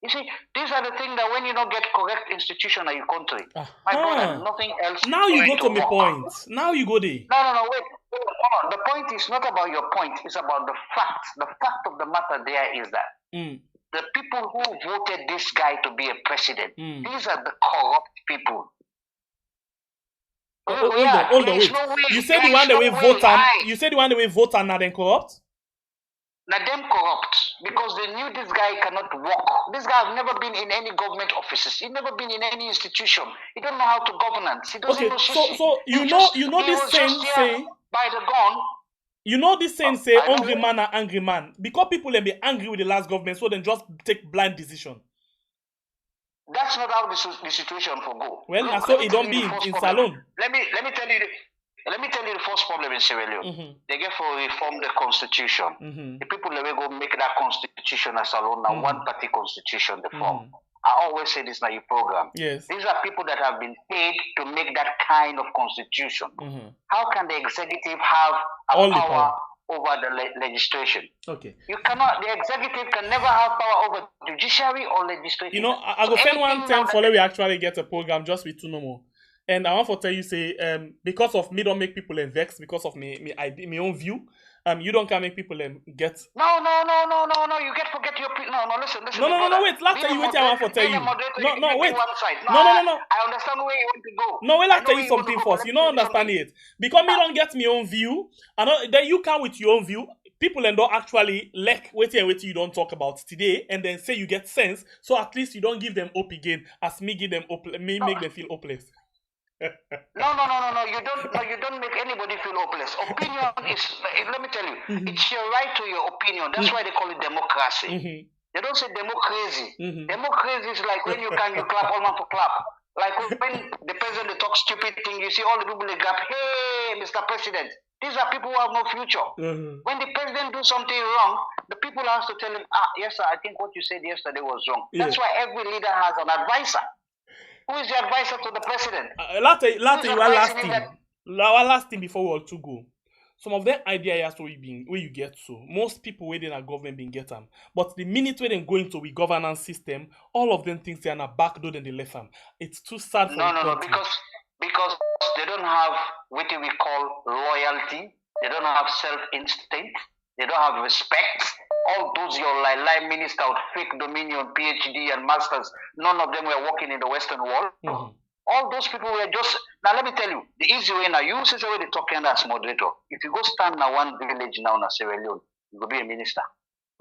You see, these are the things that when you don't get correct institution in your country, my brother, nothing else. Now you go to my point. Now you go there. No, wait. Hold on. The point is not about your point. It's about the fact. The fact of the matter there is that the people who voted this guy to be a president, these are the corrupt people. Hold on, wait. You said the one that we vote on. You said the one that we vote on are then corrupt? Now them corrupt because they knew this guy cannot walk. This guy has never been in any government offices. He's never been in any institution. He don't know how to governance. He doesn't know. So you know this saying say by the gun. You know this saying say hungry man are angry man because people will be angry with the last government, so then just take blind decision. That's not how the situation for go. Well, now so it don't be in salon. Let me tell you. Let me tell you the first problem in Sierra Leone. They get for reform the constitution. The people that will go make that constitution as alone now one party constitution the form. I always say this in your program. Yes. These are people that have been paid to make that kind of constitution. How can the executive have a power over the legislation? Okay. You cannot. The executive can never have power over judiciary or legislation. You know, I go spend one time for we actually get a program just with two no more. And I want to tell you, say, because of me don't make people vex, because of me own view, you don't can make people get. No. You forget your no. Listen. No. Wait. Last time you wait, I want to tell you. No. Wait. No. I understand where you want to go. No, wait. I'll tell you something first. You don't understand it because me don't get my own view, and then you come with your own view. People and don't actually like wait you don't talk about today, and then say you get sense. So at least you don't give them hope again, as me give them hope, me make them feel hopeless. No. You don't make anybody feel hopeless. Opinion is, let me tell you, it's your right to your opinion. That's why they call it democracy. They don't say democracy. Democracy is like when you clap, all man for clap. Like when the president talks stupid thing, you see all the people they clap, hey, Mr. President. These are people who have no future. When the president do something wrong, the people have to tell him, yes, sir, I think what you said yesterday was wrong. Yeah. That's why every leader has an advisor. Who is the advisor to the president? Last thing before we all to go. Some of them ideas where you get so. Most people within a government being get them. But the minute when they go into the governance system, all of them think they are a back door and they left them. It's too sad for No, because they don't have what we call loyalty. They don't have self-instinct. They don't have respect. All those your lie minister with fake dominion, PhD and masters, none of them were working in the Western world. All those people were just... Now let me tell you, the easy way now, you say the talking as moderator. If you go stand in one village now in Sierra Leone, you will be a minister.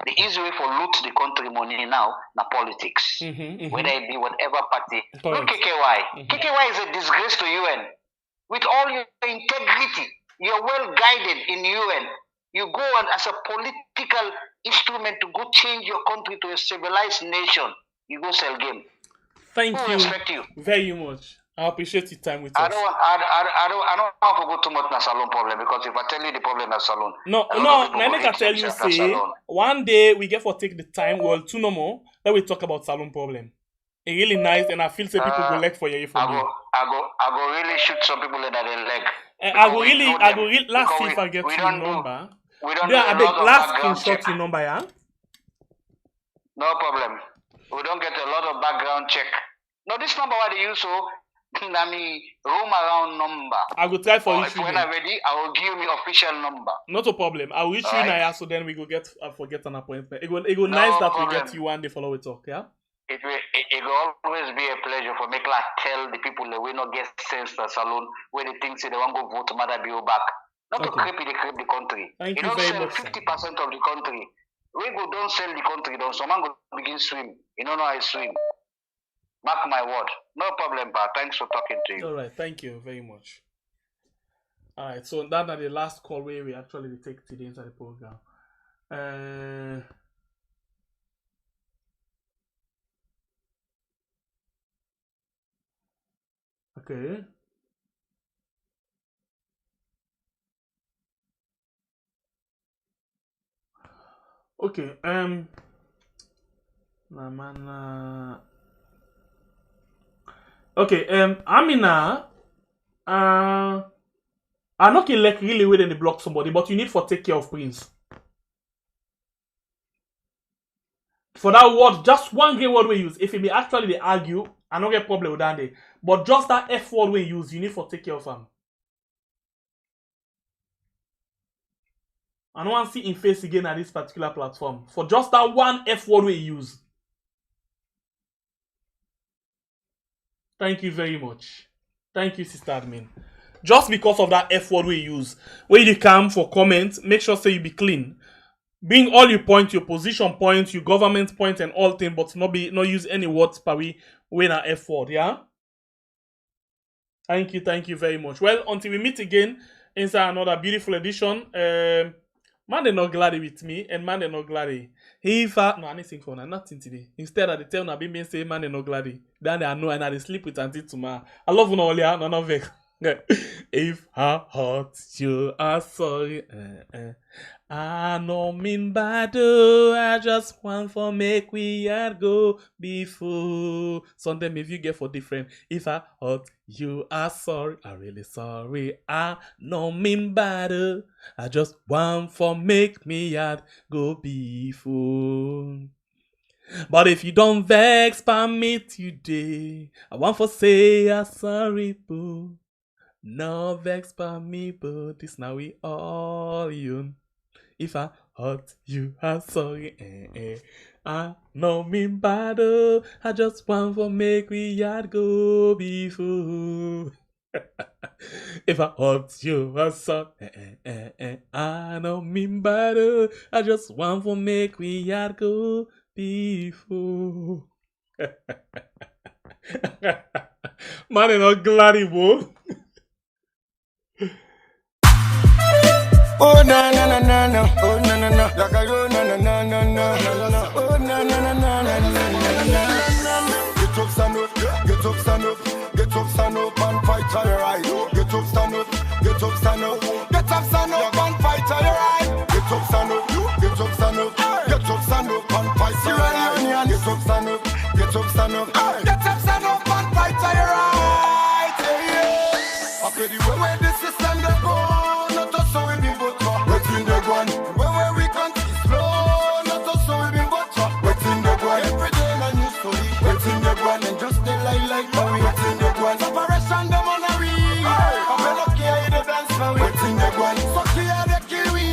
The easy way for loot the country money now, na politics. Whether it be whatever party. Look KKY. KKY is a disgrace to UN. With all your integrity, you're well guided in UN. You go and as a political instrument to go change your country to a civilized nation. You go sell game. Thank you very much. I appreciate your time with us. I don't want to go too much na salon problem because if I tell you the problem na salon. No, I can tell you say one day we get for take the time, well, two no more, then we talk about salon problem. It's really nice and I feel say people go leg for you for me. I go really shoot some people in their leg. I go really let's see if I get your number. We don't do a lot of background check. Your number, yeah? No problem. We don't get a lot of background check. No, this number what they use so I mean roam around number. I will try for you. When I'm ready, I will give you official number. Not a problem. I will reach you now, so then we go get forget an appointment. It go nice that we get you one day follow we talk, yeah? It will always be a pleasure for me to tell the people that we not get sense the salon where they think say they want to go vote Maada Bio back. Not to creep the country. Thank you don't sell much, 50% of the country. We go don't sell the country, don't someone go begin swim. You don't know how I swim. Mark my word. No problem, pa. Thanks for talking to you. Alright, thank you very much. Alright, so that's the last call where we actually take today inside the program. Okay. Okay, Amina, I not like really within the block somebody, but you need for take care of Prince. For that word, just one great word we use. If it be actually they argue, I don't get problem with that day. But just that F word we use, you need for take care of him. I don't want to see him face again at this particular platform. For just that one F word we use. Thank you very much. Thank you, Sister Admin. Just because of that F word we use. When you come for comment, make sure say you be clean. Bring all your points, your position points, your government points and all things, but not use any words per we when a F word, yeah? Thank you very much. Well, until we meet again inside another beautiful edition. Man, they're not glad with me, and man, they're not glad. No, anything for nothing today. Instead, I tell Nabi me say, man, they're not glad. Then I know, and I sleep with until tomorrow. I love you all, yeah, no, if I hurt you, I'm sorry. I no mean bad, I just want for make we had go before. Sometimes if you get for different, if I hurt you, I'm sorry, I'm really sorry. I no mean bad, I just want for make me had go before. But if you don't vex by me today, I want for say I'm sorry, boo. No vex by me, but this now we all you. If I hurt you, I'm sorry. I no mean bad, I just want for make we yard go before. If I hurt you, I'm sorry. I no mean bad, I just want for make we yard go before. Man, I'm not glad, bro. Oh na na na na na, oh na na na, like I go na na na na na, oh na na na na na na. Get up, stand up, get up, stand up, get up, stand up, and fight for your right. Get up, stand up. Get up, stand up. Get up, stand up and fight for your right. Get up, stand up. Get up, stand up. Get up, stand up and fight for your right. Get up, stand up. Get up, stand up. Get up, stand up and fight for your right. Okay, the way the system they go, not us so we been vote for. Waiting the one. Where we can't see slow, not us so we been vote for. Waiting the one. Every day a new story. Waiting the one and just they like how we waiting the one. Separation them on a we. I'm not care the dance for we. Waiting the one. So here they kill we.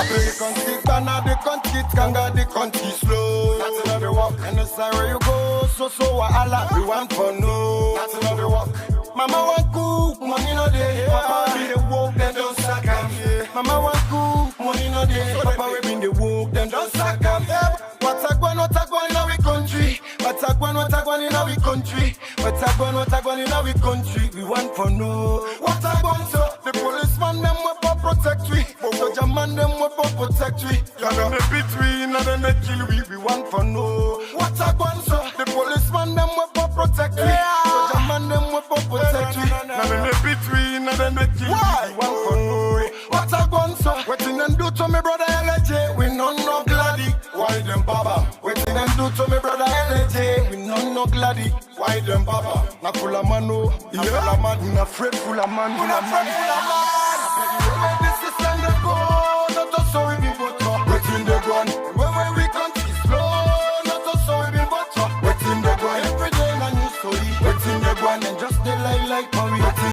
The country Ghana, the country Kanga, the country slow. That's another walk. And the side where you go, so wahala. We want for no. That's another walk. Mama want cook, money no day. Papa be the woke, then don't sack him. Mama want cook, money no day. Papa we been the woke, then don't sack him. What's a gwan in our country? What's a gwan in our country? What's a gwan in our country? We want for no. What's a gwan so? The policeman them will protect we. The man them will protect we. And then they beat we, and then they kill we. We want for no. What's a gwan so? The policeman them will protect we. The man them will protect we. And then they beat we, and then they kill we. We want for no. What's a gwan so? Waiting and do to me brother LJ. We no gladdy. Why them baba? Waiting and do to me brother LJ. We no gladdy. Why them baba? Na full of man no. Na full of man. We not afraid full of man. We not afraid full of man. This system they go. Not us so we be vote for. Waiting the gun. Where we can't see slow. Not us so we be vote for. Waiting the gun. Every day a new story. Waiting the gun and just they like how we.